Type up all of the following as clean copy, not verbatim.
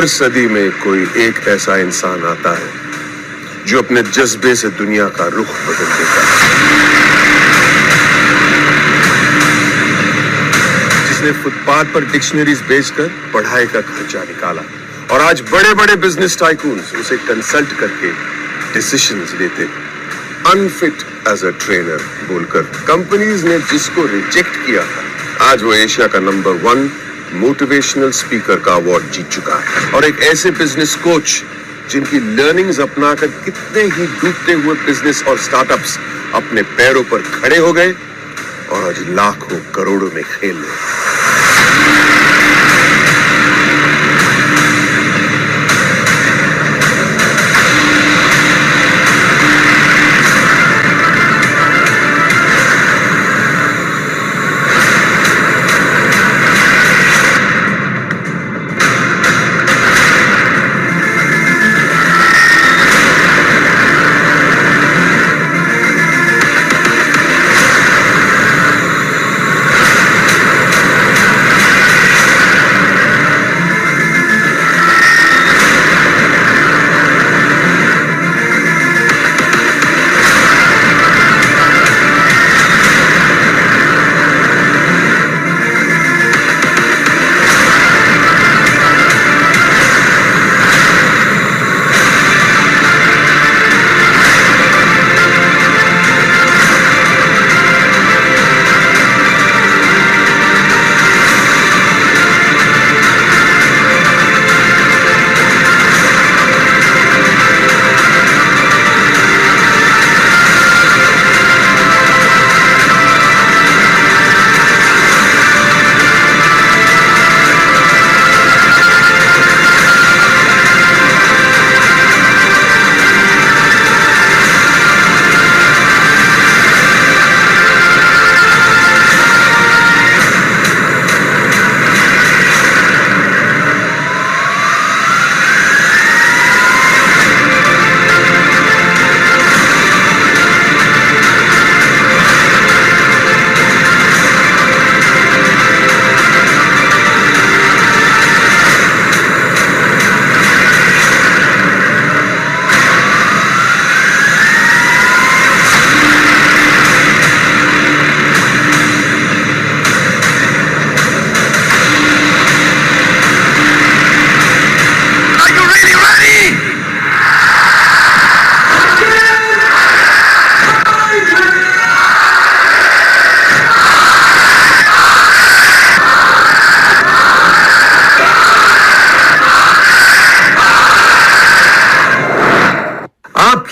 हर सदी में कोई एक ऐसा इंसान आता है जो अपने जज्बे से दुनिया का रुख बदल देता है, जिसने फुटपाथ पर डिक्शनरीज बेचकर पढ़ाई का खर्चा निकाला और आज बड़े बड़े बिजनेस टाइकून्स उसे कंसल्ट करके डिसीजंस लेते, अनफिट एज अ ट्रेनर बोलकर कंपनीज ने जिसको रिजेक्ट किया था, आज वो एशिया का नंबर 1 मोटिवेशनल स्पीकर का अवार्ड जीत चुका है। और एक ऐसे बिजनेस कोच जिनकी लर्निंग्स अपनाकर कितने ही डूबते हुए बिजनेस और स्टार्टअप्स अपने पैरों पर खड़े हो गए और आज लाखों करोड़ों में खेल रहे।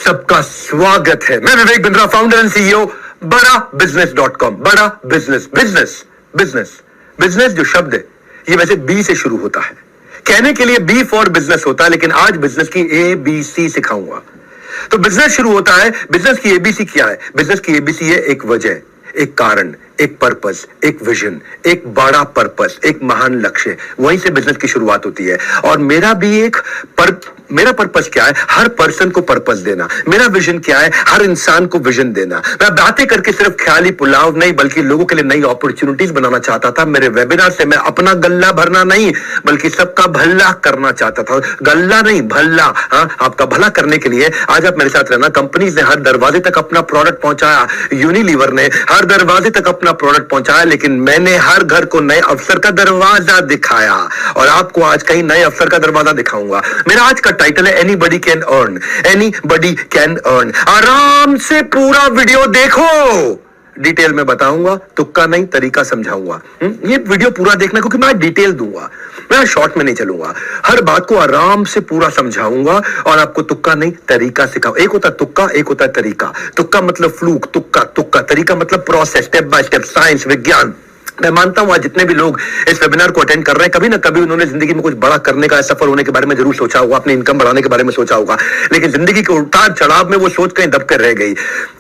सबका स्वागत है। मैं Vivek Bindra, founder and CEO बड़ा बिजनेस.com। बड़ा बिजनेस बिजनेस बिजनेस बिजनेस जो शब्द है ये वैसे बी से शुरू होता है। कहने के लिए बी फॉर बिजनेस होता है, लेकिन आज बिजनेस की ABC सिखाऊंगा। तो बिजनेस शुरू होता है। बिजनेस की ABC क्या है? बिजनेस की ABC है एक वजह, एक कारण, एक पर्पस, एक विजन, एक बड़ा पर्पस, एक महान लक्ष्य। वहीं से बिजनेस की शुरुआत होती है। और मेरा भी एक मेरा पर्पस क्या है? हर पर्सन को पर्पस देना। मेरा विजन क्या है? हर इंसान को विजन देना। मैं बातें करके सिर्फ ख्याली पुलाव नहीं, बल्कि लोगों के लिए नई अपॉर्चुनिटीज बनाना चाहता था। मेरे वेबिनार से मैं अपना गल्ला भरना नहीं, बल्कि सबका भला करना चाहता था। गल्ला नहीं, भला। हाँ, आपका भला करने के लिए आज आप मेरे साथ रहना। कंपनीज ने हर दरवाजे तक अपना प्रोडक्ट पहुंचाया, यूनिलीवर ने हर दरवाजे तक अपना प्रोडक्ट पहुंचाया, लेकिन मैंने हर घर को नए अवसर का दरवाजा दिखाया। और आपको आज कहीं नए अवसर का दरवाजा दिखाऊंगा। मेरा आज का टाइटल है anybody can earn. Anybody can earn. आराम से पूरा वीडियो देखो, डिटेल में बताऊंगा, तुक्का नहीं तरीका समझाऊंगा। ये वीडियो पूरा देखना, क्योंकि मैं डिटेल दूंगा, मैं शॉर्ट में नहीं चलूंगा। हर बात को आराम से पूरा समझाऊंगा और आपको तुक्का नहीं तरीका सिखाऊं। एक होता है तुक्का, एक होता है तरीका। तुक्का मतलब फ्लूक, तुक्का तुक्का। तरीका मतलब process, step by step, science, विज्ञान। मैं मानता हूं आज जितने भी लोग इस वेबिनार को अटेंड कर रहे हैं, कभी ना कभी उन्होंने जिंदगी में कुछ बड़ा करने का, सफल होने के बारे में जरूर सोचा होगा, अपनी इनकम बढ़ाने के बारे में सोचा होगा, लेकिन जिंदगी के उतार चढ़ाव में वो सोच कहीं दब कर रह गई।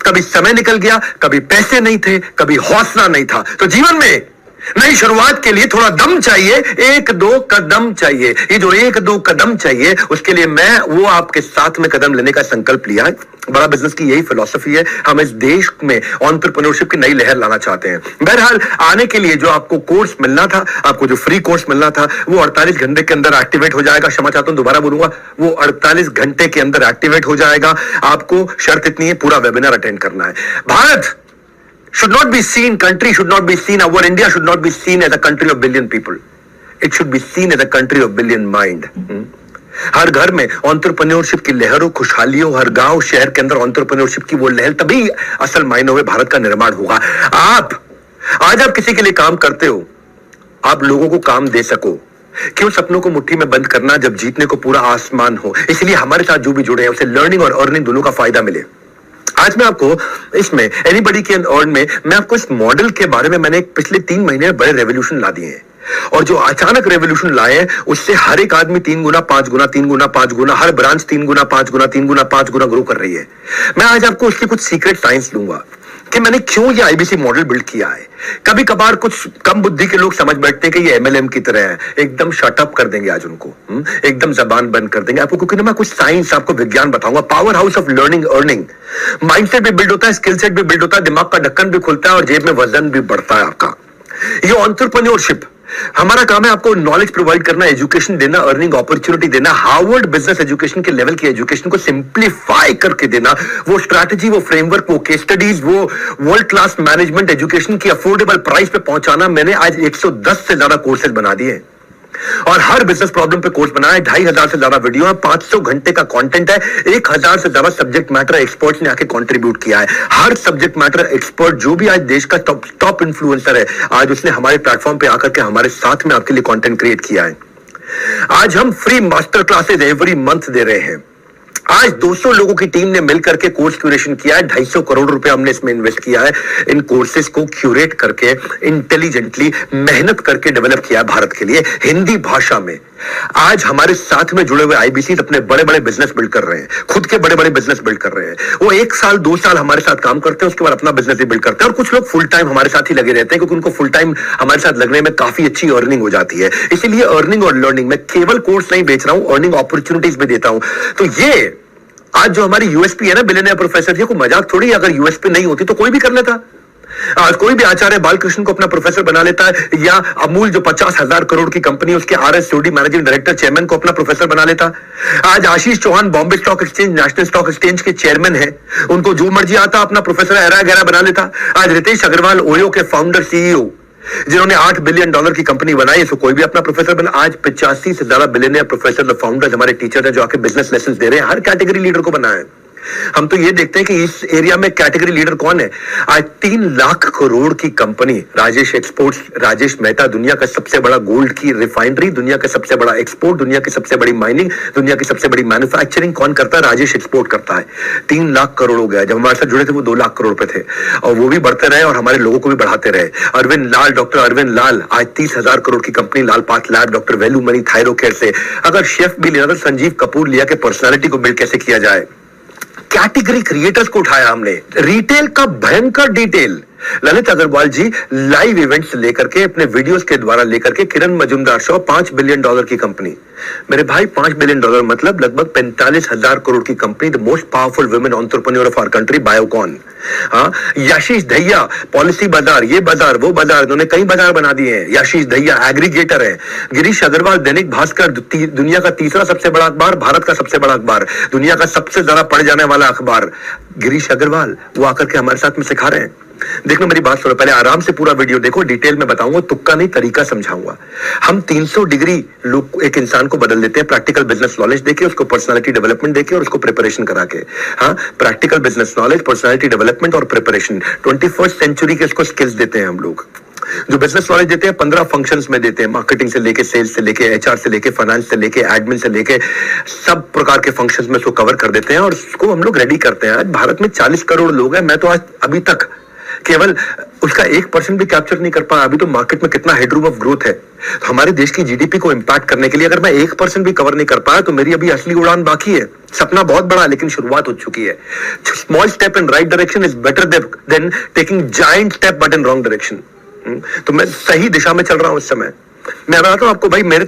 कभी समय निकल गया, कभी पैसे नहीं थे, कभी हौसला नहीं था। तो जीवन में नई शुरुआत के लिए थोड़ा दम चाहिए, एक दो कदम चाहिए। ये जो एक दो कदम चाहिए, उसके लिए मैं वो आपके साथ में कदम लेने का संकल्प लिया है। बड़ा बिजनेस की यही फिलॉसफी है। हम इस देश में एंटरप्रेन्योरशिप की नई लहर लाना चाहते हैं। बहरहाल आने के लिए जो आपको कोर्स मिलना था, आपको जो फ्री कोर्स मिलना था, वो 48 घंटे के अंदर एक्टिवेट हो जाएगा। क्षमा चाहता हूं, दोबारा बोलूंगा, वो 48 घंटे के अंदर एक्टिवेट हो जाएगा। आपको शर्त इतनी है, पूरा वेबिनार अटेंड करना है। Bharat should not be seen, country should not be seen, our India should not be seen as a country of billion people. It should be seen as a country of billion mind. हर घर में entrepreneurship की लहरों, खुशहाली हो, हर गांव शहर के अंदर एंटरप्रेन्योरशिप की वो लहर, तभी असल मायनों में भारत का निर्माण होगा। आज आप किसी के लिए काम करते हो, आप लोगों को काम दे सको। क्यों सपनों को मुट्ठी में बंद करना जब जीतने को पूरा आसमान हो। इसलिए हमारे साथ जो भी जुड़े हैं उसे लर्निंग और अर्निंग दोनों का फायदा मिले। आज मैं आपको इसमें एनीबॉडी कैन अर्न में मैं आपको इस मॉडल के बारे में, मैंने पिछले 3 महीने में बड़े रेवोल्यूशन ला दिए हैं, और जो अचानक रेवोल्यूशन लाए हैं उससे हर एक आदमी 3 गुना 5 गुना 3 गुना 5 गुना, हर ब्रांच 3 गुना 5 गुना 3 गुना 5 गुना ग्रो कर रही है। मैं आज आपको उसकी कुछ सीक्रेट साइंस दूंगा कि मैंने क्यों ये आईबीसी मॉडल बिल्ड किया है। कभी कभार कुछ कम बुद्धि के लोग समझ बैठते हैं कि ये एमएलएम की तरह है, एकदम शटअप कर देंगे आज उनको, एकदम जबान बंद कर देंगे आपको, क्योंकि मैं कुछ साइंस, आपको विज्ञान बताऊंगा। Power house of learning earning, mindset भी बिल्ड होता है, स्किल सेट भी बिल्ड होता है, दिमाग का ढक्कन भी खुलता है और जेब में वजन भी बढ़ता है आपका। ये एंटरप्रेन्योरशिप, हमारा काम है आपको नॉलेज प्रोवाइड करना, एजुकेशन देना, अर्निंग अपॉर्चुनिटी देना, हार्वर्ड बिजनेस एजुकेशन के लेवल की एजुकेशन को सिंप्लीफाई करके देना, वो स्ट्रैटेजी, वो फ्रेमवर्क, वो केस स्टडीज, वो वर्ल्ड क्लास मैनेजमेंट एजुकेशन की अफोर्डेबल प्राइस पे पहुंचाना। मैंने आज 110 से ज्यादा कोर्सेज बना दिए और हर बिजनेस प्रॉब्लम पे कोर्स बनाया है। 2500 से ज्यादा वीडियो है, 500 घंटे का कंटेंट है, 1000 से ज्यादा सब्जेक्ट मैटर एक्सपर्ट्स ने आके कंट्रीब्यूट किया है। हर सब्जेक्ट मैटर एक्सपर्ट जो भी आज देश का टॉप इन्फ्लुएंसर है, आज उसने हमारे प्लेटफॉर्म पे आकर के हमारे साथ में आपके लिए कंटेंट क्रिएट किया है। आज हम free master classes every month दे रहे हैं। आज 200 लोगों की टीम ने मिलकर के कोर्स क्यूरेशन किया है। 250 करोड़ रुपए हमने इसमें इन्वेस्ट किया है, इन कोर्सेज को क्यूरेट करके इंटेलिजेंटली मेहनत करके डेवलप किया है भारत के लिए हिंदी भाषा में। आज हमारे साथ में जुड़े हुए आईबीसी अपने बड़े बड़े बिजनेस बिल्ड कर रहे हैं, खुद के बड़े बड़े बिजनेस बिल्ड कर रहे हैं। वो 1 साल 2 साल हमारे साथ काम करते हैं, उसके बाद अपना बिजनेस भी बिल्ड करते हैं। और कुछ लोग फुल टाइम हमारे साथ ही लगे रहते हैं, क्योंकि उनको फुल टाइम हमारे साथ लगने में काफी अच्छी अर्निंग हो जाती है। इसीलिए अर्निंग और लर्निंग, मैं केवल कोर्स नहीं बेच रहा हूं, अर्निंग अपॉर्चुनिटीज भी देता हूं। तो ये आज जो हमारी यूएसपी है ना, बिलियनियर प्रोफेसर, ये कोई मजाक थोड़ी है। अगर यूएसपी नहीं होती तो कोई भी कर लेता। आज कोई भी आचार्य बालकृष्ण को अपना प्रोफेसर बना लेता है, या अमूल जो 50,000 करोड़ की कंपनी, उसके RSOD मैनेजिंग डायरेक्टर चेयरमैन को अपना प्रोफेसर बना लेता। आज Ashish Chauhan Bombay stock exchange, national stock exchange के चेयरमैन है, उनको जो मर्जी आता अपना प्रोफेसर ऐरा गहरा बना लेता। आज रितेश अग्रवाल ओयो के फाउंडर CEO, जिन्होंने $8 बिलियन की कंपनी बनाई, इसको कोई भी अपना प्रोफेसर बना। आज 85 से ज्यादा बिलियनियर प्रोफेसर फाउंडर्स हमारे टीचर है, जो आके बिजनेस लेसन दे रहे हैं, हर कैटेगरी लीडर को बनाया है। हम तो ये देखते हैं कि इस एरिया में कैटेगरी लीडर कौन है। आज 3 लाख करोड़ की कंपनी राजेश एक्सपोर्ट्स, राजेश मेहता, दुनिया का सबसे बड़ा गोल्ड की रिफाइनरी, दुनिया का सबसे बड़ा एक्सपोर्ट, दुनिया की सबसे बड़ी माइनिंग, दुनिया की सबसे बड़ी मैन्युफैक्चरिंग कौन करता है? राजेश एक्सपोर्ट करता है। 3 लाख करोड़ हो गया। जब हमारे साथ जुड़े थे वो 2 लाख करोड़ पे थे, और वो भी बढ़ते रहे और हमारे लोगों को भी बढ़ाते रहे। अरविंद लाल, डॉक्टर अरविंद लाल, आज 30,000 करोड़ की कंपनी लाल पाथ लैब, डॉक्टर वेलू मनी थायरो केयर से। अगर शेफ भी लेना तो संजीव कपूर लिया के पर्सनालिटी को बिल्ड कैसे किया जाए। कैटेगरी क्रिएटर्स को उठाया हमने, रिटेल का भयंकर detail. Lalit Agarwal ji live events लेकर के, अपने वीडियोस के द्वारा लेकर के, किरण मजूमदार शो, $5 बिलियन की कंपनी। मेरे भाई, $5 बिलियन मतलब लगभग 45,000 करोड़ की कंपनी, the most powerful women entrepreneur of our country, Biocon. हाँ, यशीष दहिया, पॉलिसी बाजार, ये बाजार, वो बाजार, उन्होंने कई बाजार बना दिए हैं। यशीष दहिया एग्रीगेटर है। गिरीश अग्रवाल, दैनिक भास्कर, दुनिया का 3रा सबसे बड़ा अखबार, भारत का सबसे बड़ा अखबार, दुनिया का सबसे ज्यादा पढ़े जाने वाला अखबार। गिरीश अग्रवाल वो आकर के हमारे साथ में सिखा रहे हैं। देखो मेरी बात सुनो, पहले आराम से पूरा वीडियो देखो, डिटेल में बताऊंगा, तुक्का नहीं तरीका समझाऊंगा। हम 300 डिग्री लोग एक इंसान को बदल देते हैं, प्रैक्टिकल बिजनेस नॉलेज देके, उसको पर्सनालिटी डेवलपमेंट देके और उसको प्रिपरेशन करा के। हाँ, practical business knowledge, personality development और प्रिपरेशन, 21st सेंचुरी के इसको स्किल्स देते हैं हम लोग। जो बिजनेस नॉलेज देते हैं 15 फंक्शंस में देते हैं, मार्केटिंग से लेके, सेल्स से लेके, HR से लेके, फाइनेंस से लेके, एडमिन से लेके, सब प्रकार के फंक्शंस में उसको कवर कर देते हैं और उसको हम लोग रेडी करते हैं। आज भारत में 40 करोड़ लोग हैं, मैं तो आज अभी तक केवल उसका 1% भी कैप्चर नहीं कर पाया। अभी तो मार्केट में कितना हेडरूम ऑफ ग्रोथ है। तो हमारे देश की GDP को इंपैक्ट करने के लिए अगर मैं 1% भी कवर नहीं कर पाया तो मेरी अभी असली उड़ान बाकी है। सपना बहुत बड़ा है लेकिन शुरुआत हो चुकी है। Small step in right direction is better than taking giant step but in wrong direction. तो मैं सही दिशा में चल रहा हूं इस समय। मैं बताता हूं आपको भाई, मैं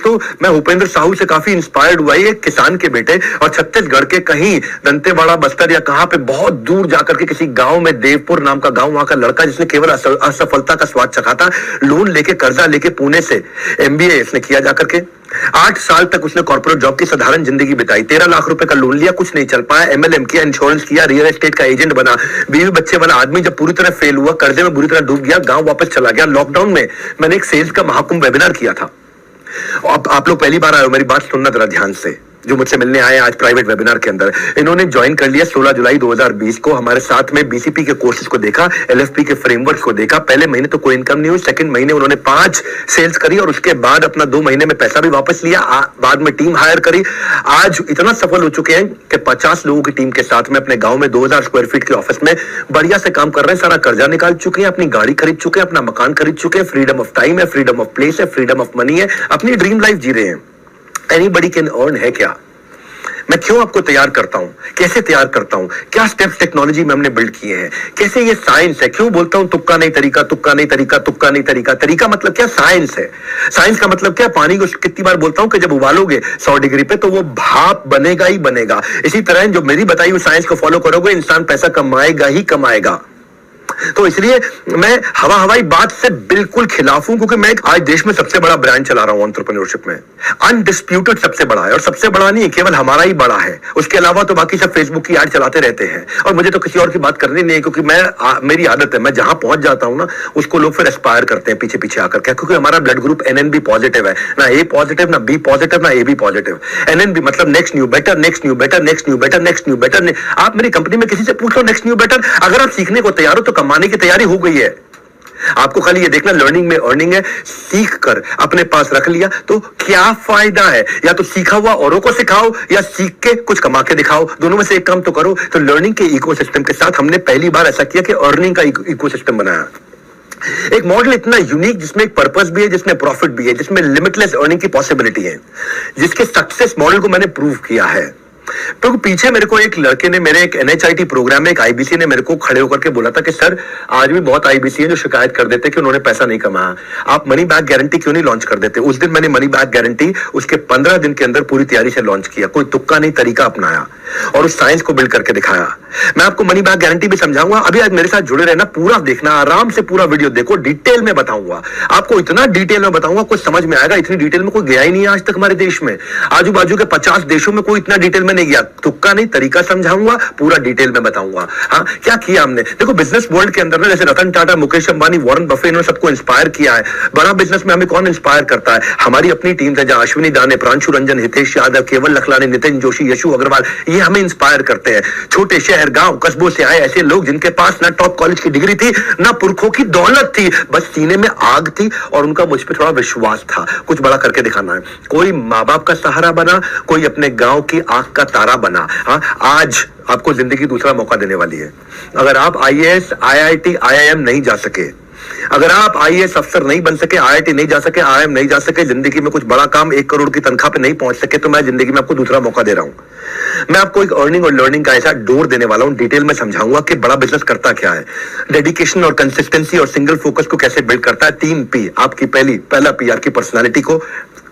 भूपेंद्र साहू से काफी इंस्पायर्ड हुआ। एक किसान के बेटे और छत्तीसगढ़ के कहीं दंतेवाड़ा, बस्तर या कहां पे बहुत दूर जाकर के किसी गांव में, देवपुर नाम का गांव, वहां का लड़का जिसने केवल असफलता का स्वाद चखा था, लोन लेके, कर्जा लेके पुणे से MBA इसने किया जाकर के। 8 साल तक उसने कॉर्पोरेट जॉब की साधारण जिंदगी बिताई। 13 लाख रुपए का लोन लिया, कुछ नहीं चल पाया। MLM किया, इंश्योरेंस किया, रियल एस्टेट का एजेंट बना। बीवी बच्चे वाला आदमी जब पूरी तरह फेल हुआ, कर्जे में बुरी तरह डूब गया, गांव वापस चला गया। लॉकडाउन में मैंने एक सेल्स का महाकुंभ वेबिनार किया था। आप लोग पहली बार आए हो, मेरी बात सुनना जरा ध्यान से, जो मुझसे मिलने आए आज प्राइवेट वेबिनार के अंदर। इन्होंने ज्वाइन कर लिया 16 जुलाई 2020 को। हमारे साथ में BCP के कोर्सेज को देखा, LFP के फ्रेमवर्क को देखा। पहले महीने तो कोई इनकम नहीं हुई, सेकंड महीने उन्होंने 5 सेल्स करी और उसके बाद अपना 2 महीने में पैसा भी वापस लिया। बाद में टीम हायर करी। आज इतना सफल हो चुके हैं कि 50 लोगों की टीम के साथ में अपने गांव में 2000 स्क्वायर फीट के ऑफिस में बढ़िया से काम कर रहे हैं। सारा कर्जा निकाल चुके हैं, अपनी गाड़ी खरीद चुके हैं, अपना मकान खरीद चुके हैं। फ्रीडम ऑफ टाइम है, फ्रीडम ऑफ प्लेस है, फ्रीडम ऑफ मनी है, अपनी ड्रीम लाइफ जी रहे हैं। एनीबडी कैन अर्न है क्या? मैं क्यों आपको तैयार करता हूं, कैसे तैयार करता हूं, क्या स्टेप्स टेक्नोलॉजी में हमने बिल्ड किए हैं, कैसे ये साइंस है। क्यों बोलता हूं तुक्का नहीं तरीका, तुक्का नहीं तरीका, तुक्का नहीं तरीका। तरीका मतलब क्या? साइंस है। साइंस का मतलब क्या? पानी को कितनी बार बोलता हूं कि जब उबालोगे 100 डिग्री पे तो वो भाप बनेगा ही बनेगा। इसी तरह जो मेरी बताई हुई साइंस को फॉलो करोगे, इंसान पैसा कमाएगा ही कमाएगा। तो इसलिए मैं हवाई बात से बिल्कुल खिलाफ हूं, क्योंकि मैं आज देश में सबसे बड़ा ब्रांड चला रहा हूं एंटरप्रेन्योरशिप में। अनडिस्प्यूटेड सबसे बड़ा है, और सबसे बड़ा नहीं केवल हमारा ही बड़ा है, उसके अलावा तो बाकी सब फेसबुक की ऐड चलाते रहते हैं। और मुझे तो किसी और की बात करनी नहीं है, क्योंकि मेरी आदत है, मैं जहां पहुंच जाता हूं ना, उसको लोग फिर एस्पायर करते हैं पीछे पीछे आकर के, क्योंकि हमारा ब्लड ग्रुप NNB पॉजिटिव है, ना A पॉजिटिव, ना B पॉजिटिव, ना AB पॉजिटिव। NNB मतलब next new better, next new better, next new better, next new better. आप मेरी कंपनी में किसी से पूछ लो नेक्स्ट न्यू बेटर, अगर आप सीखने को तैयार हो तो कमाने की तैयारी हो गई है। आपको खाली ये देखना लर्निंग में अर्निंग है। सीख कर अपने पास रख लिया तो क्या फायदा है? या तो सीखा हुआ औरों को सिखाओ, या सीख के कुछ कमा के दिखाओ। दोनों में से एक काम तो करो। तो लर्निंग के इकोसिस्टम के साथ हमने पहली बार ऐसा किया कि अर्निंग का इकोसिस्टम बनाया। एक मॉडल इतना यूनिक, जिसमें एक पर्पस भी है, जिसमें प्रॉफिट भी है, जिसमें लिमिटलेस अर्निंग की पॉसिबिलिटी है, जिसके सक्सेस मॉडल को मैंने प्रूव किया है। तो पीछे मेरे को एक लड़के ने, मेरे एक NHIT प्रोग्राम में एक IBC ने मेरे को खड़े होकर के बोला था कि सर, आज भी बहुत IBC है जो शिकायत कर देते कि उन्होंने पैसा नहीं कमाया, आप मनी बैक गारंटी क्यों नहीं लॉन्च कर देते? उस दिन मैंने मनी बैक गारंटी उसके 15 दिन के अंदर पूरी तैयारी से लॉन्च किया। कोई तुक्का नहीं तरीका अपनाया और उस साइंस को बिल्ड करके दिखाया। मैं आपको मनी बैक गारंटी भी समझाऊंगा। अभी आज मेरे साथ जुड़े रहना, पूरा देखना, आराम से पूरा वीडियो देखो, डिटेल में बताऊंगा आपको, इतना डिटेल में बताऊंगा कुछ समझ में आएगा। इतनी डिटेल में कोई गया ही नहीं आज तक हमारे देश में। आजू बाजू के 50 देशों में कोई इतना डिटेल में नहीं गया। तुक्का नहीं तरीका समझाऊंगा, पूरा डिटेल में बताऊंगा। हाँ, क्या किया हमने? देखो, बिजनेस वर्ल्ड के अंदर ना, जैसे रतन टाटा, मुकेश अंबानी, वॉरेन बफे, इन्होंने सबको इंस्पायर किया है। बड़ा बिजनेस में हमें कौन इंस्पायर करता है? हमारी अपनी टीम है, जहां अश्विनी दाने, प्रांशु रंजन, हितेश यादव, केवल लखलानी, नितिन जोशी, यशु अग्रवाल, ये हमें इंस्पायर करते हैं। छोटे शहर, गांव, कस्बों से आए ऐसे लोग जिनके पास ना टॉप कॉलेज की डिग्री थी, ना पुरखों की दौलत थी, बस सीने में आग थी और उनका मुझ पर थोड़ा विश्वास था। कुछ बड़ा करके दिखाना है। कोई माँ बाप का सहारा बना, कोई अपने गांव की आंख का तारा बना। हाँ, आज आपको जिंदगी दूसरा मौका देने वाली है। अगर आप IAS, IIT, IIM नहीं जा सके, अगर आप IAS अफसर नहीं बन सके, IIT नहीं जा सके, IIM नहीं जा सके, जिंदगी में कुछ बड़ा काम 1 करोड़ की तनख्वाह पे नहीं पहुंच सके, तो मैं जिंदगी में आपको दूसरा मौका दे रहा हूं। मैं आपको एक अर्निंग और लर्निंग का ऐसा डोर देने वाला हूं, डिटेल में समझाऊंगा कि बड़ा बिजनेस करता क्या है, डेडिकेशन और कंसिस्टेंसी और सिंगल फोकस को कैसे बिल्ड करता है। 3 P आपकी पहला P आपकी पर्सनालिटी को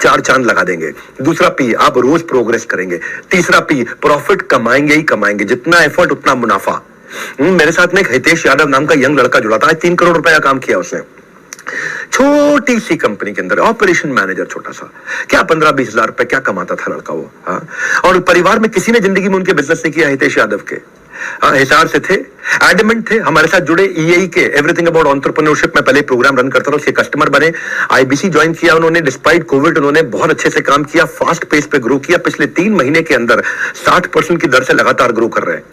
4 चांद लगा देंगे। दूसरा P, आप रोज प्रोग्रेस करेंगे। तीसरा P, प्रॉफिट कमाएंगे ही कमाएंगे, जितना एफर्ट उतना मुनाफा। मेरे साथ में एक हितेश यादव नाम का यंग लड़का जुड़ा था। 3 करोड़ रुपए का काम किया उसने, छोटी सी कंपनी के अंदर ऑपरेशन मैनेजर, छोटा सा। क्या 15-20 हजार रुपए क्या कमाता था लड़का वो। हाँ, और परिवार में किसी ने जिंदगी में उनके बिजनेस नहीं किया हितेश यादव के। हिसार से थे, एडमेंट थे, हमारे साथ जुड़े। EAE के एवरीथिंग अबाउट एंटरप्रेन्योरशिप में पहले प्रोग्राम रन करता था, उसके कस्टमर बने। IBC ज्वाइन किया उन्होंने। डिस्पाइट कोविड उन्होंने बहुत अच्छे से काम किया, फास्ट पेस पे ग्रो किया। पिछले 3 महीने के अंदर 60% की दर से लगातार ग्रो कर रहे हैं।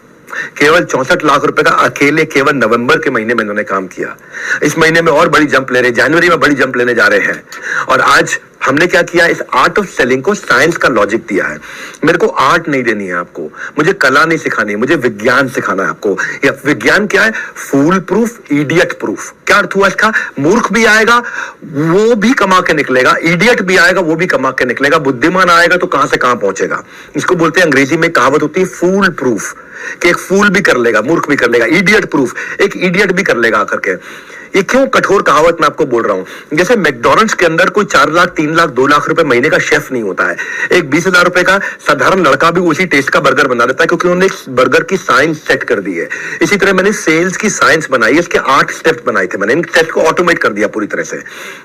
केवल 64 लाख रुपए का अकेले केवल नवंबर के महीने में इन्होंने काम किया। इस महीने में और बड़ी जंप ले रहे, जनवरी में बड़ी जंप लेने जा रहे हैं। और आज हमने क्या किया, इस आर्ट ऑफ सेलिंग को साइंस का लॉजिक दिया है। मेरे को आर्ट नहीं देनी है आपको, मुझे कला नहीं सिखानी है, मुझे विज्ञान सिखाना है आपको। या विज्ञान क्या है? फूल प्रूफ, इडियट प्रूफ। क्या अर्थ हुआ इसका? मूर्ख भी आएगा वो भी कमा के निकलेगा, इडियट भी आएगा वो भी कमा के निकलेगा, बुद्धिमान आएगा तो कहां से कहां पहुंचेगा। इसको बोलते हैं, अंग्रेजी में कहावत होती है फूल प्रूफ, कि एक फूल फूल भी कर लेगा, मूर्ख भी कर लेगा, इडियट प्रूफ, एक इडियट भी कर लेगा आकर के। ये क्यों कठोर कहावत मैं आपको बोल रहा हूं? जैसे मैकडॉनल्ड्स के अंदर कोई 4 लाख 3 लाख 2 लाख रुपए महीने का शेफ नहीं होता है, एक 20,000 रुपए का साधारण लड़का भी उसी टेस्ट का बर्गर बना देता है, क्योंकि उन्होंने एक बर्गर की साइंस सेट कर दी है। इसी तरह मैंने सेल्स की साइंस बनाई है, इसके 8 स्टेप्स बनाए थे मैंने, इन स्टेप्स को ऑटोमेट कर दिया पूरी तरह से।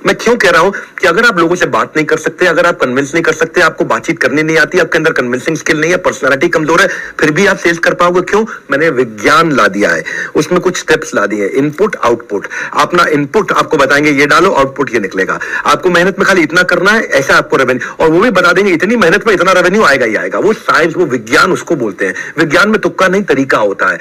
मैं क्यों कह रहा हूं कि अगर आप लोगों से बात नहीं कर सकते, अगर आप कन्विंस नहीं कर सकते, आपको बातचीत करनी नहीं आती, आपके अंदर कन्विंसिंग स्किल नहीं है, पर्सनैलिटी कमजोर है, फिर भी आप सेल्स कर पाओगे क्यों? मैंने विज्ञान ला दिया है, उसमें कुछ स्टेप्स ला दिए, इनपुट आउटपुट। अपना इनपुट आपको बताएंगे ये डालो, आउटपुट ये निकलेगा। आपको मेहनत में खाली इतना करना है, ऐसा आपको रेवेन्यू, और वो भी बता देंगे इतनी मेहनत में इतना रेवेन्यू आएगा ही आएगा। वो साइंस, वो विज्ञान उसको बोलते हैं। विज्ञान में तुक्का नहीं, तरीका होता है।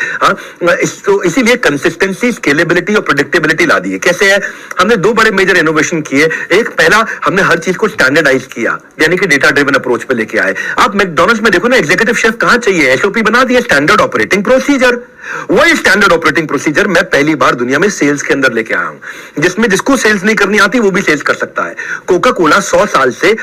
इसीलिए कंसिस्टेंसी, स्केलेबिलिटी और प्रेडिक्टेबिलिटी ला दी है। कैसे है? हमने 2 बड़े मेजर इनोवेशन किए। एक, पहला हमने हर चीज को स्टैंडर्डाइज किया, यानी कि डेटा ड्रिवन अप्रोच पे लेके आए। आप मैकडॉनल्ड्स में देखो ना, एग्जीक्यूटिव शेफ कहां चाहिए? एसओपी बना दिया, स्टैंडर्ड ऑपरेटिंग प्रोसीजर। वही स्टैंडर्ड ऑपरेटिंग प्रोसीजर मैं पहली बार दुनिया में सेल्स के अंदर लेके आया हूं, जिसमें जिसको सेल्स नहीं करनी आती वो भी सेल्स कर सकता है। कोका कोला 100 साल से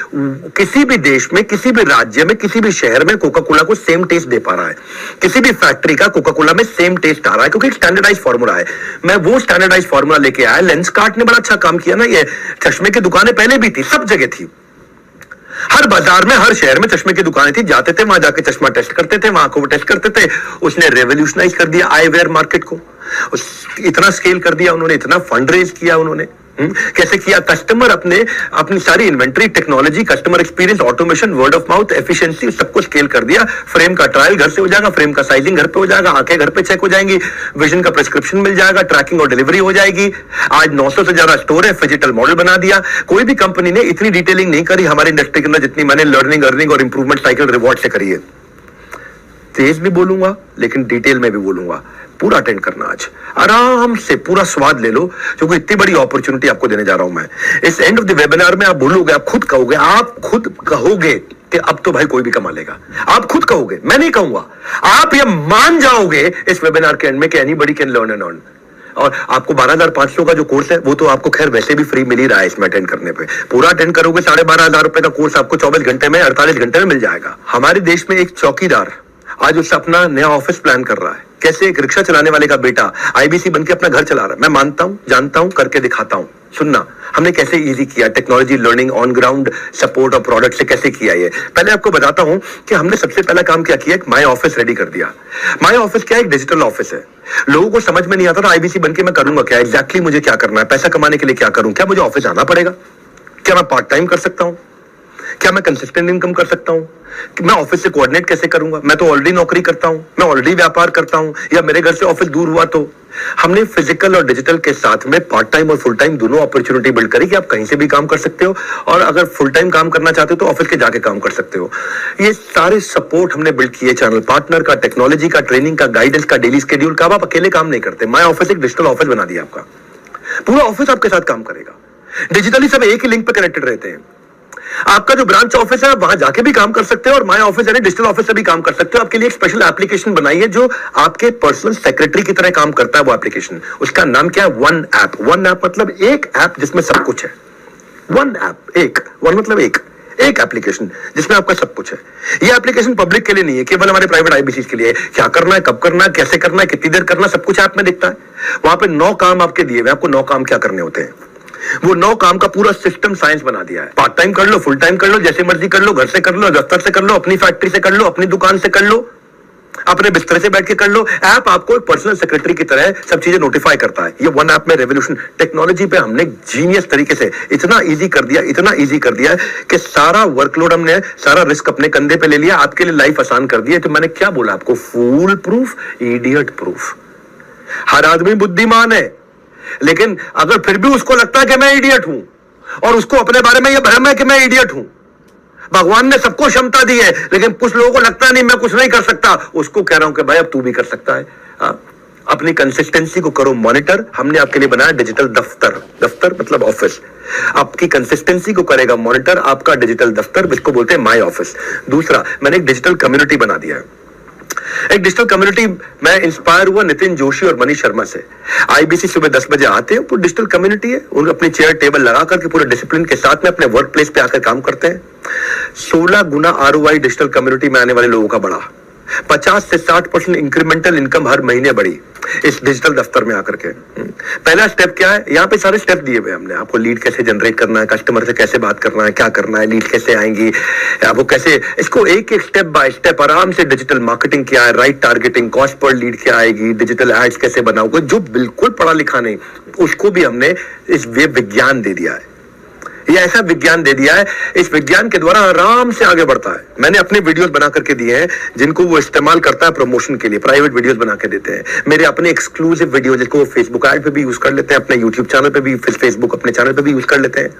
किसी भी देश में, किसी भी राज्य में, किसी भी शहर में कोका कोला को सेम टेस्ट दे पा रहा है। किसी भी फैक्ट्री का कोका कोला में सेम टेस्ट आ रहा है, क्योंकि स्टैंडर्डाइज फॉर्मूला है। मैं वो स्टैंडर्डाइज फॉर्मूला लेके आया। लेंसकार्ट ने बड़ा अच्छा काम किया ना, ये चश्मे की दुकानें पहले भी थी, सब जगह थी, हर बाजार में, हर शहर में चश्मे की दुकानें थी, जाते थे वहां जाके चश्मा टेस्ट करते थे, वहां को टेस्ट करते थे। उसने रेवोल्यूशनाइज कर दिया आई वेयर मार्केट को, इतना स्केल कर दिया उन्होंने, इतना फंड रेज किया उन्होंने। कैसे किया? कस्टमर अपनी सारी inventory, technology, customer experience, automation, word of mouth, efficiency, सबको स्केल कर दिया। फ्रेम का ट्रायल घर से हो जाएगा, फ्रेम का साइजिंग घर पे हो जाएगा, आंखें घर पे चेक हो जाएंगी, विजन का प्रिस्क्रिप्शन मिल जाएगा, ट्रैकिंग और डिलीवरी हो जाएगी। आज 900 से ज्यादा स्टोर है, डिजिटल मॉडल बना दिया। कोई भी कंपनी ने इतनी डिटेलिंग नहीं करी हमारी इंडस्ट्री के अंदर जितनी मैंने लर्निंग, अर्निंग और इंप्रूवमेंट साइकिल रिवॉर्ड से करी है। तेज भी बोलूंगा लेकिन डिटेल में भी बोलूंगा, पूरा अटेंड करना, आज आराम से पूरा स्वाद ले लो, क्योंकि इतनी बड़ी अपॉर्चुनिटी आपको देने जा रहा हूं मैं। इस एंड ऑफ द वेबिनार में आप बोलोगे, आप खुद कहोगे कि अब तो भाई कोई भी कमा लेगा। आप खुद कहोगे, मैं नहीं कहूंगा, आप ये मान जाओगे इस वेबिनार के एंड में कि anybody can learn and earn. और आपको 12,500 का जो कोर्स है वो तो आपको खैर वैसे भी फ्री मिल ही रहा है इसमें अटेंड करने पे। पूरा अटेंड करोगे 12,500 रुपए का कोर्स आपको 24 घंटे में, 48 घंटे में मिल जाएगा। हमारे देश में एक चौकीदार आज उससे अपना नया ऑफिस प्लान कर रहा है। कैसे? एक रिक्शा चलाने वाले का बेटा आईबीसी बनके अपना घर चला रहा है। मैं मानता हूं, जानता हूं, करके दिखाता हूं। सुनना हमने कैसे इजी किया, technology, learning, on ground support और प्रोडक्ट से कैसे किया। ये पहले आपको बताता हूं कि हमने सबसे पहला काम क्या किया, एक माई ऑफिस रेडी कर दिया। माई ऑफिस क्या है? एक डिजिटल ऑफिस है। लोगों को समझ में नहीं आता था आईबीसी बनके मैं करूंगा क्या, एग्जैक्टली मुझे क्या करना है, पैसा कमाने के लिए क्या करूं, क्या मुझे ऑफिस आना पड़ेगा, क्या मैं पार्ट टाइम कर सकता हूं, क्या मैं कंसिस्टेंट इनकम कर सकता हूं, कि मैं ऑफिस से कोऑर्डिनेट कैसे करूंगा, मैं तो ऑलरेडी नौकरी करता हूं, मैं ऑलरेडी व्यापार करता हूं, या मेरे घर से ऑफिस दूर हुआ तो। हमने फिजिकल और डिजिटल के साथ में पार्ट टाइम और फुल टाइम दोनों अपॉर्चुनिटी बिल्ड करी कि आप कहीं से भी काम कर सकते हो, और अगर फुल टाइम काम करना चाहते हो तो ऑफिस के जाके काम कर सकते हो। ये सारे सपोर्ट हमने बिल्ड किए, चैनल पार्टनर का, टेक्नोलॉजी का, ट्रेनिंग का, गाइडेंस का, डेली शेड्यूल का। आप अकेले काम नहीं करते। माई ऑफिस एक डिजिटल ऑफिस बना दिया आपका, पूरा ऑफिस आपके साथ काम करेगा। डिजिटली सब एक ही लिंक पे कनेक्टेड रहते हैं। आपका जो ब्रांच ऑफिस है आप वहां जाके भी काम कर सकते हो, और माय ऑफिस यानी डिजिटल ऑफिस से भी काम कर सकते हो। आपके लिए एक स्पेशल एप्लीकेशन बनाई है जो आपके पर्सनल सेक्रेटरी की तरह काम करता है। वो एप्लीकेशन, उसका नाम क्या है? One app. वन ऐप मतलब एक ऐप जिसमें सब कुछ है। वन ऐप, एक वन मतलब एक एप्लीकेशन जिसमें आपका सब कुछ है। ये एप्लीकेशन पब्लिक के लिए नहीं है, केवल हमारे प्राइवेट आईबीसी के लिए है। क्या करना है, कब करना है, कैसे करना है, कितनी देर करना है, सब कुछ ऐप में दिखता है। वहां पे 9 काम आपके दिए हुए, आपको 9 काम क्या करने होते हैं। वो 9 काम का पूरा सिस्टम साइंस बना दिया है। पार्ट टाइम कर लो, फुल टाइम कर लो, जैसे मर्जी कर लो, घर से कर लो, दफ्तर से कर लो, अपनी फैक्ट्री से कर लो, अपनी दुकान से कर लो, अपने बिस्तर से बैठ के कर लो। ऐप आपको एक पर्सनल सेक्रेटरी की तरह सब चीजें नोटिफाई करता है। ये वन ऐप में रेवोल्यूशन टेक्नोलॉजी पे हमने जीनियस तरीके से इतना इजी कर दिया, इतना इजी कर दिया कि सारा वर्कलोड हमने, सारा रिस्क अपने कंधे पे ले लिया, आपके लिए लाइफ आसान कर दिया। तो मैंने क्या बोला आपको? फूल प्रूफ, इडियट प्रूफ। हर आदमी बुद्धिमान है, लेकिन अगर फिर भी उसको लगता है कि मैं इडियट हूं, और उसको अपने बारे में यह भ्रम है कि मैं इडियट हूं, भगवान ने सबको क्षमता दी है, लेकिन कुछ लोगों को लगता नहीं मैं कुछ नहीं कर सकता, उसको कह रहा हूं कि भाई अब तू भी कर सकता है। अपनी कंसिस्टेंसी को करो मॉनिटर। हमने आपके लिए बनाया डिजिटल दफ्तर। दफ्तर मतलब ऑफिस। आपकी कंसिस्टेंसी को करेगा मॉनिटर आपका डिजिटल दफ्तर, जिसको बोलते हैं माई ऑफिस। दूसरा, मैंने एक डिजिटल कम्युनिटी बना दिया है। एक डिजिटल कम्युनिटी, मैं इंस्पायर हुआ नितिन जोशी और मनीष शर्मा से। आईबीसी सुबह 10 बजे आते हैं, पूरी डिजिटल कम्युनिटी है, उन अपनी चेयर टेबल लगा करके पूरे डिसिप्लिन के साथ में अपने वर्क प्लेस पे आकर काम करते हैं। 16 गुना ROI डिजिटल कम्युनिटी में आने वाले लोगों का बढ़ा। 50 से 60% इंक्रीमेंटल इनकम हर महीने बढ़ी इस डिजिटल दफ्तर में आकर के। पहला स्टेप क्या है, यहाँ पे सारे स्टेप दिए हुए हमने आपको। लीड कैसे जनरेट करना है, कस्टमर से कैसे बात करना है, क्या करना है, लीड कैसे आएंगी, आपको कैसे इसको एक एक स्टेप बाय स्टेप आराम से, डिजिटल मार्केटिंग क्या है, right targeting, cost per lead क्या आएगी, डिजिटल एड्स कैसे बनाओगे, जो बिल्कुल पढ़ा लिखा नहीं उसको भी हमने इस वे विज्ञान दे दिया है। ये ऐसा विज्ञान दे दिया है, इस विज्ञान के द्वारा आराम से आगे बढ़ता है। मैंने अपने वीडियोस बना करके दिए हैं जिनको वो इस्तेमाल करता है प्रमोशन के लिए, प्राइवेट वीडियोस बना के देते हैं। मेरे अपने एक्सक्लूसिव वीडियो जिसको वो फेसबुक ऐड पे भी यूज कर लेते हैं, अपने यूट्यूब चैनल पे भी, फेसबुक अपने चैनल पे भी यूज कर लेते हैं।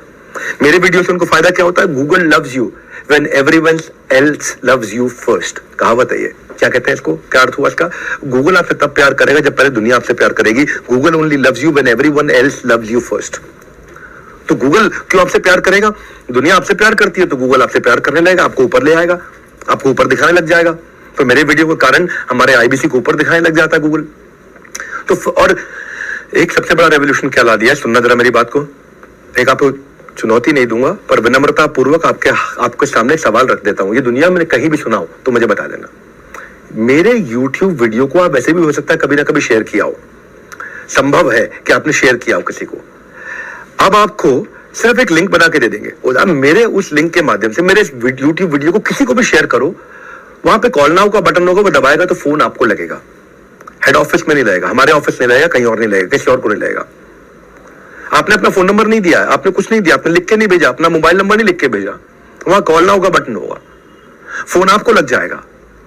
मेरे वीडियो से उनको फायदा क्या होता है, Google loves you when everyone else loves you first. कहावत है ये, क्या कहते हैं इसको, क्या अर्थ हुआ इसका? गूगल आपसे तब प्यार करेगा जब पहले दुनिया आपसे प्यार करेगी। Google only loves you when everyone else loves you first. तो गूगल क्यों आपसे प्यार करेगा? दुनिया आपसे प्यार करती है तो गूगल आपसे प्यार करने लगेगा, आपको ऊपर ले आएगा, आपको ऊपर दिखाने लग जाएगा। तो मेरे वीडियो के कारण हमारे आईबीसी को ऊपर दिखाने लग जाता है गूगल। तो और एक सबसे बड़ा रेवोल्यूशन क्या ला दिया है, सुनना जरा मेरी बात को। एक आपको चुनौती नहीं दूंगा पर विनम्रता पूर्वक आपके सामने सवाल रख देता हूं। ये दुनिया में कहीं भी सुना हो तो मुझे बता देना। मेरे YouTube वीडियो को आप वैसे भी हो सकता है कभी ना कभी शेयर किया हो, संभव है कि आपने शेयर किया हो किसी को। अब आपको सिर्फ एक लिंक बना के दे देंगे और आप मेरे उस लिंक के माध्यम से मेरे इस YouTube वीडियो को किसी को भी शेयर करो, वहां पे कॉल नाउ का बटन होगा, वो दबाएगा तो फोन आपको लगेगा। हेड ऑफिस में नहीं लगेगा, हमारे ऑफिस नहीं लगेगा, कहीं और नहीं लगेगा, किसी और को नहीं लगेगा। आपने अपना फोन नंबर नहीं दिया, आपने कुछ नहीं दिया, आपने लिख के नहीं भेजा, अपना मोबाइल नंबर नहीं लिख के भेजा, वहां कॉल नाउ का बटन होगा, फोन आपको लग जाएगा।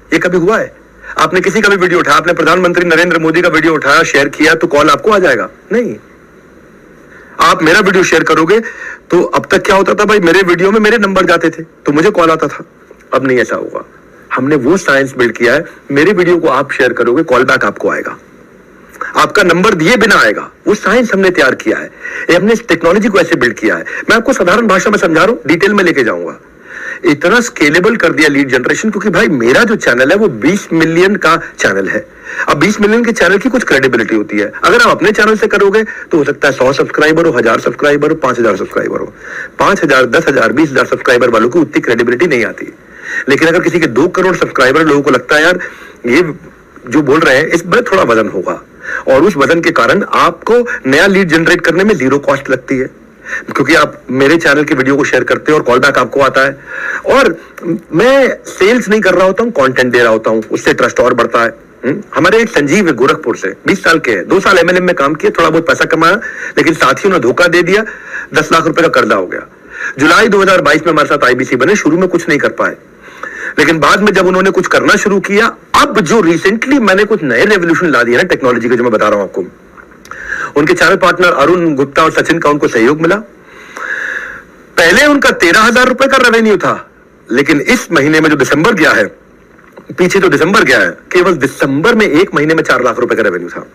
ये कभी हुआ है? आपने किसी का भी वीडियो उठाया, आपने प्रधानमंत्री नरेंद्र मोदी का वीडियो उठाया, शेयर किया तो कॉल आपको आ जाएगा? नहीं। आप मेरा वीडियो शेयर करोगे तो अब तक क्या होता था भाई, मेरे वीडियो में मेरे नंबर जाते थे तो मुझे कॉल आता था। अब नहीं ऐसा होगा। हमने वो साइंस बिल्ड किया है, मेरे वीडियो को आप शेयर करोगे कॉल बैक आपको आएगा, आपका नंबर दिए बिना आएगा। वो साइंस हमने तैयार किया है, ये हमने इस टेक्नोलॉजी को ऐसे बिल्ड किया है। मैं आपको साधारण भाषा में समझा रहा हूं, डिटेल में लेके जाऊंगा। इतना स्केलेबल कर दिया लीड जनरेशन, क्योंकि भाई मेरा जो चैनल है वो 20 मिलियन का चैनल है। अब 20 मिलियन के चैनल की कुछ क्रेडिबिलिटी होती है। अगर आप अपने चैनल से करोगे तो हो सकता है 100 सब्सक्राइबर हो, 1000 सब्सक्राइबर हो, 5000 सब्सक्राइबर हो। 5000, 10,000, 20,000 सब्सक्राइबर वालों को उतनी क्रेडिबिलिटी नहीं आती। लेकिन अगर किसी के 2 करोड़ सब्सक्राइबर, लोगों को लगता है यार ये जो बोल रहे हैं इसमें थोड़ा वजन होगा, और उस वजन के कारण आपको नया लीड जनरेट करने में 0 कॉस्ट लगती है, क्योंकि आप मेरे चैनल के वीडियो को शेयर करते हो और कॉल बैक आपको आता है। और मैं सेल्स नहीं कर रहा होता हूं, कंटेंट दे रहा होता हूं, उससे ट्रस्ट और बढ़ता है। हमारे एक संजीव है गोरखपुर से, 20 साल के हैं, 2 साल MLM में काम किया, थोड़ा बहुत पैसा कमाया, लेकिन साथियों ने धोखा दे दिया, 10 लाख रुपए का कर्जा हो गया। जुलाई 2022 में हमारे साथ IBC बने। शुरू में कुछ नहीं कर पाए, लेकिन बाद में जब उन्होंने कुछ करना शुरू किया, अब जो रिसेंटली मैंने कुछ नए रेवोल्यूशन ला दिया ना टेक्नोलॉजी के, जो मैं बता रहा हूं आपको, उनके चैनल पार्टनर अरुण गुप्ता और सचिन का उनको सहयोग मिला। पहले उनका 13,000 रुपए का रेवेन्यू था, लेकिन इस महीने में जो दिसंबर गया है, पीछे जो दिसंबर गया है, केवल दिसंबर में 1 महीने में 4 लाख रुपए का रेवेन्यू था।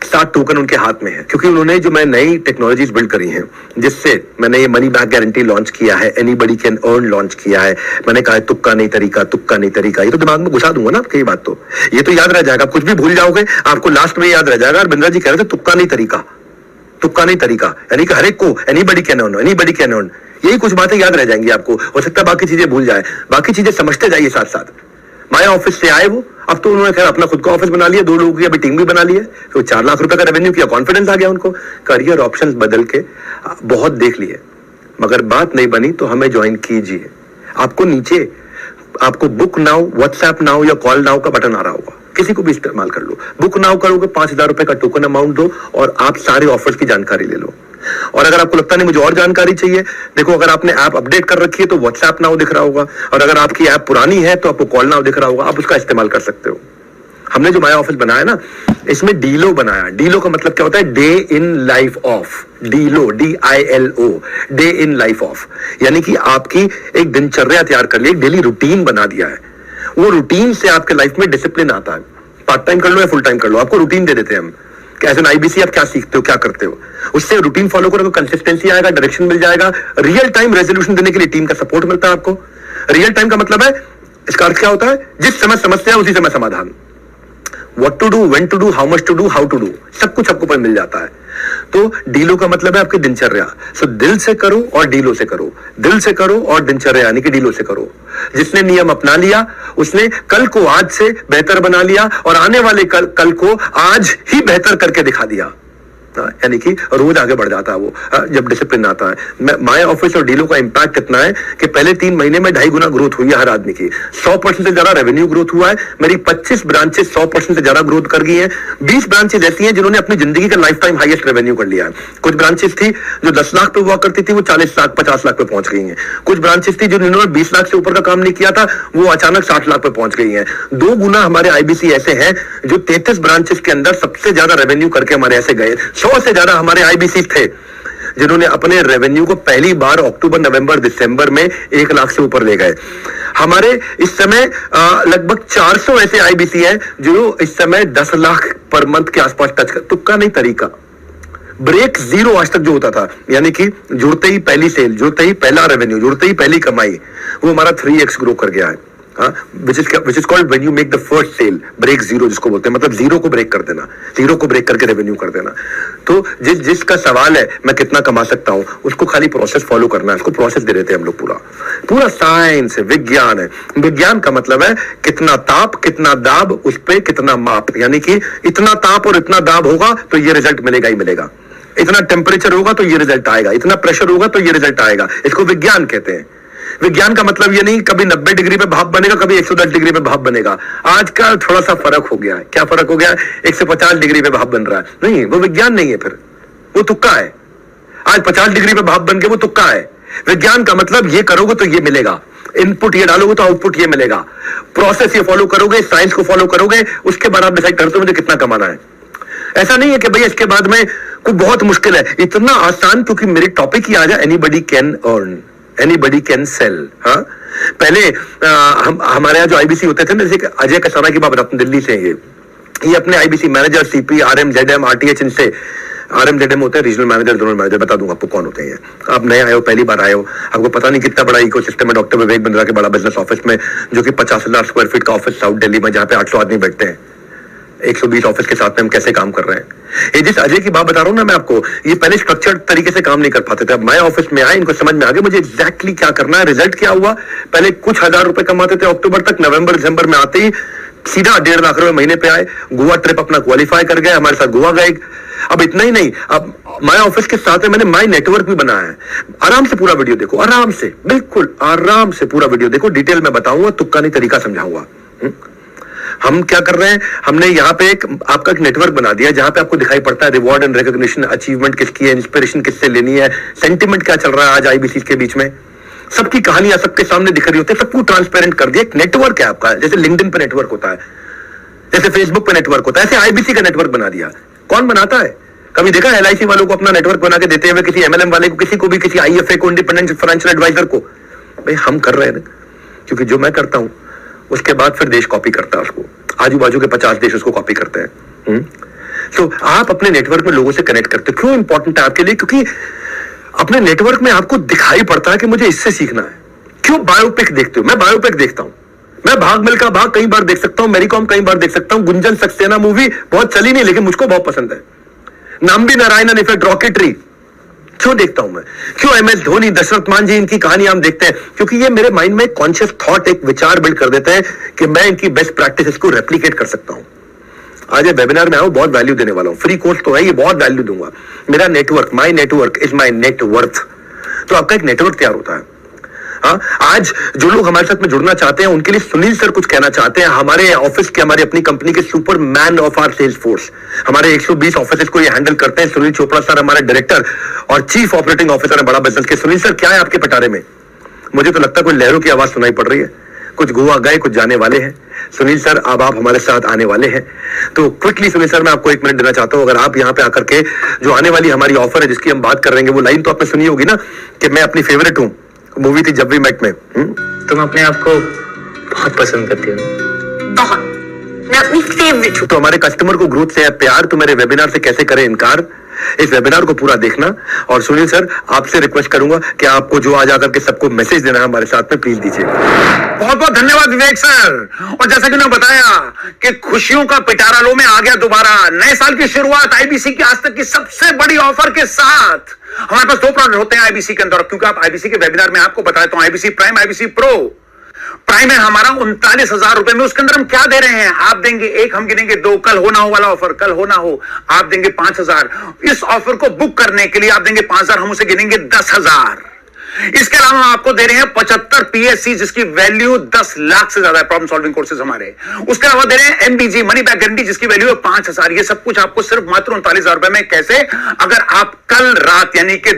7 टोकन उनके हाथ में है, क्योंकि उन्होंने जो मैं नई टेक्नोलॉजीज बिल्ड करी हैं, जिससे मैंने ये मनी बैक गारंटी लॉन्च किया है, एनीबडी कैन अर्न लॉन्च किया है। मैंने कहा है तुक्का नहीं तरीका, तुक्का नहीं तरीका। ये तो दिमाग में घुसा दूंगा ना आपकी बात, तो ये तो याद रह जाएगा। आप कुछ भी भूल जाओगे आपको लास्ट में याद रह जाएगा। बिंद्रा जी कह रहे थे तुक्का नहीं तरीका, तुक्का नहीं तरीका, यानी कि हर एक को anybody can earn, anybody can earn. यही कुछ बातें याद रह जाएंगी आपको। हो सकता है बाकी चीजें भूल जाए, बाकी चीजें समझते जाइए साथ साथ। माया ऑफिस से आए वो, अब तो उन्होंने खैर अपना खुद का ऑफिस बना लिया, 2 लोगों की अभी टीम भी बना ली है। तो 4 लाख रुपए का रेवेन्यू किया, कॉन्फिडेंस आ गया उनको। करियर ऑप्शंस बदल के बहुत देख लिए, मगर बात नहीं बनी तो हमें ज्वाइन कीजिए। आपको नीचे आपको बुक नाउ, व्हाट्सएप नाउ या कॉल नाउ का बटन आ रहा होगा, किसी को भी इस्तेमाल कर लो। बुक नाउ करोगे, 5,000 रुपए का टोकन अमाउंट दो और आप सारे ऑफर्स की जानकारी ले लो। और अगर आपको लगता नहीं मुझे और जानकारी चाहिए, देखो अगर आपने ऐप अपडेट कर रखी है तो व्हाट्सएप नाउ दिख रहा होगा, और अगर आपकी ऐप पुरानी है तो आपको कॉल नाउ दिख रहा होगा, आप उसका इस्तेमाल कर सकते हो। हमने जो माया ऑफिस बनाया ना, इसमें डीलो बनाया। डीलो का मतलब क्या होता है? Day in life of. DILO, DILO, day in life of, यानी कि आपकी एक दिनचर्या तैयार कर ली, एक डेली रूटीन बना दिया है। वो रूटीन से आपके लाइफ में डिसिप्लिन आता है। पार्ट टाइम कर लो या फुल टाइम कर लो, आपको रूटीन दे देते हैं हम। एज एन IBC आप क्या सीखते हो, क्या करते हो, उससे रूटीन फॉलो करो, कंसिस्टेंसी आएगा, डायरेक्शन मिल जाएगा। रियल टाइम रेजोल्यूशन देने के लिए टीम का सपोर्ट मिलता है आपको। रियल टाइम का मतलब है, इसका अर्थ क्या होता है? जिस समय समस्या उसी समय समाधान। What to do, when to do, how much to do, how to do, सब कुछ आपको पर मिल जाता है। तो डीलो का मतलब है आपकी दिनचर्या। सो दिल से करो और डीलो से करो, दिल से करो और दिनचर्या यानी कि डीलो से करो। जिसने नियम अपना लिया उसने कल को आज से बेहतर बना लिया और आने वाले कल को आज ही बेहतर करके दिखा दिया। यानी कि रोज आगे बढ़ जाता है वो जब डिसिप्लिन आता है। माय ऑफिस और डीलों का इंपैक्ट कितना है कि पहले 3 महीने में 2.5 गुना ग्रोथ हुई है हर आदमी की। 100% से ज्यादा रेवेन्यू ग्रोथ हुआ है। मेरी 25 ब्रांचेस 100% से ज्यादा ग्रोथ कर गई हैं। 20 ब्रांचेस ऐसी हैं जिन्होंने अपनी जिंदगी का लाइफ टाइम हाईएस्ट रेवेन्यू कर लिया है। कुछ ब्रांचेस थी जो 10 लाख पे हुआ करती थी, वो 40 लाख 50 लाख पे पहुंच गई हैं। कुछ ब्रांचेस थी जिन्होंने 20 लाख से ऊपर का काम नहीं किया था, वो अचानक 60 लाख पे पहुंच गई हैं। 2 गुना हमारे आईबीसी ऐसे हैं जो 33 ब्रांचेस के अंदर सबसे ज्यादा रेवेन्यू करके हमारे ऐसे गए। 100 से ज्यादा हमारे आईबीसी थे जिन्होंने अपने रेवेन्यू को पहली बार अक्टूबर नवंबर दिसंबर में 1 लाख से ऊपर ले गए। हमारे इस समय लगभग 400 ऐसे आईबीसी हैं जो इस समय 10 लाख पर मंथ के आसपास टच कर। तुक्का नहीं, तरीका। ब्रेक जीरो आज तक जो होता था, यानी कि जुड़ते ही पहली सेल, जुड़ते ही पहला रेवेन्यू, जुड़ते ही पहली कमाई, वो हमारा 3x ग्रो कर गया है। which is called when you make the first sale, break zero जिसको बोलते हैं, मतलब जीरो को ब्रेक कर देना, जीरो को ब्रेक करके रेवेन्यू कर देना। तो जिसका सवाल है मैं कितना कमा सकता हूं, उसको खाली प्रोसेस फॉलो करना है। उसको प्रोसेस दे देते हैं हम लोग। पूरा साइंस है, विज्ञान है। विज्ञान का मतलब है कितना ताप, कितना दाब, उस पर कितना माप। यानी कि इतना ताप और इतना दाब होगा तो ये रिजल्ट मिलेगा ही मिलेगा, इतना टेम्परेचर होगा तो ये रिजल्ट आएगा, इतना प्रेशर होगा तो ये रिजल्ट आएगा। इसको विज्ञान कहते हैं। विज्ञान का मतलब ये नहीं कभी 90 डिग्री पे भाप बनेगा, कभी 110 डिग्री पे भाप बनेगा। आज का थोड़ा सा फर्क हो गया है। क्या फर्क हो गया है? 150 डिग्री पे भाप बन रहा है। नहीं, वो विज्ञान नहीं है, फिर वो तुक्का है। आज 50 डिग्री पे भाप बन के वो तुक्का है। विज्ञान का मतलब ये करोगे तो ये मिलेगा, इनपुट ये डालोगे तो आउटपुट ये मिलेगा, प्रोसेस ये फॉलो करोगे, साइंस को फॉलो करोगे, उसके बाद आप डिसाइड करते हो मुझे कितना कमाना है। ऐसा नहीं है कि भैया इसके बाद में कोई बहुत मुश्किल है। इतना आसान, क्योंकि मेरी टॉपिक ही आ जाए, anybody can earn, anybody can sell. हाँ, पहले हमारे यहाँ जो आईबीसी होते थे ना, जैसे अजय कसारा की बात बताता हूं, दिल्ली से ये अपने IBC manager, CP, RM, ZM, RTH, इनसे, आरएम जेडएम होते हैं रीजनल मैनेजर, दोनों मैनेजर, बता दूंगा आपको कौन होते हैं। आप नए आए हो, पहली बार आए हो, आपको पता नहीं कितना बड़ा इकोसिस्टम है डॉक्टर विवेक बिंद्रा के बड़ा बिजनेस ऑफिस में, जो कि 50,000 स्क्वायर फीट का ऑफिस साउथ दिल्ली में, जहां पे 800 आदमी बैठते हैं। 120 ऑफिस के साथ में हम कैसे काम कर रहे हैं। ये जिस अजय की बात बता रहा हूं ना मैं आपको, ये पहले स्ट्रक्चर्ड तरीके से काम नहीं कर पाते थे। अब मैं ऑफिस में आए, इनको समझ में आ गया मुझे एग्जैक्टली क्या करना है। रिजल्ट क्या हुआ? पहले कुछ हजार रुपए कमाते थे अक्टूबर तक, नवंबर दिसंबर में आते ही सीधा 1.5 लाख रुपए महीने पे आए। गोवा ट्रिप अपना क्वालिफाई कर गए, हमारे साथ गोवा गए। अब इतना ही नहीं, अब माय ऑफिस के साथ में मैंने माय नेटवर्क भी बनाया है। आराम से पूरा वीडियो देखो, आराम से, बिल्कुल आराम से पूरा वीडियो देखो, डिटेल में बताऊंगा, तुक्का नहीं तरीका समझाऊंगा। हम क्या कर रहे हैं, हमने यहाँ पे आपका एक नेटवर्क बना दिया जहां पे आपको दिखाई पड़ता है रिवॉर्ड एंड रिकॉग्निशन, अचीवमेंट किसकी है, इंस्पिरेशन किससे लेनी है, सेंटिमेंट क्या चल रहा है आज आईबीसी के बीच में, सबकी कहानियां सबके सामने दिख रही होती है, सबको ट्रांसपेरेंट कर दिया। एक नेटवर्क है आपका, जैसे लिंक्डइन पे नेटवर्क होता है, जैसे फेसबुक पे नेटवर्क होता है, ऐसे आईबीसी का नेटवर्क बना दिया। कौन बनाता है? कभी देखा एलआईसी वालों को अपना नेटवर्क बना के देते हुए, किसी एमएलएम वाले को, किसी को भी, किसी आईएफए को, इंडिपेंडेंट फाइनेंशियल एडवाइजर को? भाई हम कर रहे हैं, क्योंकि जो मैं करता हूं उसके बाद फिर देश कॉपी करता है उसको, आजू बाजू के 50 देश उसको कॉपी करते हैं। तो आप अपने नेटवर्क में लोगों से कनेक्ट करते हो। क्यों इंपॉर्टेंट है आपके लिए? क्योंकि अपने नेटवर्क में आपको दिखाई पड़ता है कि मुझे इससे सीखना है। क्यों बायोपिक देखते हो? मैं बायोपिक देखता हूं। मैं भाग मिल्खा भाग कई बार देख सकता हूं, मैरी कॉम कई बार देख सकता हूं, गुंजन सक्सेना मूवी बहुत चली नहीं लेकिन मुझको बहुत पसंद है। नाम्बी नारायणन इफेक्ट, रॉकेटरी क्यों देखता हूं मैं? क्यों एमएस धोनी, दशरथ मान जी, इनकी कहानी हम देखते हैं? क्योंकि ये मेरे माइंड में कॉन्शियस थॉट, एक विचार बिल्ड कर देते हैं कि मैं इनकी बेस्ट प्रैक्टिस को रेप्लिकेट कर सकता हूं। आज ये वेबिनार में आऊं, बहुत वैल्यू देने वाला हूं। फ्री कोर्स तो है, ये बहुत वैल्यू दूंगा। मेरा network, my network is my net worth. तो आपका एक नेटवर्क तैयार होता है। हाँ, आज जो लोग हमारे साथ में जुड़ना चाहते हैं उनके लिए सुनील सर कुछ कहना चाहते हैं। हमारे ऑफिस के, हमारी अपनी कंपनी के super man of our sales force, हमारे 120 ऑफिस को ये हैंडल करते हैं। सुनील चोपड़ा सर हमारे डायरेक्टर और चीफ ऑपरेटिंग ऑफिसर है बड़ा बिजनेस के। सुनील सर, क्या है आपके पिटारे में? मुझे तो लगता है कोई लहरों की आवाज सुनाई पड़ रही है। कुछ गोवा गए, कुछ जाने वाले हैं। सुनील सर, अब आप हमारे साथ आने वाले हैं, तो क्विकली सुनील सर मैं आपको 1 मिनट देना चाहता हूं। अगर आप यहाँ पे आकर के जो आने वाली हमारी ऑफर है जिसकी हम बात कर रहे हैं, वो लाइन तो आपने सुनी होगी ना कि मैं अपनी फेवरेट हूं, मूवी थी जब वी मेट में। तुम अपने आप को बहुत पसंद करती हो। बहुत, मैं अपनी फेवरेट हूं। तो हमारे कस्टमर को ग्रोथ से है प्यार, तो मेरे वेबिनार से कैसे करें इनकार? इस वेबिनार को पूरा देखना। और सुनील सर, आपसे रिक्वेस्ट करूंगा कि आपको जो आज आकर के सबको मैसेज देना है हमारे साथ में, प्लीज दीजिए। बहुत बहुत धन्यवाद विवेक सर। और जैसा कि उन्होंने बताया कि खुशियों का पिटारा लो में आ गया दोबारा। नए साल की शुरुआत आईबीसी की आज तक की सबसे बड़ी ऑफर के साथ। हमारे पास 2 प्रोडक्ट होते हैं आईबीसी के अंदर, क्योंकि आप आईबीसी के वेबिनार में आपको बताया तो IBC prime, IBC pro. Prime है हमारा 39,000 रुपए में। उसके अंदर हम क्या दे रहे हैं? आप देंगे एक, हम गिनेंगे दो। कल हो ना हो वाला ऑफर, कल हो ना हो, आप देंगे 5,000। इस ऑफर को बुक करने के लिए आप देंगे 5,000, हम उसे गिनेंगे 10,000। इसके अलावा हम आपको दे रहे हैं 75 पीएससी जिसकी वैल्यू 10 लाख से ज्यादा है, प्रॉब्लम सॉल्विंग कोर्सेज हमारे। उसके अलावा दे रहे हैं एमबीजी मनी बैक गारंटी जिसकी वैल्यू है 5,000। ये सब कुछ आपको सिर्फ मात्र 39,000 रुपए में। कैसे? अगर आप कल रात यानी कि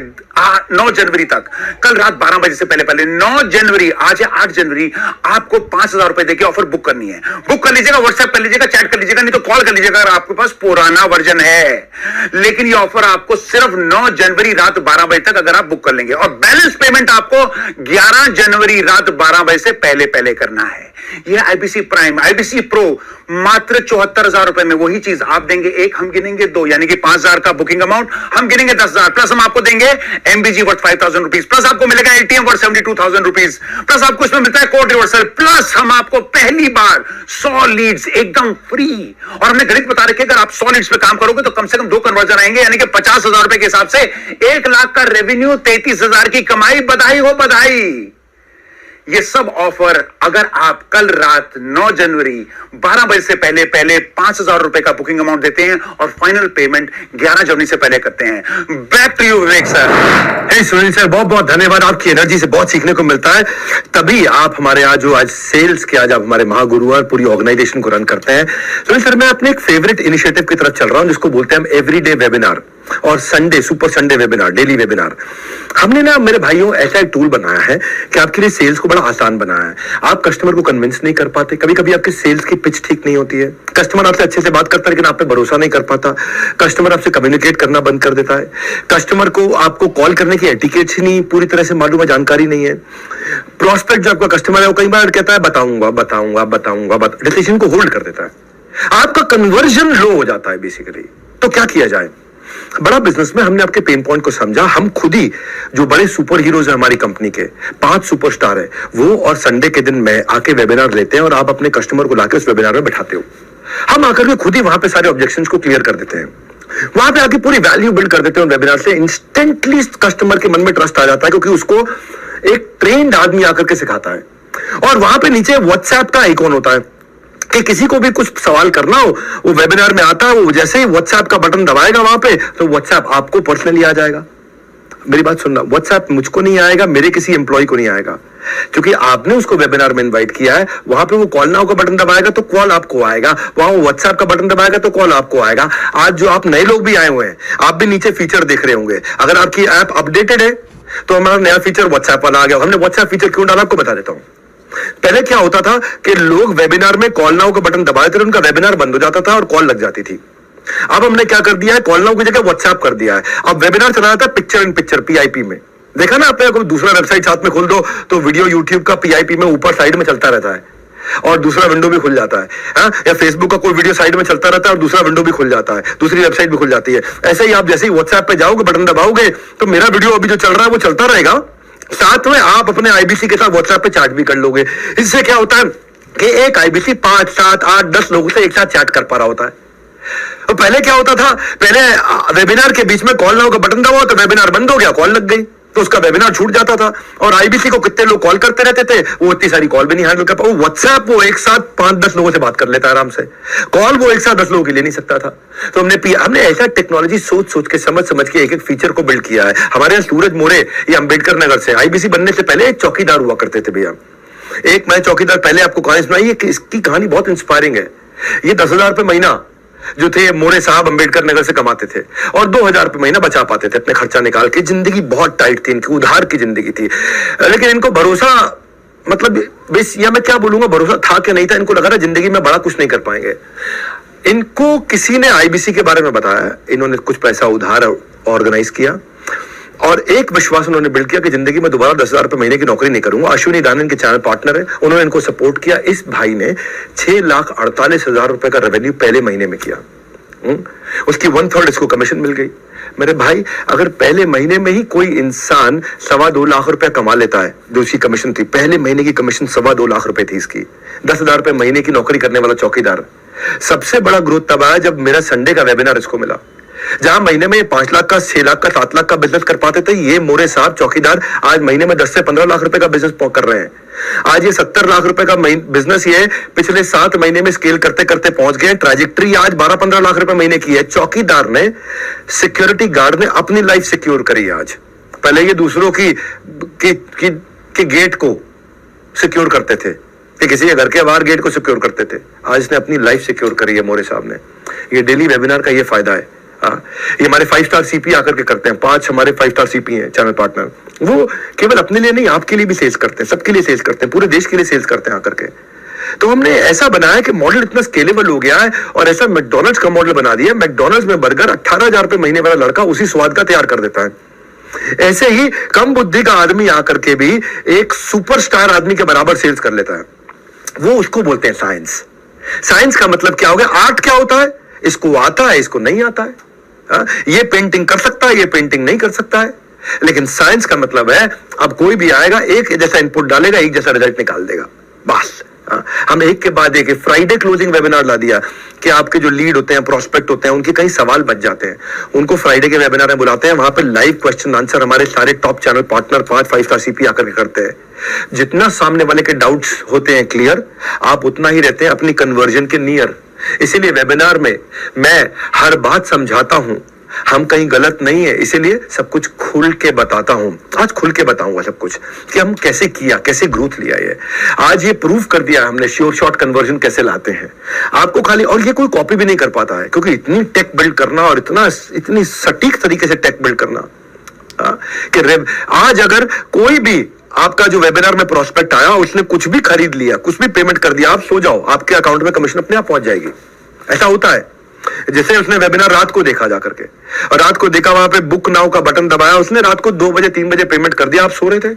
9 जनवरी तक, कल रात 12 बजे से पहले 9 जनवरी, आज है 8 जनवरी, आपको 5,000 रुपए देके ऑफर बुक करनी है। बुक कर लीजिएगा, व्हाट्सएप कर लीजिएगा, चैट कर लीजिएगा, नहीं तो कॉल कर लीजिएगा अगर आपके पास पुराना वर्जन है। लेकिन ये ऑफर आपको सिर्फ 9 जनवरी रात 12 बजे तक अगर आप बुक कर लेंगे, और बैलेंस पेमेंट आपको 11 जनवरी रात 12 बजे से पहले करना है। यह आईबीसी प्राइम, आईबीसी प्रो मात्र 74,000 रुपए में। वही चीज आप देंगे एक, हम गिनेंगे दो, यानी कि 5,000 का बुकिंग अमाउंट, हम गिनेंगे 10,000, प्लस हम आपको देंगे एमबीजी वर्थ 5,000 रुपीज, प्लस आपको मिलेगा एटीएम वर्थ 72,000 रुपीज, प्लस आपको इसमें मिलता है कोड रिवर्सल, प्लस हम आपको पहली बार 100 लीड्स एकदम फ्री। और हमने गणित बता रखे अगर आप 100 लीड्स पे काम करोगे तो कम से कम 2 कन्वर्जन आएंगे, यानी कि 50,000 रुपए के हिसाब से 1 लाख का रेवेन्यू, 33,000 की कमाई। बधाई हो बधाई। ये सब ऑफर अगर आप कल रात 9 जनवरी 12 बजे से पहले 5,000 रुपए का बुकिंग अमाउंट देते हैं और फाइनल पेमेंट 11 जनवरी से पहले करते हैं। Back to you Vivek sir. Hey Sunil sir, बहुत बहुत धन्यवाद। आपकी एनर्जी से बहुत सीखने को मिलता है, तभी आप हमारे यहाँ जो आज सेल्स के आज आप हमारे महागुरु और पूरी ऑर्गेनाइजेशन को रन करते हैं। सुनील सर, मैं अपने एक फेवरेट इनिशिएटिव की तरफ चल रहा हूं जिसको बोलते हैं हम एवरीडे वेबिनार और Sunday super Sunday webinar, daily webinar. हमने ना मेरे भाइयों ऐसा एक टूल बनाया है कि आपके लिए सेल्स को बड़ा आसान बनाया है। आप कस्टमर को कन्विंस नहीं कर पाते, कभी कभी आपकी सेल्स की पिच ठीक नहीं होती है, कस्टमर आपसे अच्छे से बात करता है लेकिन आप पे भरोसा नहीं कर पाता, कस्टमर आपसे कम्युनिकेट करना बंद कर देता है, कस्टमर को आपको कॉल करने की एटिकेट्स ही नहीं पूरी तरह से मालूम है, जानकारी नहीं है। प्रोस्पेक्ट जो आपका कस्टमर है वो कई बार कहता है बताऊंगा, डिसीजन को होल्ड कर देता है, आपका कन्वर्जन लो हो जाता है बेसिकली। तो क्या किया जाए? बड़ा बिजनेस में हमने आपके पेन पॉइंट को समझा। हम खुद ही जो बड़े सुपर हीरोज हैं हमारी कंपनी के, 5 सुपरस्टार है वो, और संडे के दिन में आके वेबिनार लेते हैं और आप अपने कस्टमर को लाके उस वेबिनार में बैठाते हो। हम आकर के खुद ही वहां पे सारे ऑब्जेक्शंस को क्लियर कर देते हैं, वहां पे आके पूरी वैल्यू बिल्ड कर देते हैं। वेबिनार से इंस्टेंटली कस्टमर के मन में ट्रस्ट आ जाता है क्योंकि उसको एक ट्रेन्ड आदमी आकर के सिखाता है। और वहां पे नीचे व्हाट्सएप का आइकॉन होता है कि किसी को भी कुछ सवाल करना हो, वो वेबिनार में आता है, वो जैसे ही व्हाट्सएप का बटन दबाएगा वहां पे, तो व्हाट्सएप आपको पर्सनली आ जाएगा। मेरी बात सुनना, व्हाट्सएप मुझको नहीं आएगा, मेरे किसी एम्प्लॉय को नहीं आएगा, क्योंकि आपने उसको वेबिनार में इनवाइट किया है। वहां पे वो कॉल नाउ का बटन दबाएगा तो कॉल आपको आएगा, वहां वो व्हाट्सएप का बटन दबाएगा तो कॉल आपको आएगा। आज जो आप नए लोग भी आए हुए हैं, आप भी नीचे फीचर देख रहे होंगे, अगर आपकी ऐप अपडेटेड है तो हमारा नया फीचर व्हाट्सएप वाला आ गया। हमने व्हाट्सएप फीचर क्यों डाला आपको बता देता हूं। पहले क्या होता था कि लोग वेबिनार में कॉल नाउ का बटन दबाते थे, उनका वेबिनार बंद हो जाता था और कॉल लग जाती थी। अब हमने क्या कर दिया है, कॉल नाउ की जगह व्हाट्सएप कर दिया है। अब वेबिनार चला जाता है पिक्चर इन पिक्चर, पीआईपी में। देखा ना आपने, कोई दूसरा वेबसाइट साथ में खोल दो तो वीडियो यूट्यूब का पीआईपी में ऊपर साइड में चलता रहता है और दूसरा विंडो भी खुल जाता है। या फेसबुक का कोई वीडियो साइड में चलता रहता है और दूसरा विंडो भी खुल जाता है, दूसरी वेबसाइट भी खुल जाती है। ऐसे ही आप जैसे ही व्हाट्सएप पे जाओगे, बटन दबाओगे तो मेरा वीडियो अभी जो चल रहा है वो चलता रहेगा, साथ में आप अपने आईबीसी के साथ व्हाट्सएप पे चैट भी कर लोगे। इससे क्या होता है कि एक आईबीसी 5, 7, 8, 10 लोगों से एक साथ चैट कर पा रहा होता है। तो पहले क्या होता था, पहले वेबिनार के बीच में कॉल नाउ का बटन दबाओ तो वेबिनार बंद हो गया, कॉल लग गई तो उसका वेबिनार छूट जाता था। और आईबीसी को कितने लोग कॉल करते रहते थे, वो इतनी सारी कॉल भी नहीं हैंडल कर पाओ। व्हाट्सएप वो एक साथ 5-10 लोगों से बात कर लेता है आराम से, कॉल वो एक साथ 10 लोगों के ले नहीं सकता था। तो हमने ऐसा टेक्नोलॉजी सोच के समझ के एक फीचर को बिल्ड किया है। हमारे यहाँ सूरज मोरे ये अंबेडकर नगर से, आईबीसी बनने से पहले एक चौकीदार हुआ करते थे भैया। एक मैं चौकीदार, पहले आपको कहानी सुनाई, इसकी कहानी बहुत इंस्पायरिंग है। ये 10,000 रुपए महीना जो थे मोरे साहब अंबेडकर नगर से कमाते थे और 2,000 रुपए महीना बचा पाते थे अपने खर्चा निकाल के। जिंदगी बहुत टाइट थी इनकी, उधार की जिंदगी थी, लेकिन इनको भरोसा, मतलब या मैं क्या बोलूंगा, भरोसा था कि नहीं था, इनको लगा था जिंदगी में बड़ा कुछ नहीं कर पाएंगे। इनको किसी ने आईबीसी के बारे में बताया, इन्होंने कुछ पैसा उधार ऑर्गेनाइज किया और एक विश्वास उन्होंने बिल्ड किया कि जिंदगी में दोबारा 10,000 रुपए महीने की नौकरी नहीं करूंगा। अश्विनी दानन के चैनल पार्टनर है, उन्होंने इनको सपोर्ट किया। इस भाई ने 6,48,000 रुपए का रेवेन्यू पहले महीने में किया। उसकी 1/3 इसको कमीशन मिल गई। मेरे भाई, अगर पहले महीने में ही कोई इंसान 2.25 लाख रुपया कमा लेता है, जो उसकी कमीशन थी, पहले महीने की कमीशन 2.25 लाख रुपए थी इसकी, 10,000 रुपए महीने की नौकरी करने वाला चौकीदार। सबसे बड़ा ग्रोथ तब आया जब मेरा संडे का वेबिनार इसको मिला, जहां महीने में 5 लाख का, 6 लाख का, 7 लाख का बिजनेस कर पाते थे, ये मोरे साहब चौकीदार आज महीने में 10 से 15 लाख रुपए का बिजनेस कर रहे हैं। आज ये 70 लाख रुपए का बिजनेस ये पिछले 7 महीने में स्केल करते करते पहुंच गए। ट्रैजेक्टरी आज 12-15 लाख रुपए महीने की है। चौकीदार ने, सिक्योरिटी गार्ड ने अपनी लाइफ सिक्योर करी आज। पहले ये दूसरों की गेट को सिक्योर करते थे, कि किसी के घर के बाहर गेट को सिक्योर करते थे। आज इसने अपनी लाइफ सिक्योर करी है मोरे साहब ने। ये डेली वेबिनार का ये फायदा है। ये हमारे 5 स्टार सीपी आकर के करते हैं। 5 हमारे 5 स्टार सीपी हैं चैनल पार्टनर। वो केवल अपने लिए नहीं, आपके लिए भी सेल्स करते हैं, सबके लिए सेल्स करते हैं, पूरे देश के लिए सेल्स करते हैं आकर के। तो हमने ऐसा बनाया कि मॉडल इतना स्केलेबल हो गया है और ऐसा मैकडॉनल्ड्स का मॉडल बना दिया। मैकडॉनल्ड्स में बर्गर 18,000 रुपए महीने वाला लड़का उसी स्वाद का तैयार कर देता है। ऐसे ही कम बुद्धि का आदमी आकर के भी एक सुपरस्टार आदमी के बराबर सेल्स कर लेता है। वो उसको बोलते हैं साइंस। साइंस का मतलब क्या हो गया? आर्ट क्या होता है? इसको आता है, इसको नहीं आता है। ये पेंटिंग कर सकता है, ये पेंटिंग नहीं कर सकता है। लेकिन साइंस का मतलब है अब कोई भी आएगा, एक जैसा इनपुट डालेगा, एक जैसा रिजल्ट निकाल देगा, बस। हम एक के बाद एक फ्राइडे क्लोजिंग वेबिनार ला दिया कि आपके जो लीड होते हैं, प्रोस्पेक्ट होते हैं, उनके कई सवाल बच जाते हैं, उनको फ्राइडे के वेबिनार में बुलाते हैं। वहां पे लाइव क्वेश्चन आंसर हमारे सारे top channel partner 5 star CP आकर के करते हैं। जितना सामने वाले के डाउट्स होते हैं क्लियर, आप उतना ही रहते हैं अपनी कन्वर्जन के नियर। इसीलिए वेबिनार में मैं हर बात समझाता हूं, हम कहीं गलत नहीं है, इसीलिए सब कुछ खुल के बताता हूं। आज खुल के बताऊंगा सब कुछ कि हम कैसे किया, कैसे ग्रोथ लिया। ये आज ये प्रूव कर दिया हमने श्योर शॉट कन्वर्जन कैसे लाते हैं आपको खाली। और ये कोई कॉपी भी नहीं कर पाता है, क्योंकि इतनी टेक बिल्ड करना और इतनी सटीक तरीके से टेक बिल्ड करना कि आज अगर कोई भी आपका जो वेबिनार में प्रोस्पेक्ट आया, उसने कुछ भी खरीद लिया, कुछ भी पेमेंट कर दिया, आप सो जाओ, आपके अकाउंट में कमीशन अपने आप पहुंच जाएगी। ऐसा होता है। जैसे उसने वेबिनार रात को देखा जाकर के, और रात को देखा, वहां पे बुक नाउ का बटन दबाया, उसने रात को 2 बजे 3 बजे पेमेंट कर दिया, आप सो रहे थे,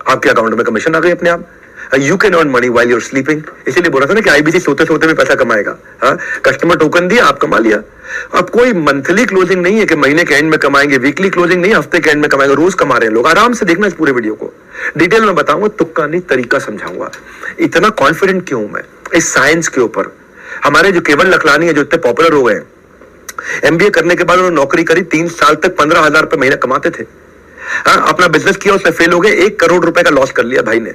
आपके अकाउंट में कमीशन आ गई अपने आप। You can earn money while you're sleeping. इसीलिए बोला था ना कि आईबीसी सोते सोते भी पैसा कमाएगा। कस्टमर टोकन दिया, आप कमा लिया। अब कोई मंथली क्लोजिंग नहीं है कि महीने के एंड में कमाएंगे, वीकली क्लोजिंग नहीं, हफ्ते के एंड में कमाएंगे, रोज कमा रहे हैं लोग। आराम से देखना इस पूरे वीडियो को, डिटेल में बताऊंगा, तुक्का नहीं तरीका समझाऊंगा। इतना कॉन्फिडेंट क्यों मैं इस साइंस के ऊपर? हमारे जो केवल लखलानी है, जो इतने पॉपुलर हो गए, एमबीए करने के बाद उन्होंने नौकरी करी, 3 साल तक 15,000 रुपए महीना कमाते थे। अपना बिजनेस किया, उसमें फेल हो गए, 1 करोड़ रुपए का लॉस कर लिया भाई ने।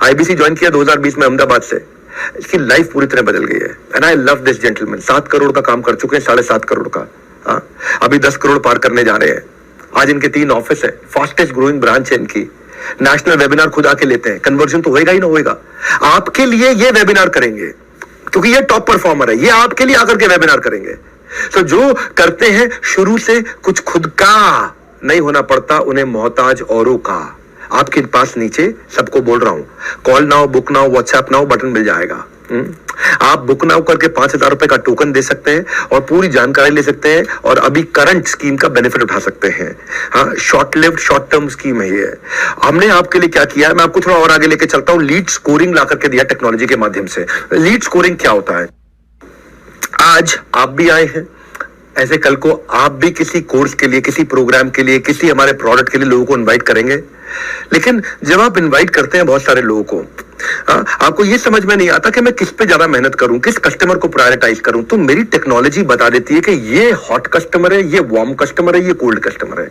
आईबीसी ज्वाइन किया 2020 में अहमदाबाद से। इसकी लाइफ पूरी तरह बदल गई है। And I love this gentleman. 7 crore का काम कर चुके हैं, 7.5 करोड़ का। अभी 10 करोड़ पार करने जा रहे हैं। आज इनके 3 ऑफिस है, फास्टेस्ट ग्रोइंग ब्रांच है इनकी। नेशनल वेबिनार खुद आके लेते हैं। कन्वर्जन तो होएगा ही ना होएगा। आपके लिए ये वेबिनार करेंगे क्योंकि ये टॉप परफॉर्मर है, ये आपके लिए आकर के वेबिनार करेंगे। तो जो करते हैं शुरू से कुछ खुद का नहीं होना पड़ता, उन्हें मोहताज औरों का। आपके पास नीचे सबको बोल रहा हूं, call now, book now, WhatsApp now button मिल जाएगा। आप बुक नाउ करके 5,000 रुपए का टोकन दे सकते हैं और पूरी जानकारी ले सकते हैं और अभी करंट स्कीम का बेनिफिट उठा सकते हैं। हाँ, short lived short term scheme है ये। हमने आपके लिए क्या किया है, मैं आपको थोड़ा और आगे लेके चलता हूं। लीड स्कोरिंग ला करके दिया टेक्नोलॉजी के माध्यम से। लीड स्कोरिंग क्या होता है? आज आप भी आए हैं, ऐसे कल को आप भी किसी कोर्स के लिए, किसी प्रोग्राम के लिए, किसी हमारे प्रोडक्ट के लिए लोगों को इनवाइट करेंगे। लेकिन जब आप इनवाइट करते हैं बहुत सारे लोगों को, आपको ये समझ में नहीं आता कि मैं किस पे ज्यादा मेहनत करूं, किस कस्टमर को प्रायोरिटाइज करूं। तो मेरी टेक्नोलॉजी बता देती है कि ये हॉट कस्टमर है, ये वार्म कस्टमर है, ये कोल्ड कस्टमर है,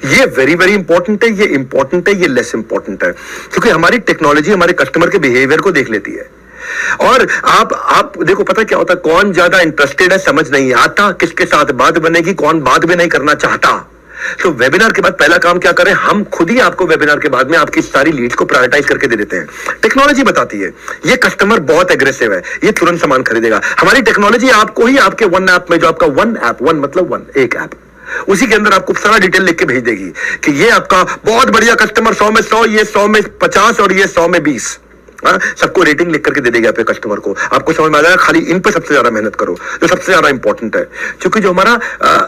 ये वेरी वेरी इंपॉर्टेंट है, ये इंपॉर्टेंट है, ये लेस इंपॉर्टेंट है। क्योंकि हमारी टेक्नोलॉजी हमारे कस्टमर के बिहेवियर को देख लेती है। और आप देखो, पता क्या होता है, कौन ज्यादा इंटरेस्टेड है समझ नहीं आता, किसके साथ बात बनेगी, कौन बात भी नहीं करना चाहता। तो वेबिनार के बाद पहला काम क्या करें, हम खुद ही आपको वेबिनार के बाद में आपकी सारी लीड्स को प्रायोरिटाइज करके दे देते हैं। टेक्नोलॉजी बताती है ये कस्टमर बहुत एग्रेसिव है, ये तुरंत सामान खरीदेगा। हमारी टेक्नोलॉजी आपको ही आपके वन ऐप में, जो आपका वन ऐप, वन मतलब वन, एक ऐप, उसी के अंदर आपको सारा डिटेल लिख के भेज देगी कि ये आपका बहुत बढ़िया कस्टमर, 100 में 100, ये 100 में 50 और ये 100 में 20। सबको रेटिंग लिख करके दे देगा आपके कस्टमर को। आपको समझ में आ जाएगा, खाली इन पे सबसे ज्यादा मेहनत करो जो सबसे ज्यादा इंपॉर्टेंट है। क्योंकि जो हमारा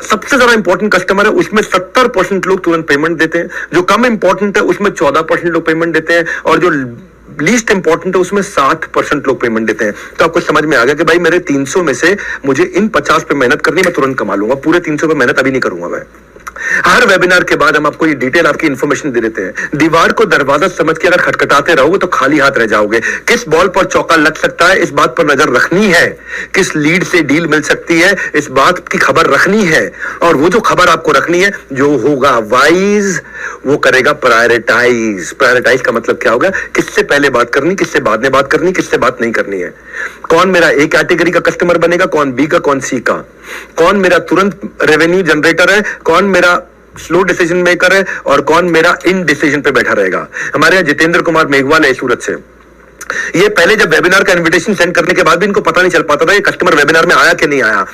सबसे ज्यादा इंपॉर्टेंट कस्टमर है उसमें 70% लोग तुरंत पेमेंट देते हैं, जो कम इंपॉर्टेंट है उसमें 14% लोग पेमेंट देते हैं, और जो लीस्ट इंपॉर्टेंट है उसमें 60% लोग पेमेंट देते हैं। तो आपको समझ में आ गया कि भाई मेरे 300 में से मुझे इन 50 पे मेहनत करनी, मैं तुरंत कमा लूंगा। पूरे 300 पे मेहनत अभी नहीं करूंगा मैं। हर वेबिनार के बाद हम आपको ये डिटेल आपकी इंफॉर्मेशन दे देते हैं। दीवार को दरवाजा समझ के अगर खटखटाते रहोगे तो खाली हाथ रह जाओगे। किस बॉल पर चौका लग सकता है इस बात पर नजर रखनी है, किस लीड से डील मिल सकती है इस बात की खबर रखनी है, और वो जो खबर आपको रखनी है, जो होगा वाइज वो करेगा प्रायोरिटाइज। प्रायोरिटाइज का मतलब क्या होगा, किससे पहले बात करनी, किससे बाद में बात करनी, किससे बात नहीं करनी है। कौन मेरा ए कैटेगरी का कस्टमर बनेगा, कौन बी का, कौन सी का, कौन मेरा तुरंत रेवेन्यू जनरेटर है, कौन मेरा स्लो डिसीजन मेकर है, और कौन मेरा इन डिसीजन पे बैठा रहेगा। हमारे यहाँ जितेंद्र कुमार मेघवाल है सूरत से। ये पहले जब वेबिनार का इनविटेशन सेंड करने के बाद भी इनको पता नहीं चल पाता था ये कस्टमर वेबिनार में आया कि नहीं आया।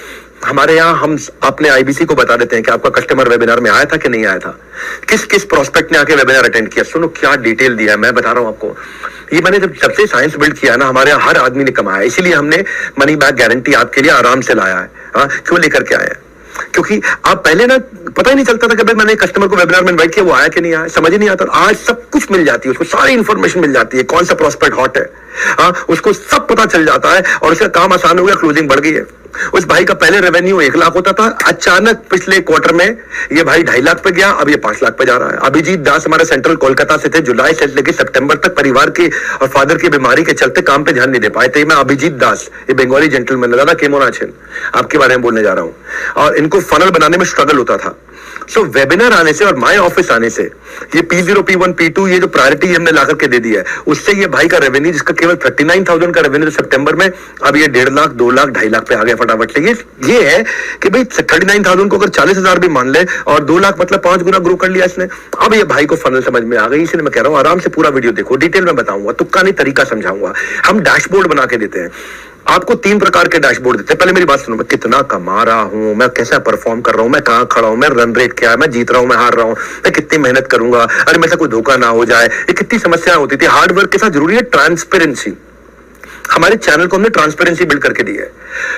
हमारे यहाँ हम अपने आईबीसी को बता देते हैं कि आपका कस्टमर वेबिनार में आया था कि नहीं आया था, किस किस प्रोस्पेक्ट ने आके वेबिनार अटेंड किया। सुनो क्या डिटेल दिया है, मैं बता रहा हूं आपको। ये मैंने जब से साइंस बिल्ड किया ना, हमारे यहाँ हर आदमी ने कमाया, इसीलिए हमने मनी बैक गारंटी आपके लिए आराम से लाया है। हाँ, क्यों लेकर के आया है, क्योंकि आप पहले ना पता ही नहीं चलता था कि भाई मैंने कस्टमर को वेबिनार में इनवाइट किया, वो आया कि नहीं आया, समझ ही नहीं आता। आज सब कुछ मिल जाती है उसको, सारी इंफॉर्मेशन मिल जाती है, कौन सा प्रोस्पेक्ट हॉट है, हाँ उसको सब पता चल जाता है, और उसका काम आसान हो गया, क्लोजिंग बढ़ गई है। उस भाई का पहले रेवेन्यू 1 लाख होता था, अचानक पिछले क्वार्टर में ये भाई 2.5 लाख पे गया, अब ये 5 लाख पे जा रहा है। अभिजीत दास हमारे सेंट्रल कोलकाता से थे, जुलाई से लेकर सितंबर तक परिवार की और फादर की बीमारी के चलते काम पे ध्यान नहीं दे पाए थे। मैं अभिजीत दास, ये बंगाली जेंटलमैन, दादा केमोनाचन आपके बारे में बोलने जा रहा हूं, और इनको फनल बनाने में स्ट्रगल होता था। सो वेबिनार आने से और माय ऑफिस आने से ये P0 P1 P2 ये जो प्रायोरिटी हमने ला करके दे दी है, उससे ये भाई का रेवेन्यू जिसका केवल 39,000 का रेवेन्यू सितंबर में, अब ये 1.5 लाख 2 लाख 2.5 लाख पे आ गया फटाफट से। ये है कि भाई 39,000 को अगर 40,000 भी मान ले और 2 लाख मतलब 5 गुना ग्रो कर लिया इसने। अब ये भाई को फनल समझ में आ गई, इसलिए मैं कह रहा हूं आराम से पूरा वीडियो देखो, डिटेल में बताऊंगा, तुक्का नहीं तरीका समझाऊंगा। हम डैशबोर्ड बना के देते हैं आपको, 3 प्रकार के डैशबोर्ड देते हैं। पहले मेरी बात सुनो, मैं कितना कमा रहा हूं, मैं कैसा परफॉर्म कर रहा हूं, मैं कहां खड़ा हूं, मैं रन रेट क्या है, मैं जीत रहा हूं, मैं हार रहा हूं, मैं कितनी मेहनत करूंगा, अरे मेरे से कोई धोखा ना हो जाए, ये कितनी समस्याएं होती थी। हार्ड वर्क के साथ जरूरी है ट्रांसपेरेंसी। हमारे चैनल को हमने ट्रांसपेरेंसी बिल्ड करके दी है,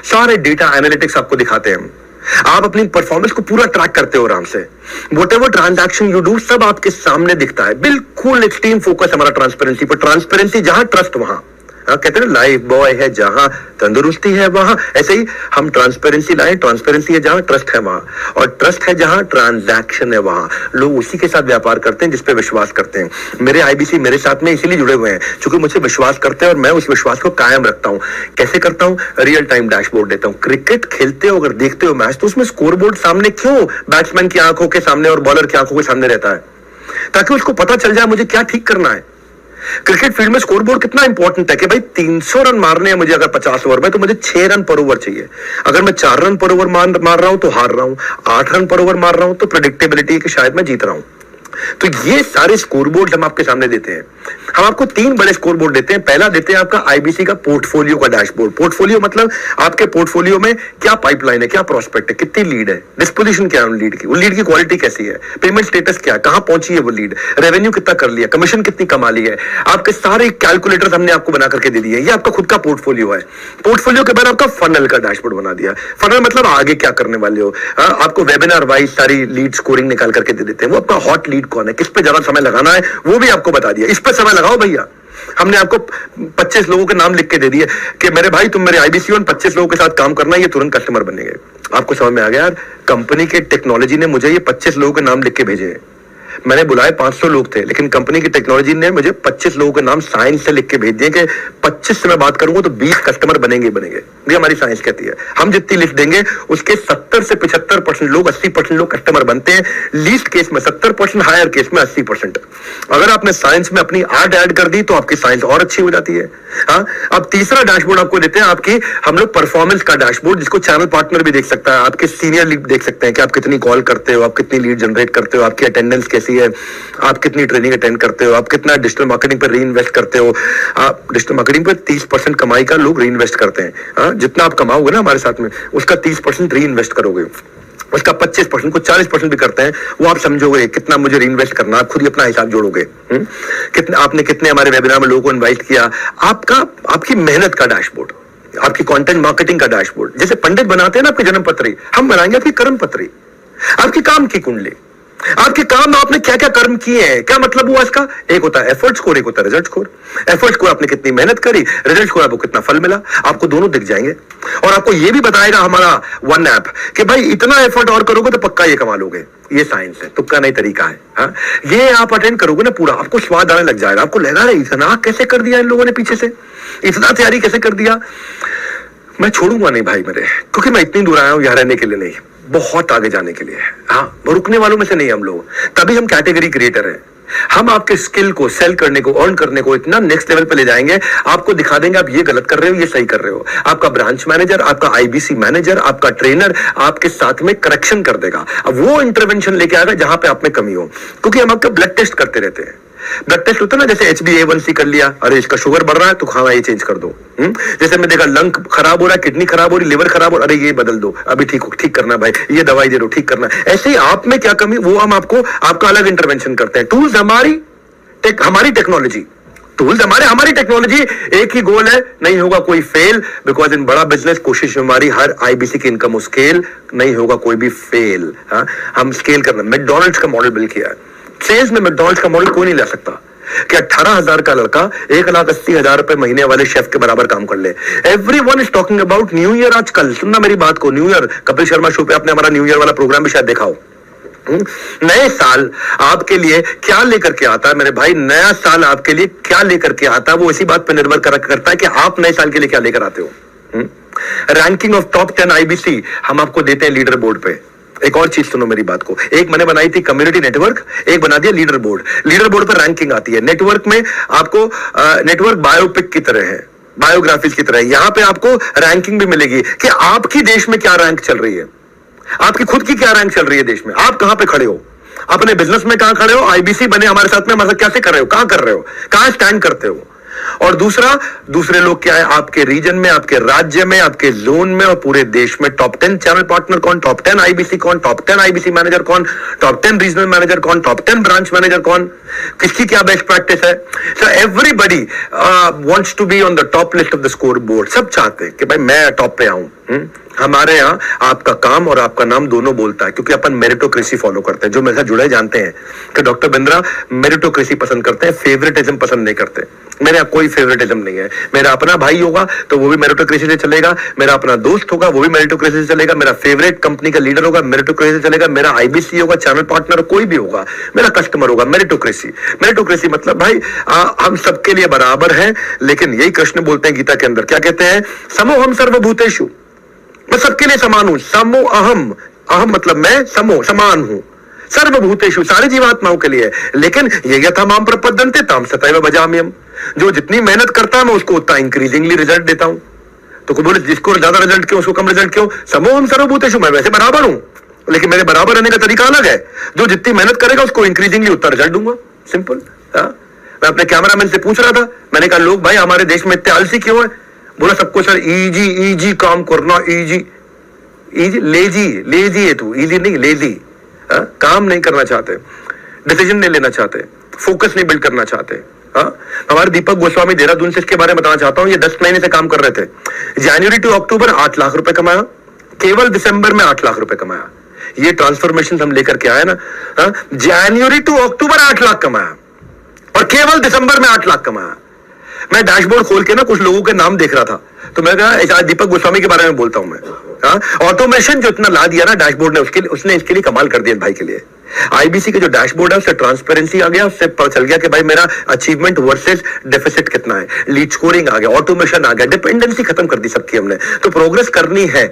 सारे डेटा एनालिटिक्स आपको दिखाते हैं हम, आप अपनी परफॉर्मेंस को पूरा ट्रैक करते हो आराम से। व्हाटएवर ट्रांजैक्शन यू डू सब आपके सामने दिखता है, बिल्कुल एक्सट्रीम फोकस हमारा ट्रांसपेरेंसी पर। ट्रांसपेरेंसी जहां ट्रस्ट वहां, कहते हैं लाइफ बॉय है जहां तंदुरुस्ती है वहां, ऐसे ही हम ट्रांसपेरेंसी लाए, ट्रांसपेरेंसी है जहां ट्रस्ट है वहां, और ट्रस्ट है जहां ट्रांजैक्शन है वहां। लोग उसी के साथ व्यापार करते हैं जिस पे विश्वास करते हैं। मेरे आईबीसी मेरे साथ में इसीलिए जुड़े हुए हैं क्योंकि मुझसे विश्वास करते हैं और मैं उस विश्वास को कायम रखता हूं। कैसे करता हूं, रियल टाइम डैशबोर्ड देता हूं। क्रिकेट खेलते हो अगर देखते हो मैच, तो उसमें स्कोर बोर्ड सामने क्यों बैट्समैन की आंखों के सामने और बॉलर की आंखों के सामने रहता है, ताकि उसको पता चल जाए मुझे क्या ठीक करना है। क्रिकेट फील्ड में स्कोर बोर्ड कितना इंपॉर्टेंट है कि भाई 300 रन मारने हैं मुझे अगर 50 ओवर में, तो मुझे 6 रन पर ओवर चाहिए। अगर मैं 4 रन पर ओवर मार रहा हूं तो हार रहा हूं, 8 रन पर ओवर मार रहा हूं तो प्रेडिक्टेबिलिटी है कि शायद मैं जीत रहा हूं। तो ये सारे स्कोर बोर्ड हम आपके सामने देते हैं। हम आपको 3 बड़े स्कोर बोर्ड देते हैं। पहला देते हैं आपका आईबीसी का पोर्टफोलियो का डैशबोर्ड। पोर्टफोलियो मतलब आपके पोर्टफोलियो में क्या पाइपलाइन है, क्या प्रोस्पेक्ट है, कितनी लीड है, डिस्पोजिशन क्या है उन लीड की, वो लीड की क्वालिटी कैसी है, पेमेंट स्टेटस क्या है, कहां पहुंची है वो लीड, रेवेन्यू कितना कर लिया, कमीशन कितनी कमा ली है। आपके सारे कैलकुलेटर्स हमने आपको बना करके दे दिए। ये आपका खुद का पोर्टफोलियो है। पोर्टफोलियो के बाद आपका फनल का डैशबोर्ड बना दिया। फनल मतलब आगे क्या करने वाले हो। आपको वेबिनार वाइज सारी लीड स्कोरिंग निकाल करके दे देते हैं। वो आपका हॉट लीड कौन है, किस पे ज्यादा समय लगाना है, वो भी आपको बता दिया। इस पे समय लगाओ भैया। हमने आपको 25 लोगों के नाम लिख के दे दिए कि मेरे भाई तुम मेरे आईबीसी और 25 लोगों के साथ काम करना है, ये तुरंत कस्टमर बनेंगे। आपको समझ में आ गया यार, कंपनी के टेक्नोलॉजी ने मुझे ये 25 लोगों के नाम लिख के भेजे। मैंने बुलाए 500 लोग थे, लेकिन कंपनी की टेक्नोलॉजी ने मुझे 25 लोगों के नाम साइंस से लिख के भेज दिए कि 25 से मैं बात करूंगा तो 20 कस्टमर बनेंगे बनेंगे। ये हमारी साइंस कहती है। हम जितनी लिस्ट देंगे उसके 70 से 75% लोग, 80% लोग कस्टमर बनते हैं। लीस्ट केस में 70%, हायर केस में 80%। अगर आपने साइंस में अपनी आर्ट ऐड कर दी तो आपकी साइंस और अच्छी हो जाती है। हाँ, अब तीसरा डैशबोर्ड आपको देते हैं आपकी हम लोग परफॉर्मेंस का डैशबोर्ड, जिसको चैनल पार्टनर भी देख सकता है, आपके सीनियर लीड देख सकते हैं कि आप कितनी कॉल करते हो, आप कितनी लीड जनरेट करते हो, आपकी अटेंडेंस कैसी है, आप कितनी ट्रेनिंग अटेंड करते हो, आप कितना डिजिटल मार्केटिंग पर री इन्वेस्ट करते हो। आप डिजिटल मार्केटिंग पर 30% कमाई का लोग री इन्वेस्ट करते हैं। हाँ, जितना आप कमाओगे ना हमारे साथ में उसका 30% री इन्वेस्ट करोगे, उसका 25% को 40% भी करते हैं। वो आप समझोगे कितना मुझे री इन्वेस्ट करना, आप खुद ही अपना हिसाब जोड़ोगे। कितने आपने कितने हमारे वेबिनार में लोगों को इन्वाइट किया, आपकी मेहनत का डैशबोर्ड, आपकी कंटेंट मार्केटिंग का डैशबोर्ड। जैसे पंडित बनाते हैं ना आपकी जन्म पत्री, हम बनाएंगे आपकी कर्म पत्री, आपकी काम की कुंडली, आपके काम में आपने क्या क्या कर्म किए हैं। क्या मतलब हुआ इसका, एक होता है एफर्ट स्कोर, एक होता है रिजल्ट स्कोर। एफर्ट स्कोर आपने कितनी मेहनत करी, रिजल्ट स्कोर आपको कितना फल मिला, आपको दोनों दिख जाएंगे। और आपको यह भी बताएगा हमारा वन ऐप कि भाई इतना एफर्ट और करोगे तो पक्का ये कमा लोगे। ये साइंस है, तुक्का नहीं तरीका है। हाँ, ये आप अटेंड करोगे ना पूरा, आपको स्वाद आने लग जाएगा, आपको लगेगा इतना कैसे कर दिया इन लोगों ने पीछे से, इतना तैयारी कैसे कर दिया। मैं छोड़ूंगा नहीं भाई मेरे, क्योंकि मैं इतनी दूर आया हूं यहाँ रहने के लिए नहीं, बहुत आगे जाने के लिए। हाँ, रुकने वालों में से नहीं हम लोग, तभी हम कैटेगरी क्रिएटर हैं। हम आपके स्किल को सेल करने को, अर्न करने को इतना नेक्स्ट लेवल पे ले जाएंगे, आपको दिखा देंगे आप ये गलत कर रहे हो, ये सही कर रहे हो। आपका ब्रांच मैनेजर, आपका आईबीसी मैनेजर, आपका ट्रेनर आपके साथ में करेक्शन कर देगा। अब वो इंटरवेंशन लेके आएगा जहां पे आप में कमी हो, क्योंकि हम आपका ब्लड टेस्ट करते रहते हैं। ब्लड टेस्ट होता है ना, जैसे HbA1c कर लिया, अरे इसका शुगर बढ़ रहा है तो खाना ये चेंज कर दो। जैसे मैं देखा लंग खराब हो रहा है, किडनी खराब हो रही, लिवर खराब हो रहा, अरे ये बदल दो, अभी ठीक करना भाई, ये दवाई दे दो, ठीक करना। ऐसे ही आप में क्या कमी, वो हम आपको आपका अलग इंटरवेंशन करते हैं। टूल्स हमारी टेक्नोलॉजी, टूल्स हमारी टेक्नोलॉजी, एक ही गोल है, नहीं होगा कोई फेल, बिकॉज इन बड़ा बिजनेस कोशिश हमारी हर आईबीसी की इनकम स्केल, नहीं होगा कोई भी फेल। हाँ, हम स्केल करना, मैकडॉनल्ड्स का मॉडल बिल्ड किया है, सेल्स में मैकडॉनल्ड्स का मॉडल कोई नहीं ला सकता कि 18,000 का लड़का 1,80,000 रुपए महीने वाले शेफ के बराबर काम कर ले। Everyone is talking about new year. आजकल सुनना मेरी बात को, new year, Kapil Sharma show पे आपने हमारा न्यू ईयर वाला प्रोग्राम भी शायद देखा हो। नए साल आपके लिए क्या लेकर के आता है मेरे भाई, नया साल आपके लिए क्या लेकर के आता है, वो इसी बात पर निर्भर करता है कि आप नए साल के लिए क्या लेकर आते हो। रैंकिंग ऑफ टॉप 10 आईबीसी हम आपको देते हैं लीडर बोर्ड पे। एक और चीज सुनो मेरी बात को, एक मैंने बनाई थी कम्युनिटी नेटवर्क, एक बना दिया लीडर बोर्ड। लीडर बोर्ड पर रैंकिंग आती है, नेटवर्क में आपको नेटवर्क बायोपिक की तरह है, बायोग्राफीज की तरह है। यहां पे आपको रैंकिंग भी मिलेगी कि आपकी देश में क्या रैंक चल रही है, आपकी खुद की क्या रैंक चल रही है देश में, आप कहां पे खड़े हो, अपने बिजनेस में कहां खड़े हो, आईबीसी बने हमारे साथ में, मतलब कैसे कर रहे हो, कहां कर रहे हो, कहां स्टैंड करते हो। और दूसरा, दूसरे लोग क्या है आपके रीजन में, आपके राज्य में, आपके जोन में और पूरे देश में टॉप 10 चैनल पार्टनर कौन, टॉप 10 आईबीसी कौन, टॉप 10 आईबीसी मैनेजर कौन, टॉप 10 रीजनल मैनेजर कौन, टॉप 10 ब्रांच मैनेजर कौन, किसकी क्या बेस्ट प्रैक्टिस है। So everybody wants to be on the top list of the scoreboard. सब चाहते हैं कि भाई मैं टॉप पे आऊं। हमारे यहाँ आपका काम और आपका नाम दोनों बोलता है, क्योंकि अपन मेरिटोक्रेसी फॉलो करते हैं। जो मेरे साथ जुड़े जानते हैं कि डॉक्टर बिंद्रा मेरिटोक्रेसी पसंद करते हैं, फेवरेटिज्म पसंद नहीं करते। मेरे यहाँ कोई फेवरेटिज्म नहीं है। मेरा अपना भाई होगा तो वो भी मेरिटोक्रेसी से चलेगा, मेरा अपना दोस्त होगा वो भी मेरिटोक्रेसी से चलेगा, मेरा फेवरेट कंपनी का लीडर होगा मेरिटोक्रेसी से चलेगा, मेरा आईबीसी होगा, चैनल पार्टनर कोई भी होगा, मेरा कस्टमर होगा, मेरिटोक्रेसी। मेरिटोक्रेसी मतलब भाई हम सबके लिए बराबर हैं, लेकिन यही कृष्ण बोलते हैं गीता के अंदर, क्या कहते हैं, समोहम सर्वभूतेषु, मैं सबके लिए समान हूं। समो अहम, अहम मतलब मैं, समो समान हूं, सर्वभूतेषु सारी जीवात्माओं के लिए। लेकिन ये यथा माम प्रपद्यन्ते ताम सतैव भजाम्यहम्, जो जितनी मेहनत करता है मैं उसको उतना इंक्रीजिंगली रिजल्ट देता हूं। तो कोई बोले जिसको ज्यादा रिजल्ट क्यों, उसको कम रिजल्ट क्यों, समोहम सर्वभूतेषु, मैं वैसे बराबर हूं, लेकिन मेरे बराबर रहने का तरीका अलग है। जो जितनी मेहनत करेगा उसको इंक्रीजिंगली उतना रिजल्ट दूंगा, सिंपल। मैं अपने कैमरामैन से पूछ रहा था, मैंने कहा लोग भाई हमारे देश में इतने आलसी क्यों है, बोला सबको सर इजी इजी काम करना, इजी इजी, लेजी है तू, इजी नहीं लेजी, काम नहीं करना चाहते, डिसीजन नहीं लेना चाहते, फोकस नहीं बिल्ड करना चाहते। हमारे दीपक गोस्वामी देहरादून से इसके बारे में बताना चाहता हूं, ये 10 महीने से काम कर रहे थे। जनवरी टू अक्टूबर 8 लाख रुपए कमाया, केवल दिसंबर में 8 लाख रुपए कमाया। ये ट्रांसफॉर्मेशन हम लेकर के आए ना, जनवरी टू अक्टूबर 8 लाख कमाया और केवल दिसंबर में 8 लाख कमाया। मैं डैशबोर्ड खोल के ना कुछ लोगों के नाम देख रहा था, तो मैं कहा दीपक गोस्वामी के बारे में बोलता हूं मैं। ऑटोमेशन जो इतना ला दिया ना डैशबोर्ड ने, उसने इसके लिए कमाल कर दिया भाई के लिए। आईबीसी के जो डैशबोर्ड है उससे ट्रांसपेरेंसी आ गया, उससे पता चल गया कि भाई मेरा अचीवमेंट वर्सेस डेफिसिट कितना है, लीड स्कोरिंग आ गया, ऑटोमेशन आ गया, डिपेंडेंसी खत्म कर दी सबकी हमने। तो प्रोग्रेस करनी है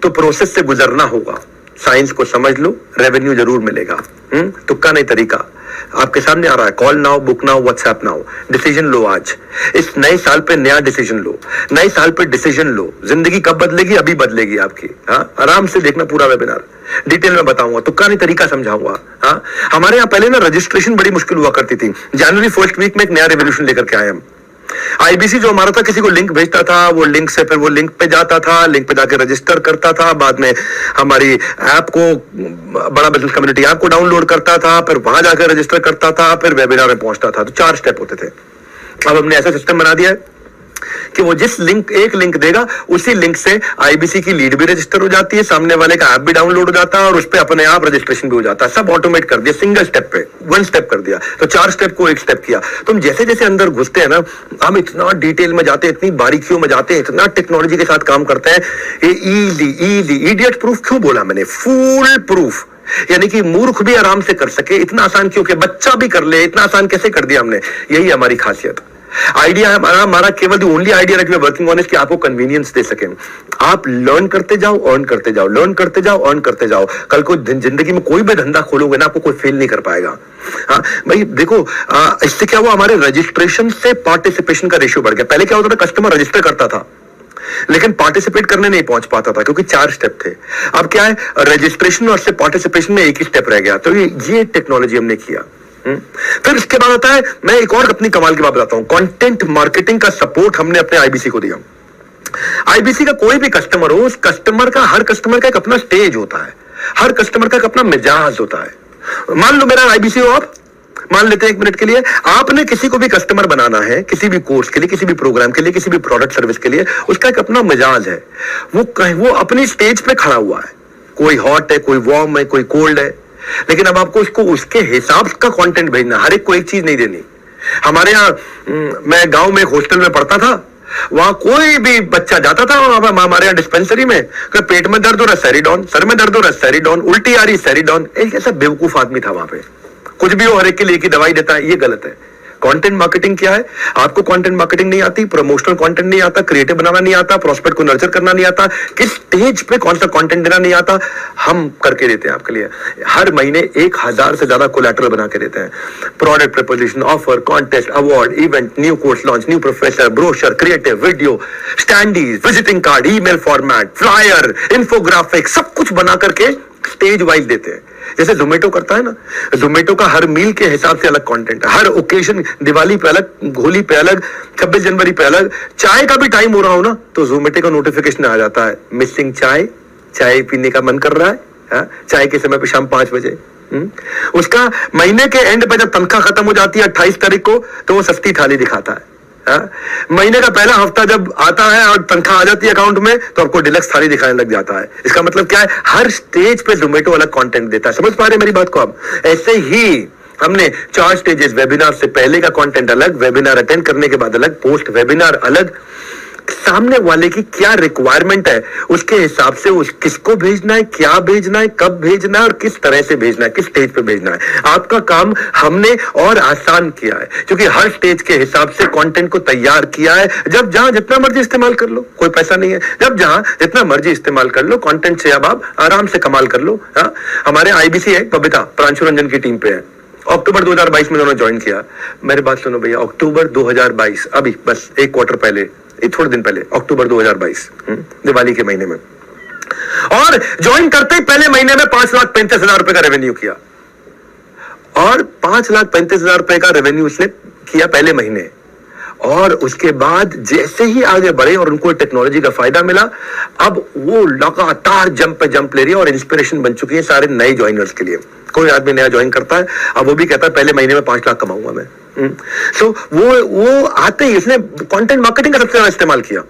तो प्रोसेस से गुजरना होगा। साइंस को समझ लो, रेवेन्यू जरूर मिलेगा। तुक्का नहीं तरीका आपके सामने आ रहा है। Call now, book now, WhatsApp now, decision लो आज। इस नए साल पे नया डिसीजन लो, नए साल पे डिसीजन लो। जिंदगी कब बदलेगी, अभी बदलेगी आपकी। आराम से देखना पूरा वेबिनार, डिटेल में बताऊंगा, तुक्का नहीं तरीका समझाऊंगा। हमारे यहाँ पहले ना रजिस्ट्रेशन बड़ी मुश्किल हुआ करती थी। जनवरी फर्स्ट वीक में एक नया रेवोल्यूशन लेकर के आए हम। आईबीसी जो हमारा था, किसी को लिंक भेजता था, वो लिंक से फिर वो लिंक पे जाता था, लिंक पे जाके रजिस्टर करता था, बाद में हमारी ऐप को, बड़ा बिजनेस कम्युनिटी ऐप को डाउनलोड करता था, फिर वहां जाकर रजिस्टर करता था, फिर वेबिनार में पहुंचता था। तो 4 स्टेप होते थे। अब हमने ऐसा सिस्टम बना दिया है कि वो जिस लिंक, एक लिंक देगा, उसी लिंक से आईबीसी की लीड भी रजिस्टर हो जाती है, सामने वाले का ऐप भी डाउनलोड हो जाता है और उस पे अपने आप रजिस्ट्रेशन भी हो जाता है। सब ऑटोमेट कर दिया, सिंगल स्टेप पे 1 स्टेप कर दिया। तो 4 स्टेप को 1 स्टेप किया। तुम जैसे जैसे अंदर घुसते हैं ना, हम इतना डिटेल में जाते हैं, इतनी बारीकियों में जाते हैं, इतना टेक्नोलॉजी के साथ काम करते हैं। ये इजी इजी, इडियट प्रूफ क्यों बोला मैंने, फूल प्रूफ। यानी कि मूर्ख भी आराम से कर सके, इतना आसान क्यों कि बच्चा भी कर ले, इतना आसान कैसे कर दिया हमने। यही हमारी खासियत। आइडिया है हमारा केवल the only idea that we are working on is कि आपको कन्वीनियंस दे सकें। आप लर्न करते जाओ, अर्न करते जाओ, लर्न करते जाओ, अर्न करते जाओ। कल को जिंदगी में कोई भी धंधा खोलोगे ना, आपको कोई फेल नहीं कर पाएगा। हाँ भाई देखो, इससे क्या हुआ, हमारे रजिस्ट्रेशन से पार्टिसिपेशन का रेशियो बढ़ गया। पहले क्या होता था, कस्टमर रजिस्टर करता था लेकिन पार्टिसिपेट करने नहीं पहुंच पाता था क्योंकि 4 स्टेप थे। अब क्या है, रजिस्ट्रेशन और से पार्टिसिपेशन में एक ही स्टेप रह गया। तो ये टेक्नोलॉजी हमने किया। फिर इसके बाद आता है, मैं एक और अपनी कमाल की बात बताता हूं, कंटेंट मार्केटिंग का सपोर्ट हमने अपने आईबीसी को दिया। आईबीसी का कोई भी कस्टमर हो, उस कस्टमर का, हर कस्टमर का एक अपना स्टेज होता है, हर कस्टमर का एक अपना मिजाज होता है। मान लो मेरा आईबीसी हो आप, मान लेते हैं 1 मिनट के लिए, आपने किसी को भी कस्टमर बनाना है, किसी भी कोर्स के लिए, किसी भी प्रोग्राम के लिए, किसी भी प्रोडक्ट सर्विस के लिए, उसका एक अपना मिजाज है। वो अपनी स्टेज पे खड़ा हुआ है, कोई हॉट है, कोई वार्म है, कोई कोल्ड है, लेकिन अब आपको उसको उसके हिसाब का कंटेंट भेजना, हर एक को एक चीज नहीं देनी। हमारे यहाँ, मैं गांव में एक हॉस्टल में पढ़ता था, वहां कोई भी बच्चा जाता था हमारे यहाँ डिस्पेंसरी में, पेट में दर्द हो रहा सेरिडॉन, सर में दर्द हो रहा सेरिडॉन, उल्टी आ रही सेरिडॉन। एक ऐसा बेवकूफ आदमी था वहां पे, कुछ भी हो हर एक के लिए की दवाई देता है। ये गलत है। कंटेंट मार्केटिंग क्या है, आपको कंटेंट मार्केटिंग नहीं आती, प्रमोशनल कंटेंट नहीं आता, क्रिएटिव बनाना नहीं आता, प्रोस्पेक्ट को नर्चर करना नहीं आता, किस स्टेज पे कौन सा कंटेंट देना नहीं आता, हम करके देते हैं आपके लिए। हर महीने 1000 से ज्यादा कोलैटरल बना के देते हैं। Product proposition, offer, contest, award, event, new course launch, new professor, brochure, creative video, standees, visiting card, email format, flyer, infographic, सब कुछ बना करके स्टेज वाइज देते हैं। जैसे जोमेटो करता है ना, जोमेटो का हर मील के हिसाब से अलग कंटेंट है, हर ओकेजन, दिवाली पे अलग, होली पे अलग, 26 जनवरी पे अलग। चाय का भी टाइम हो रहा हो ना, तो जोमेटो का नोटिफिकेशन आ जाता है, मिसिंग चाय, चाय पीने का मन कर रहा है, हा? चाय के समय पे शाम 5 बजे। उसका महीने के एंड पे जब तनख्वाह खत्म हो जाती है 28 तारीख को, तो वो सस्ती थाली दिखाता है। महीने का पहला हफ्ता जब आता है और तनख्वाह आ जाती है अकाउंट में, तो आपको डिलक्स थाली दिखाने लग जाता है। इसका मतलब क्या है, हर स्टेज पे जोमेटो अलग कंटेंट देता है। समझ पा रहे हैं मेरी बात को आप? ऐसे ही हमने 4 स्टेजेस, वेबिनार से पहले का कंटेंट अलग, वेबिनार अटेंड करने के बाद अलग, पोस्ट वेबिनार अलग, सामने वाले की क्या रिक्वायरमेंट है उसके हिसाब से उस किसको भेजना है, क्या भेजना है, कब भेजना है और किस तरह से भेजना है, किस स्टेज पे भेजना है। आपका काम हमने और आसान किया है क्योंकि हर स्टेज के हिसाब से कंटेंट को तैयार किया है। जब जहां जितना मर्जी इस्तेमाल कर लो, कोई पैसा नहीं है। जब जहां जितना मर्जी इस्तेमाल कर लो कंटेंट से, अब आप आराम से कमाल कर लो। हाँ, हमारे आईबीसी है, बबीता प्रांशु रंजन की टीम पे है। अक्टूबर 2022 में उन्होंने ज्वाइन किया। मेरी बात सुनो भैया, अक्टूबर 2022, अभी बस 1 क्वार्टर पहले, थोड़े दिन पहले, अक्टूबर 2022, दिवाली के महीने में, और ज्वाइन करते ही पहले महीने में 5,35,000 रुपए का रेवेन्यू किया। और 5,35,000 रुपए का रेवेन्यू उसने किया पहले महीने। और उसके बाद जैसे ही आगे बढ़े और उनको टेक्नोलॉजी का फायदा मिला, अब वो लगातार जंप पे जंप ले रही है और इंस्पिरेशन बन चुकी है सारे नए ज्वाइनर्स के लिए। कोई आदमी नया ज्वाइन करता है, अब वो भी कहता है पहले महीने में 5 लाख कमाऊंगा मैं। सो वो आते ही उसने कंटेंट मार्केटिंग का सबसे ज्यादा इस्तेमाल किया।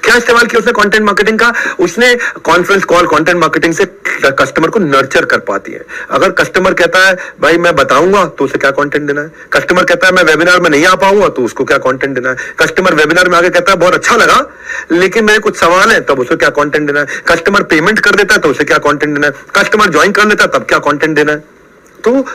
क्या इस्तेमाल किया उसने कंटेंट मार्केटिंग का? उसने कॉन्फ्रेंस कॉल कंटेंट मार्केटिंग से कस्टमर को नर्चर कर पाती है। अगर कस्टमर कहता है भाई मैं बताऊंगा, तो उसे क्या कंटेंट देना है? कस्टमर कहता है मैं वेबिनार में नहीं आ पाऊंगा, तो उसको क्या कंटेंट देना है? कस्टमर वेबिनार में आके कहता है बहुत अच्छा लगा लेकिन मेरे कुछ सवाल है, तब उसे क्या कंटेंट देना है? कस्टमर पेमेंट कर देता है तो उसे क्या कंटेंट देना है? कस्टमर ज्वाइन कर लेता है तब क्या कंटेंट देना है? तो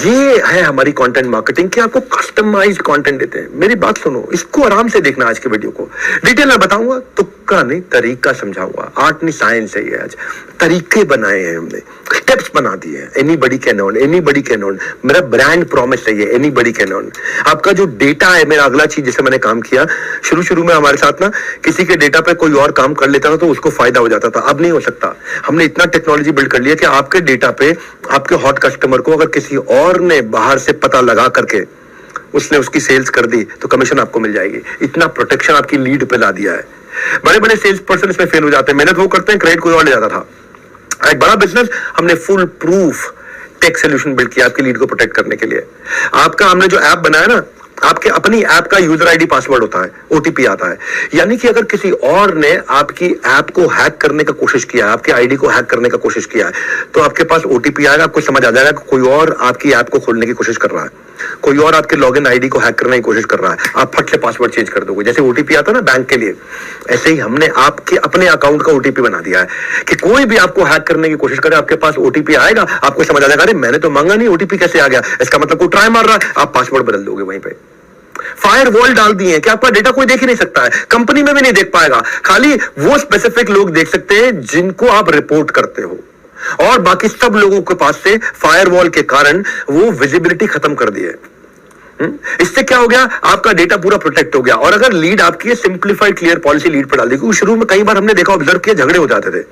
ये है हमारी कंटेंट मार्केटिंग कि आपको कस्टमाइज्ड कंटेंट देते हैं। मेरी बात सुनो, इसको आराम से देखना, आज के वीडियो को डिटेल में बताऊंगा, तुक्का नहीं तरीका समझाऊंगा। आर्ट नहीं साइंस है ये। आज तरीके बनाए हैं हमने, स्टेप्स बना दिए हैं। Anybody can earn, anybody can earn, मेरा ब्रांड प्रॉमिस है ये, एनीबॉडी कैन अर्न। आपका जो डेटा है, मेरा अगला चीज जिसे मैंने काम किया शुरू में हमारे साथ ना, किसी के डेटा पे कोई और काम कर लेता था तो उसको फायदा हो जाता था। अब नहीं हो सकता। हमने इतना टेक्नोलॉजी बिल्ड कर लिया कि आपके डेटा पे, आपके हॉट कस्टमर को अगर किसी और ने बाहर से पता लगा करके उसने उसकी सेल्स कर दी तो कमीशन आपको मिल जाएगी। इतना प्रोटेक्शन आपकी लीड पे ला दिया है। बड़े बड़े सेल्स पर्सन इसमें फेल हो जाते हैं, मेहनत वो करते हैं, क्रेडिट कोई और ले जाता था। एक बड़ा बिजनेस, हमने foolproof tech solution build किया आपकी लीड को प्रोटेक्ट करने के लिए। आपका हमने जो ऐप बनाया ना, आपके अपनी ऐप का यूजर आईडी पासवर्ड होता है, ओटीपी आता है। यानी कि अगर किसी और ने आपकी ऐप को हैक करने का कोशिश किया है, आपके आईडी को हैक करने का कोशिश किया है, तो आपके पास ओटीपी आएगा, आपको समझ आ जाएगा कि कोई और आपकी ऐप को खोलने की कोशिश कर रहा है, कोई और आपके लॉगिन आईडी को हैक करने की कोशिश कर रहा है। आप फट से पासवर्ड चेंज कर दोगे। जैसे ओटीपी आता है ना बैंक के लिए, ऐसे ही हमने आपके अपने अकाउंट का ओटीपी बना दिया है कि कोई भी आपको हैक करने की कोशिश करे, आपके पास ओटीपी आएगा, आपको समझ आ जाएगा अरे मैंने तो मांगा नहीं, ओटीपी कैसे आ गया, इसका मतलब कोई ट्राई मार रहा है। आप पासवर्ड बदल दोगे वहीं पे। फायर वॉल डाल दिए हैं कि आपका डेटा कोई देख ही नहीं सकता है, कंपनी में भी नहीं देख पाएगा, खाली वो स्पेसिफिक लोग देख सकते हैं जिनको आप रिपोर्ट करते हो, और बाकी सब लोगों के पास से फायरवॉल के कारण वो विजिबिलिटी खत्म कर दी है। इससे क्या हो गया, आपका डेटा पूरा प्रोटेक्ट हो गया। और अगर लीड आपकी सिंप्लीफाइड क्लियर पॉलिसी लीड पर डाल दी, क्योंकि शुरू में कई बार हमने देखा, ऑब्जर्व किया, झगड़े हो जाते थे।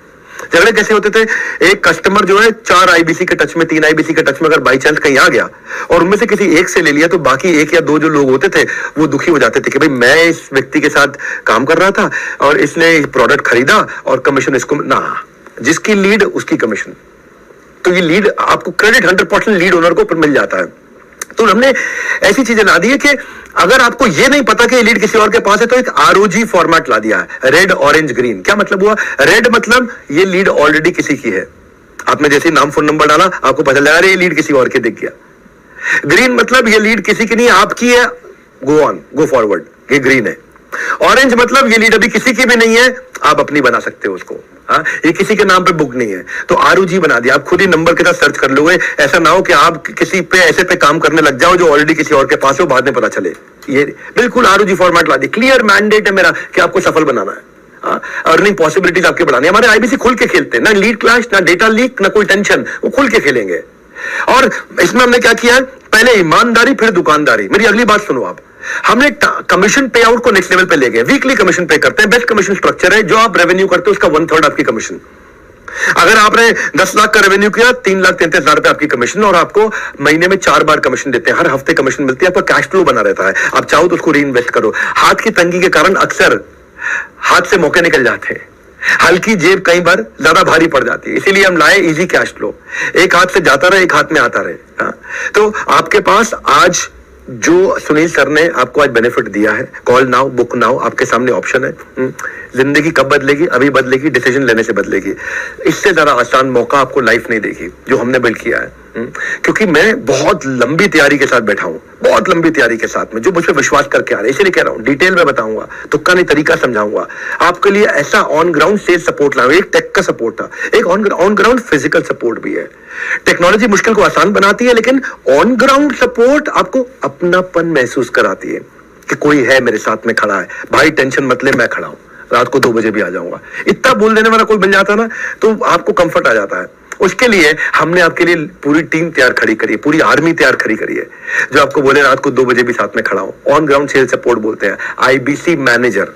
झगड़े कैसे होते थे, एक कस्टमर जो है 4 आईबीसी के टच में, 3 आईबीसी के टच में अगर बाई चांस कहीं आ गया और उनमें से किसी एक से ले लिया, तो बाकी 1 या 2 जो लोग होते थे वो दुखी हो जाते थे कि भाई मैं इस व्यक्ति के साथ काम कर रहा था और इसने प्रोडक्ट खरीदा और कमीशन इसको ना, जिसकी लीड उसकी कमीशन। तो ये लीड आपको क्रेडिट 100% लीड ओनर को मिल जाता है। तो हमने ऐसी चीजें ला दी है कि अगर आपको ये नहीं पता कि ये लीड किसी और के पास है, तो एक आरओजी फॉर्मेट ला दिया है, रेड ऑरेंज ग्रीन। क्या मतलब हुआ, रेड मतलब ये लीड ऑलरेडी किसी की है, आपने जैसे नाम फोन नंबर डाला आपको पता लगा अरे ये लीड किसी और के दिख गया। ग्रीन मतलब ये लीड किसी की नहीं, आपकी है, गो ऑन, गो फॉरवर्ड, ये ग्रीन है। ऑरेंज मतलब ये लीड अभी किसी की भी नहीं है, आप अपनी बना सकते हो उसको, हाँ, ये किसी के नाम पे बुक नहीं है, तो आरओजी बना दिया। आप खुद ही नंबर के साथ सर्च कर लोगे, ऐसा ना हो कि आप किसी पे ऐसे पे काम करने लग जाओ जो ऑलरेडी किसी और के पास हो, बाद में पता चले। ये बिल्कुल आरओजी फॉर्मेट ला दी। क्लियर मैंडेट है मेरा कि आपको सफल बनाना है, अर्निंग पॉसिबिलिटीज आपके बढ़ानी है। हमारे आईबीसी खुल के खेलते हैं, ना लीड क्लैश, ना डेटा लीक, ना कोई टेंशन, वो खुल के खेलेंगे। और इसमें हमने क्या किया है, पहले ईमानदारी फिर दुकानदारी। मेरी अगली बात सुनो आप, हमने कमीशन पे आउट को नेक्स्ट लेवल पे ले गए। वीकली कमीशन पे करते हैं, बेस्ट कमीशन स्ट्रक्चर है, जो आप रेवेन्यू करते हो उसका 1/3 आपकी कमीशन। अगर आपने 10 लाख का रेवेन्यू किया, 3,33,000 रुपए आपकी कमीशन, और आपको महीने में 4 बार कमीशन देते हैं, हर हफ्ते कमीशन मिलती है, आपका कैश फ्लो बना रहता है। आप चाहो तो उसको री इन्वेस्ट करो। हाथ की तंगी के कारण अक्सर हाथ से मौके निकल जाते हैं, हल्की जेब कई बार ज्यादा भारी पड़ जाती है, इसीलिए हम लाए इजी कैश फ्लो, एक हाथ से जाता रहे, एक हाथ में आता रहे। हाँ? तो आपके पास आज जो सुनील सर ने आपको आज बेनिफिट दिया है, कॉल नाउ, बुक नाउ, आपके सामने ऑप्शन है। जिंदगी कब बदलेगी, अभी बदलेगी, डिसीजन लेने से बदलेगी। इससे ज्यादा आसान मौका आपको लाइफ नहीं देगी जो हमने बिल्ड किया है। क्योंकि मैं बहुत लंबी तैयारी के साथ बैठा हूं, बहुत लंबी तैयारी के साथ में, जो मुझ पर विश्वास करके आ रहे हैं, इसलिए कह रहा हूं, डिटेल में बताऊंगा, तुक्का नहीं तरीका समझाऊंगा आपके लिए। ऐसा ऑन ग्राउंड सेल्स सपोर्ट लाऊंगा, एक टेक का सपोर्ट था, एक ऑन ग्राउंड फिजिकल सपोर्ट भी है। टेक्नोलॉजी मुश्किल को आसान बनाती है, लेकिन ऑन ग्राउंड सपोर्ट आपको अपनापन महसूस कराती है कि कोई है मेरे साथ में खड़ा है, भाई टेंशन मत ले, मैं खड़ा हूं, रात को 2 बजे भी आ जाऊंगा। इतना बोल देने वाला कोई मिल जाता ना, तो आपको कंफर्ट आ जाता है। उसके लिए हमने आपके लिए पूरी टीम तैयार खड़ी करी है, पूरी आर्मी तैयार खड़ी करी है, जो आपको बोले रात को 2 बजे भी साथ में खड़ा हो। ऑन ग्राउंड सेल्स सपोर्ट बोलते हैं। आईबीसी मैनेजर,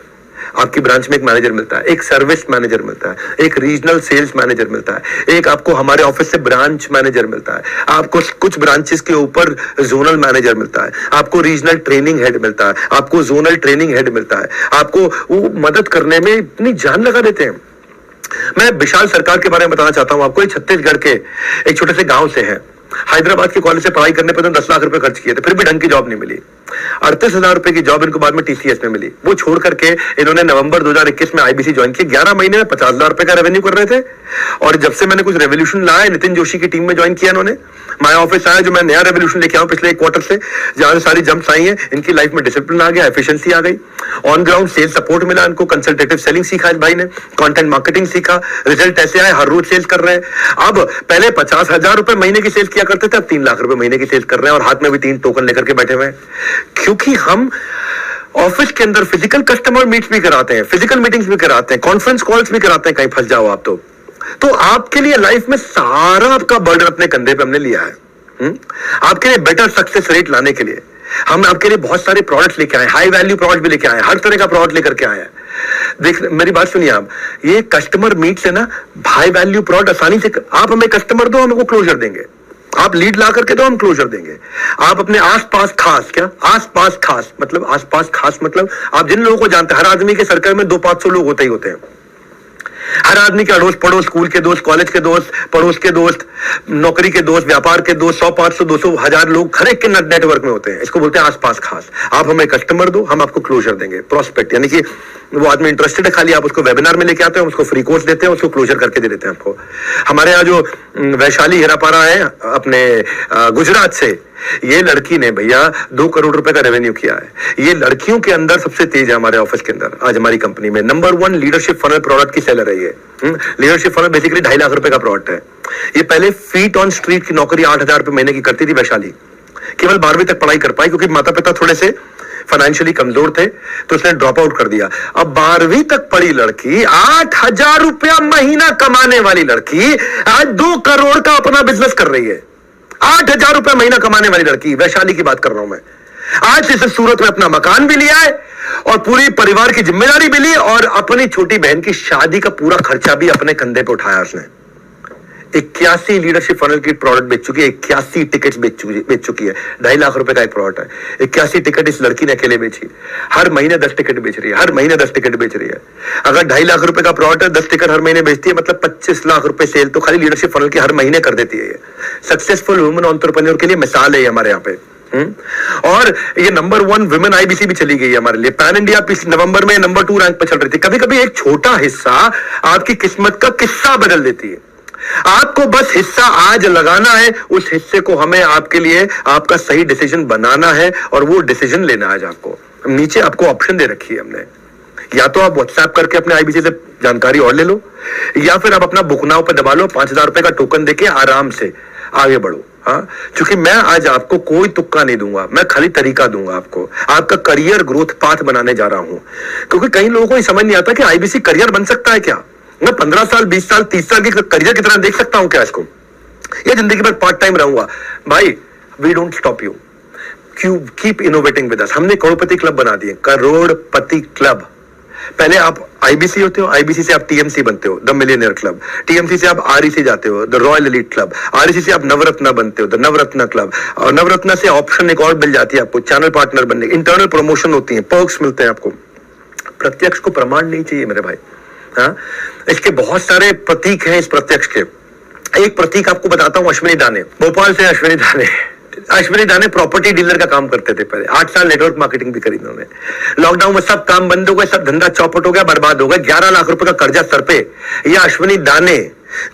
आपकी ब्रांच में एक मैनेजर मिलता है, एक सर्विस मैनेजर मिलता है, एक रीजनल सेल्स मैनेजर मिलता है, एक आपको हमारे ऑफिस से ब्रांच मैनेजर मिलता है, आपको कुछ ब्रांचेस के ऊपर जोनल मैनेजर मिलता है, आपको रीजनल ट्रेनिंग हेड मिलता है, आपको जोनल ट्रेनिंग हेड मिलता है। आपको वो मदद करने में इतनी जान लगा देते हैं। मैं विशाल सरकार के बारे में बताना चाहता हूं आपको। छत्तीसगढ़ के एक छोटे से गांव से है, हैदराबाद के कॉलेज से पढ़ाई करने पर 10 लाख रुपए खर्च किए थे, फिर भी ढंग की जॉब नहीं मिली। 38,000 रुपए की जॉब इनको बाद में टीसीएस में मिली। वो छोड़ करके इन्होंने नवंबर 2021 में आईबीसी ज्वाइन किया। 11 महीने में 50,000 रुपए का रेवेन्यू कर रहे थे, और जब से मैंने कुछ रेवोल्यूशन लाया, नितिन जोशी की टीम में ज्वाइन किया इन्होंने। माय ऑफिस आया, जो मैं नया रेवोल्यूशन लेके आऊं पिछले 1 क्वार्टर से, जहां से सारी जंप्स आई हैं, इनकी लाइफ में डिसिप्लिन आ गया, एफिशिएंसी आ गई, ऑन ग्राउंड सेल्स सपोर्ट मिला इनको, कंसल्टेटिव सेलिंग सीखा इस भाई ने, कंटेंट मार्केटिंग सीखा, रिजल्ट ऐसे आए, हर रोज सेल्स कर रहे हैं। अब पहले 50,000 रुपए महीने की सेल्स किया करते थे, अब 3 लाख रुपए महीने की सेल्स कर रहे हैं, और हाथ में भी 3 टोकन लेकर के बैठे हुए हैं। क्योंकि हम ऑफिस के अंदर फिजिकल कस्टमर मीट्स भी कराते हैं, फिजिकल मीटिंग्स भी कराते हैं, कॉन्फ्रेंस कॉल्स भी कराते हैं, कहीं फंस जाओ आप तो आपके लिए लाइफ में सारा आपका बर्डन अपने कंधे पे हमने लिया है। आपके लिए बेटर सक्सेस रेट लाने के लिए हम आपके लिए बहुत सारे प्रोडक्ट्स लेके आए, हाई वैल्यू प्रोडक्ट भी लेके आए, हर तरह का प्रोडक्ट लेकर के आए हैं। देख मेरी बात सुनिए आप, ये कस्टमर मीट से ना हाई वैल्यू प्रोडक्ट आसानी से, आप हमें कस्टमर दो, हम वो क्लोजर देंगे, आप लीड ला करके दो, हम क्लोजर देंगे। आप अपने आसपास खास, क्या आसपास खास मतलब, आसपास खास मतलब आप जिन लोगों को जानते हैं, हर आदमी के सर्कल में 200-500 लोग होते ही होते हैं। हर आदमी के अड़ोस पड़ोस, स्कूल के दोस्त, कॉलेज के दोस्त, पड़ोस के दोस्त, नौकरी के दोस्त, व्यापार के दोस्त, 100, 500, 200, 1000 लोग हर एक के नेटवर्क में होते हैं। इसको बोलते हैं आसपास खास। आप हमें कस्टमर दो, हम आपको क्लोजर देंगे, प्रोस्पेक्ट, यानी कि वो आदमी इंटरेस्टेड है, खाली आप उसको वेबिनार में लेके आते हैं, उसको फ्री कोर्स देते हैं, उसको क्लोजर करके दे देते हैं आपको। हमारे यहाँ जो वैशाली हीरापारा है अपने गुजरात से, ये लड़की ने भैया 2 करोड़ रुपए का रेवेन्यू किया है। ये लड़कियों के अंदर सबसे तेज है हमारे ऑफिस के अंदर। आज हमारी कंपनी में नंबर 1 लीडरशिप फनल प्रोडक्ट की सेलर है ये। लीडरशिप फनल बेसिकली 2.5 लाख रुपए का प्रोडक्ट है। ये पहले फीट ऑन स्ट्रीट की नौकरी 8,000 रुपए महीने की करती थी वैशाली। केवल 12वीं तक पढ़ाई कर पाई क्योंकि माता पिता थोड़े से फाइनेंशियली कमजोर थे, तो उसने ड्रॉप आउट कर दिया। अब 12वीं तक पढ़ी लड़की, 8,000 रुपया महीना कमाने वाली लड़की आज 2 करोड़ का अपना बिजनेस कर रही है। 8,000 रुपया महीना कमाने वाली लड़की, वैशाली की बात कर रहा हूं मैं। आज इसे सूरत में अपना मकान भी लिया है और पूरी परिवार की जिम्मेदारी भी ली और अपनी छोटी बहन की शादी का पूरा खर्चा भी अपने कंधे पे उठाया उसने। 81 लीडरशिप फनल की प्रोडक्ट बेच चुकी है, 81 टिकट्स बेच चुकी है। 2.5 लाख रुपए का एक प्रोडक्ट है। 81 टिकट इस लड़की ने अकेले बेची। हर महीने 10 टिकट बेच रही है, हर महीने 10 टिकट बेच रही है। अगर 2.5 लाख रुपए का प्रोडक्ट है, 10 टिकट हर महीने बेचती है, मतलब 25 लाख रुपए सेल तो खाली लीडरशिप फनल की हर महीने कर देती है। ये सक्सेसफुल वुमेन एंटरप्रेन्योर के लिए मिसाल है हमारे यहाँ पे। और ये नंबर 1 विमेन आईबीसी भी चली गई है हमारे लिए। पैन इंडिया नवंबर में नंबर 2 रैंक पर चल रही थी। कभी कभी एक छोटा हिस्सा आपकी किस्मत का किस्सा बदल देती है। आपको बस हिस्सा आज लगाना है, उस हिस्से को हमें आपके लिए आपका सही डिसीजन बनाना है और वो डिसीजन लेना है। आज आपको नीचे आपको ऑप्शन दे रखी है हमने, या तो आप व्हाट्सएप करके अपने आईबीसी से जानकारी और ले लो, या फिर आप अपना बुक नाउ पर दबा लो, 5,000 रुपए का टोकन देके आराम से आगे बढ़ो। हाँ, क्योंकि मैं आज आपको कोई तुक्का नहीं दूंगा, मैं खाली तरीका दूंगा आपको। आपका करियर ग्रोथ पाथ बनाने जा रहा हूं, क्योंकि कई लोगों को ये समझ नहीं आता कि आईबीसी करियर बन सकता है क्या। मैं 15 साल, 20 साल, 30 साल की करियर की तरह देख सकता हूं क्या इसको? ये जिंदगी भर पार्ट टाइम रहूंगा? भाई, we don't stop you, keep innovating with us. हमने करोड़पति क्लब बना दिए, करोड़पति क्लब। पहले आप आईबीसी होते हो, आईबीसी से आप टीएमसी बनते हो, द मिलियनियर क्लब। टीएमसी से आप आरईसी जाते हो, the royal elite club. REC से आप नवरत्ना बनते हो, द नवरत्ना क्लब। और नवरत्ना से ऑप्शन एक और मिल जाती है आपको, चैनल पार्टनर बनने की। इंटरनल प्रमोशन होती है, पर्क्स मिलते हैं आपको। प्रत्यक्ष को प्रमाण नहीं चाहिए मेरे भाई। हाँ, इसके बहुत सारे प्रतीक हैं इस प्रत्यक्ष के। एक प्रतीक आपको बताता हूं, अश्विनी दाने, भोपाल से अश्विनी दाने। अश्विनी दाने प्रॉपर्टी डीलर का काम करते थे पहले। 8 साल नेटवर्क मार्केटिंग भी करी उन्होंने। लॉकडाउन में सब काम बंद हो गए, सब धंधा चौपट हो गया, बर्बाद हो गया। 11 लाख रुपए का कर्जा सर पे। ये अश्विनी दाने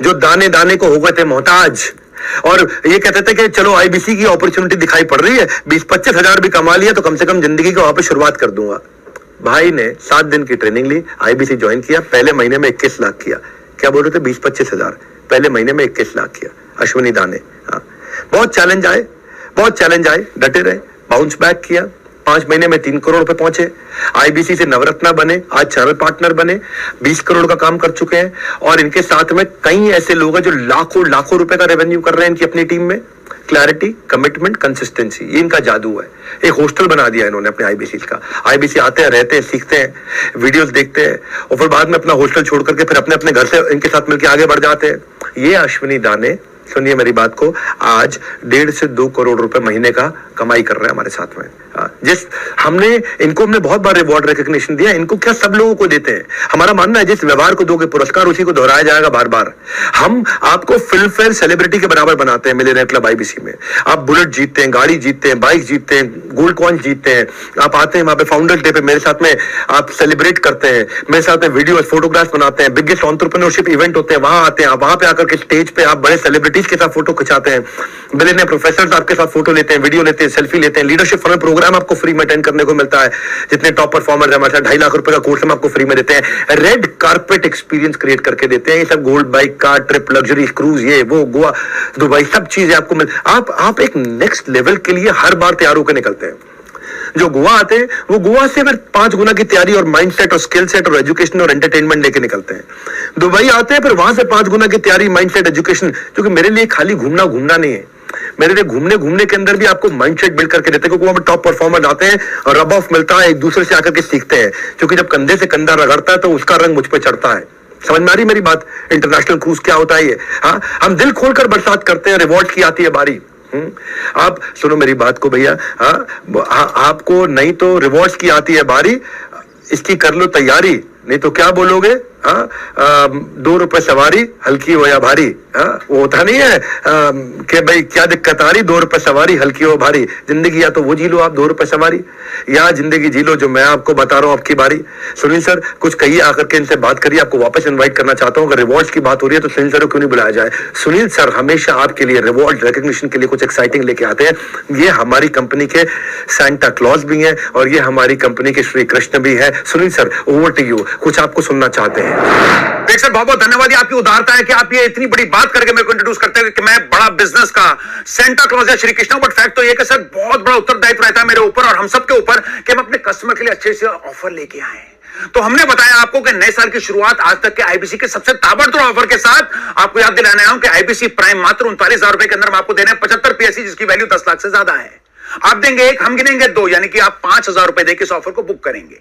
जो दाने दाने को हो गए थे मोहताज, और ये कहते थे कि चलो आईबीसी की अपॉर्चुनिटी दिखाई पड़ रही है, 20-25 हजार भी कमा लिया तो कम से कम जिंदगी को वहां पे शुरुआत कर दूंगा। भाई ने 7 दिन की ट्रेनिंग ली, आईबीसी ज्वाइन किया, पहले महीने में 21 लाख किया। क्या बोल रहे थे? 20-25 हजार, पहले महीने में 21 लाख किया अश्विनी दाने। हाँ, बहुत चैलेंज आए, डटे रहे, बाउंस बैक किया। 5 महीने में 3 करोड़ रुपए पहुंचे। आईबीसी से नवरत्ना बने, आज चैनल पार्टनर बने, 20 करोड़ का काम कर चुके हैं। और इनके साथ में कई ऐसे लोग हैं जो लाखों रुपए का रेवेन्यू कर रहे हैं इनकी अपनी टीम में। क्लैरिटी, कमिटमेंट, कंसिस्टेंसी, ये इनका जादू है। एक हॉस्टल बना दिया इन्होंने अपने आईबीसी का। आईबीसी आते हैं, रहते हैं, सीखते हैं, वीडियोस देखते हैं और फिर बाद में अपना हॉस्टल छोड़ करके फिर अपने अपने घर से इनके साथ मिलकर आगे बढ़ जाते हैं। ये अश्विनी दाने, सुनिए मेरी बात को, आज 1.5 से 2 करोड़ रुपए महीने का कमाई कर रहे हैं हमारे साथ में। जिस हमने बहुत बार रिवॉर्ड रिकॉग्निशन दिया, इनको क्या सब लोगों को देते हैं। हमारा मानना है जिस व्यवहार को दोगे पुरस्कार उसी को दोहराया जाएगा बार बार। हम आपको फिल्म फेयर सेलिब्रिटी के बराबर बनाते हैं मिलियनेयर क्लब आईबीसी में। आप बुलेट जीतते हैं, गाड़ी जीतते हैं, बाइक जीतते हैं, गोल्ड कॉइन जीतते हैं। आप आते हैं वहां पे फाउंडर्स डे पे मेरे साथ में आप सेलिब्रेट करते हैं, मेरे साथ में वीडियो फोटोग्राफ्स बनाते हैं, बिगेस्ट एंटरप्रेन्योरशिप इवेंट होते हैं, वहां आते हैं आप, वहां पे आकर के स्टेज पे आप बड़े सेलिब्रिटीज के साथ फोटो खिंचाते हैं, बिलियनियर प्रोफेसर्स आपके साथ फोटो लेते हैं, वीडियो लेते हैं, सेल्फी लेते हैं। लीडरशिप फनल प्रोग्राम आपको फ्री में अटेंड करने को मिलता है। जितने टॉप परफॉर्मर हमारे साथ 2.5 लाख रुपए का कोर्स हम आपको फ्री में देते हैं। रेड कारपेट एक्सपीरियंस क्रिएट करके देते हैं। ये सब gold bike, car trip, luxury cruise, ये वो, गोवा, दुबई, सब चीजें आपको मिल। आप एक नेक्स्ट लेवल के लिए हर बार तैयार होकर निकलते हैं। जो गोवा आते हैं वो गोवा से फिर 5 गुना की तैयारी और माइंडसेट और स्किल सेट और एजुकेशन और एंटरटेनमेंट लेके निकलते हैं। दुबई आते हैं फिर वहां से 5 गुना की तैयारी, माइंडसेट, एजुकेशन। क्योंकि मेरे लिए खाली घूमना नहीं है, मेरे लिए घूमने के अंदर भी आपको माइंडसेट बिल्ड करके देते हैं। क्योंकि वहां पर टॉप परफॉर्मर आते हैं और रब ऑफ मिलता है, एक दूसरे से आकर के सीखते हैं। क्योंकि जब कंधे से कंधा रगड़ता है तो उसका रंग मुझ पर चढ़ता है। समझ में आ रही मेरी बात? इंटरनेशनल क्रूज क्या होता है ये? हाँ, हम दिल खोलकर बरसात करते हैं, रिवॉर्ड की आती है बारी। आप सुनो मेरी बात को भैया। आपको नहीं तो रिवॉर्ड्स की आती है बारी, इसकी कर लो तैयारी, नहीं तो क्या बोलोगे? ₹2 सवारी हल्की हो या भारी, वो होता नहीं है कि भाई क्या दिक्कत आ रही, ₹2 सवारी हल्की हो भारी। जिंदगी या तो वो जी लो आप ₹2 सवारी, या जिंदगी जी लो जो मैं आपको बता रहा हूं आपकी बारी। सुनील सर कुछ कहिए, आकर के इनसे बात करिए, आपको वापस इन्वाइट करना चाहता हूं। अगर रिवॉर्ड्स की बात हो रही है तो सुनील सर को क्यों नहीं बुलाया जाए। सुनील सर हमेशा आपके लिए रिवॉर्ड रिकॉग्निशन के लिए कुछ एक्साइटिंग लेके आते हैं। ये हमारी कंपनी के सैंटा क्लॉज भी हैं और ये हमारी कंपनी के श्री कृष्ण भी है। Sunil sir over to you, कुछ आपको सुनना चाहते हैं। देख सर बहुत बहुत धन्यवाद, आपकी उदारता है कि आप ये इतनी बड़ी बात करके मेरे को इंट्रोड्यूस करते हैं कि मैं बड़ा बिजनेस का सेंटा क्लॉज है श्री कृष्ण। बट फैक्ट तो ये कि सर बहुत बड़ा उत्तरदायित्व रहता है मेरे ऊपर और हम सबके ऊपर कि हम अपने कस्टमर के लिए अच्छे से ऑफर लेके आए। तो हमने बताया आपको कि नए साल की शुरुआत आज तक के आईबीसी के सबसे ताबड़तोड़ ऑफर के साथ आपको याद दिलाने आया हूं कि आईबीसी प्राइम मात्र 39,000 रुपए के अंदर हम आपको दे रहे हैं 75 पीएससी, जिसकी वैल्यू 10 लाख से ज्यादा है। आप देंगे एक, हम गिनेंगे दो, यानी कि आप 5,000 रुपए देकर इस ऑफर को बुक करेंगे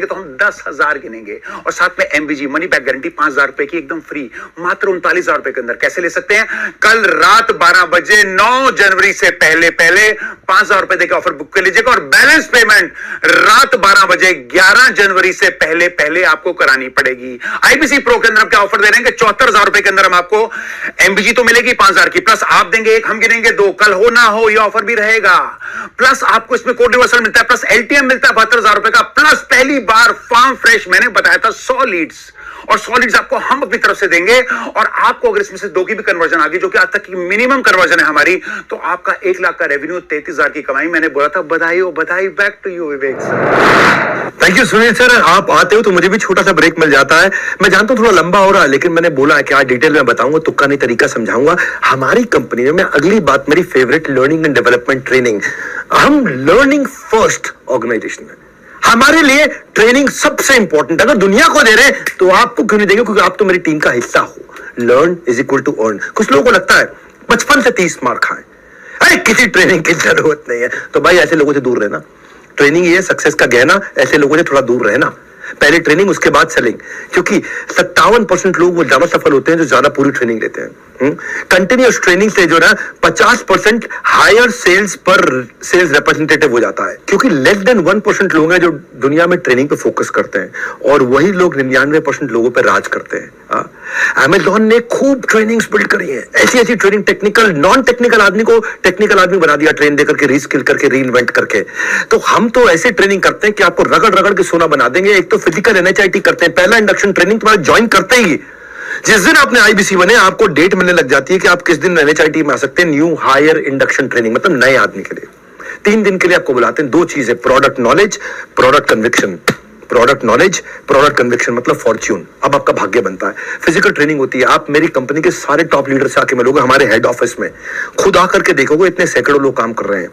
तो हम 10,000 गिनेंगे और साथ में एमवीजी मनी बैक गारंटी 5,000 रुपए की एकदम फ्री मात्र 39,000 रुपए के अंदर। कैसे ले सकते हैं? कल रात 12 बजे 9 जनवरी से पहले 5,000 रुपए देकर ऑफर बुक कर लीजिएगा और बैलेंस पेमेंट रात 12 बजे 11 जनवरी से पहले आपको करानी पड़ेगी। आईबीसी प्रो के अंदर हम क्या ऑफर दे रहे हैं कि 74,000 रुपए के अंदर हम आपको एमवीजी तो मिलेगी 5,000 की, प्लस आप देंगे एक, हम गिनेंगे दो, कल हो ना हो ये ऑफर भी रहेगा। प्लस आपको इसमें कोड रिवर्सल मिलता है, प्लस एलटीएम मिलता है 72,000 रुपए का, प्लस पहली बार फार्म फ्रेश मैंने बताया था 100 लीड्स, और 100 लीड्स आपको हम अपनी तरफ से देंगे। और आपको अगर इसमें से 2 की भी कन्वर्जन आ गई, जो कि आज तक की मिनिमम कन्वर्जन है हमारी, तो आपका 1 लाख का रेवेन्यू, 33,000 की कमाई। मैंने बोला था बधाई हो बधाई। Back to you Vivek sir. Thank you Sunil sir, आप आते हो तो मुझे भी छोटा सा ब्रेक मिल जाता है। मैं जानता हूं थोड़ा लंबा हो रहा है, लेकिन मैंने बोला है कि आज डिटेल में बताऊंगा, तुक्का नहीं तरीका समझाऊंगा। हमारी कंपनी में मैं अगली बात, मेरी favourite learning and development training, हम लर्निंग फर्स्ट ऑर्गेनाइजेशन है। हमारे लिए ट्रेनिंग सबसे इंपॉर्टेंट। अगर दुनिया को दे रहे हैं तो आपको क्यों नहीं देंगे, क्योंकि आप तो मेरी टीम का हिस्सा हो। Learn is equal to earn. कुछ लोगों को लगता है बचपन से 30 मार खाएं, अरे किसी ट्रेनिंग की जरूरत नहीं है। तो भाई ऐसे लोगों से दूर रहना। ट्रेनिंग ये सक्सेस का गहना, ऐसे लोगों से थोड़ा दूर रहना। पहले ट्रेनिंग उसके बाद सेलिंग, क्योंकि 57% लोग वो ज्यादा सफल होते हैं जो ज्यादा पूरी ट्रेनिंग लेते हैं। कंटिन्यूअस ट्रेनिंग से जो ना 50% हायर सेल्स पर सेल्स रिप्रेजेंटेटिव हो जाता है, क्योंकि लेस देन 1% लोग हैं जो दुनिया में ट्रेनिंग पे फोकस करते हैं और वही लोग 99% लोगों पे राज करते हैं। अमेज़न ने खूब ट्रेनिंग्स बिल्ड करी है, ऐसी ट्रेनिंग, टेक्निकल नॉन टेक्निकल आदमी को टेक्निकल आदमी बना दिया, ट्रेन देकर के, रीस्किल करके, रीइन्वेंट करके। तो हम तो ऐसे ट्रेनिंग करते हैं कि आपको रगड़ रगड़ के सोना बना देंगे। एक तो फिजिकल एनएचआईटी करते हैं, पहला इंडक्शन ट्रेनिंग तुम्हारा ज्वाइन करते ही जिस दिन आपने आईबीसी बने आपको डेट मिलने लग जाती है कि आप किस दिन एनएचआईटी में आ सकते हैं। न्यू हायर इंडक्शन ट्रेनिंग, मतलब नए आदमी के लिए 3 दिन के लिए आपको बुलाते हैं। 2 चीजें, product knowledge, product conviction. Product knowledge, product conviction मतलब फॉर्च्यून, अब आपका भाग्य बनता है। फिजिकल ट्रेनिंग होती है, आप मेरी कंपनी के सारे टॉप लीडर से आके मिलोगे, हमारे हेड ऑफिस में खुद आकर के देखोगे, इतने सैकड़ों लोग काम कर रहे हैं।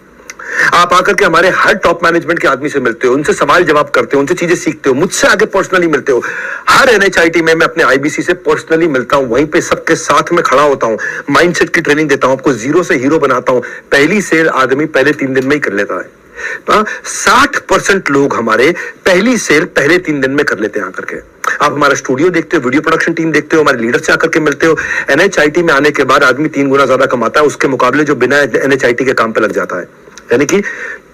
आप आकर के हमारे हर टॉप मैनेजमेंट के आदमी से मिलते हो, उनसे सवाल जवाब करते हो, उनसे चीजें सीखते हो, मुझसे आगे पर्सनली मिलते हो। हर एनएचआईटी में मैं अपने आईबीसी से पर्सनली मिलता हूं, वहीं पे सबके साथ में खड़ा होता हूं, माइंडसेट की ट्रेनिंग देता हूं, आपको जीरो से हीरो बनाता हूं। पहली सेल आदमी पहले 3 दिन में ही कर लेता है। 60% लोग हमारे पहली सेल पहले 3 दिन में कर लेते हैं आकर के। आप हमारा स्टूडियो देखते हो, वीडियो प्रोडक्शन टीम देखते हो, हमारे लीडर से आकर के मिलते हो। एनएचआईटी में आने के बाद आदमी 3 गुना ज्यादा कमाता है उसके मुकाबले जो बिना एनएचआईटी के काम पे लग जाता है। यानी कि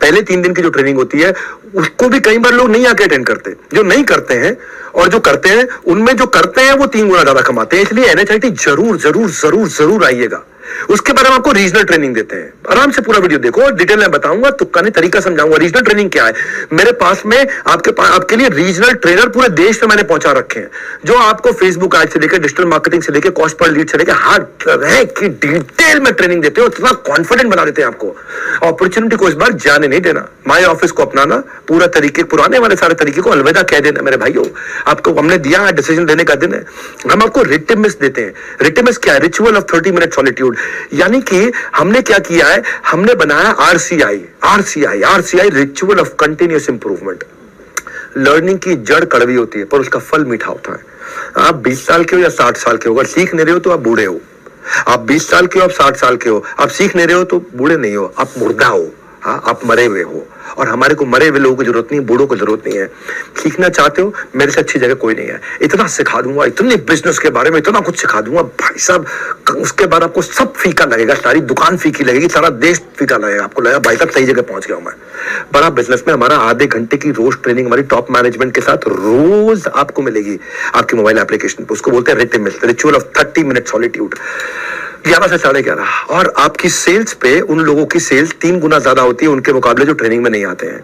पहले 3 दिन की जो ट्रेनिंग होती है उसको भी कई बार लोग नहीं आके अटेंड करते। जो नहीं करते हैं और जो करते हैं, उनमें जो करते हैं वो 3 गुना ज्यादा कमाते हैं। इसलिए एनएचआईटी जरूर जरूर जरूर जरूर आइएगा। उसके बाद हम आपको रीजनल ट्रेनिंग देते हैं। आराम से पूरा वीडियो देखो, डिटेल में बताऊंगा, तुक्का नहीं तरीका समझाऊंगा। रीजनल ट्रेनिंग क्या है, मेरे पास में आपके लिए रीजनल ट्रेनर पूरे देश में मैंने पहुंचा रखे हैं, जो आपको फेसबुक एड से लेकर, डिजिटल मार्केटिंग से लेकर, कॉस्ट पर लीड से लेकर हर तरह की डिटेल में ट्रेनिंग देते हो। इतना कॉन्फिडेंट बना देते हैं आपको। अपॉर्चुनिटी को इस बार जाने नहीं देना, माय ऑफिस को अपनाना, पूरा तरीके, पुराने वाले सारे तरीके को अलविदा कह देना। मेरे भाइयों, आपको हमने दिया है, डिसीजन लेने का दिन है। हम आपको रिटिमिस देते हैं। रिटिमिस क्या है? Ritual of 30 minute solitude. यानी कि हमने क्या किया है, हमने बनाया RCI, ritual of continuous improvement. Learning की जड़ कड़वी होती है पर उसका फल मीठा होता है। आप 20 साल के हो या 60 साल के हो, अगर सीख नहीं रहे हो तो आप बूढ़े हो। आप 20 साल के हो, आप 60 साल के हो, आप सीख नहीं रहे हो तो बूढ़े नहीं हो, आप मुर्दा हो। हाँ, आप मरे हुए हो और हमारे को मरे हुए लोगों की जरूरत नहीं, बूढ़ों को जरूरत नहीं है। सीखना चाहते हो, मेरे से अच्छी जगह कोई नहीं है। इतना सिखा दूंगा, इतने बिजनेस के बारे में इतना कुछ सिखा दूंगा भाई साहब, उसके बाद आपको सब फीका लगेगा, सारी दुकान फीकी लगेगी, सारा देश फीका लगेगा, आपको लगेगा भाई साहब सही जगह पहुंच गया हूं मैं। बड़ा बिजनेस में हमारा आधे घंटे की रोज ट्रेनिंग हमारी टॉप मैनेजमेंट के साथ रोज आपको मिलेगी आपके मोबाइल एप्लीकेशन पे। उसको बोलते हैं रिचुअल ऑफ 30 मिनट सॉलिट्यूड, 11 से 11:30। और आपकी सेल्स पे उन लोगों की सेल्स 3 गुना ज्यादा होती है उनके मुकाबले जो ट्रेनिंग में नहीं आते हैं।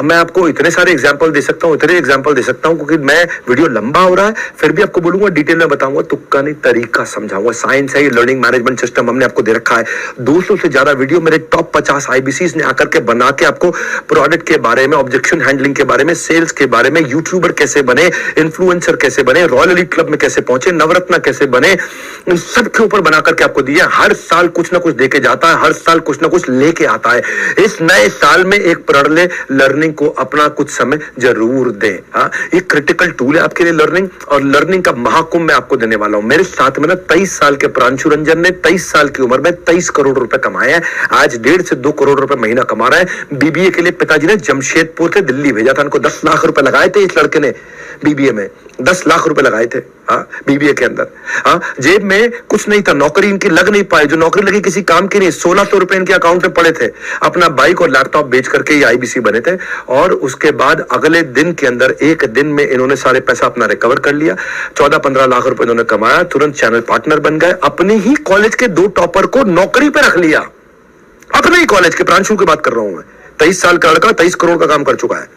मैं आपको इतने सारे एग्जांपल दे सकता हूं, इतने एग्जांपल दे सकता हूं, क्योंकि मैं वीडियो लंबा हो रहा है, फिर भी आपको बोलूंगा डिटेल में बताऊंगा, तुक्का नहीं तरीका समझाऊंगा। साइंस है ये, लर्निंग मैनेजमेंट सिस्टम हमने आपको दे रखा है। 200 से ज्यादा वीडियो मेरे टॉप 50 IBCs ने आकर के बना के आपको प्रोडक्ट के बारे में, ऑब्जेक्शन हैंडलिंग के बारे में, सेल्स के बारे में, यूट्यूबर कैसे बने, इन्फ्लुएंसर कैसे बने, रॉयल एलीट क्लब में कैसे पहुंचे, नवरत्न कैसे बने, इन सब के ऊपर बना करके आपको दिया। हर साल कुछ ना कुछ देके जाता है, हर साल कुछ ना कुछ लेके आता है। इस नए साल में एक प्रण ले, लर्निंग को अपना कुछ समय जरूर दें। हाँ, ये क्रिटिकल टूल है आपके लिए लर्निंग, और लर्निंग का महाकुंभ मैं आपको देने वाला हूं। मेरे साथ में ना 23 साल के प्रांशु रंजन ने 23 साल की उम्र में 23 करोड़ रुपए कमाए हैं। आज 1.5 से 2 करोड़ रुपए महीना कमा रहा है। BBA के लिए पिताजी ने जमशेदपुर से दिल्ली भेजा था, उनको 10 लाख रुपए लगाए थे इस लड़के ने। BBA में 10 लाख रुपए लगाए थे। हाँ, BBA के अंदर। हाँ, जेब में कुछ नहीं था, नौकरी इनकी लग नहीं पाई, जो नौकरी लगी किसी काम की नहीं। 1600 रुपए इनके अकाउंट में पड़े थे, अपना बाइक और लैपटॉप बेच करके ये IBC बने थे। और उसके बाद अगले दिन के अंदर, एक दिन में इन्होंने सारे पैसा अपना रिकवर कर लिया। 14-15 लाख रुपए इन्होंने कमाया, तुरंत चैनल पार्टनर बन गए, अपने ही कॉलेज के 2 टॉपर को नौकरी पे रख लिया। अपने ही कॉलेज के, प्रांशु की बात कर रहा हूं मैं। 23 साल का लड़का 23 करोड़ का काम कर चुका है।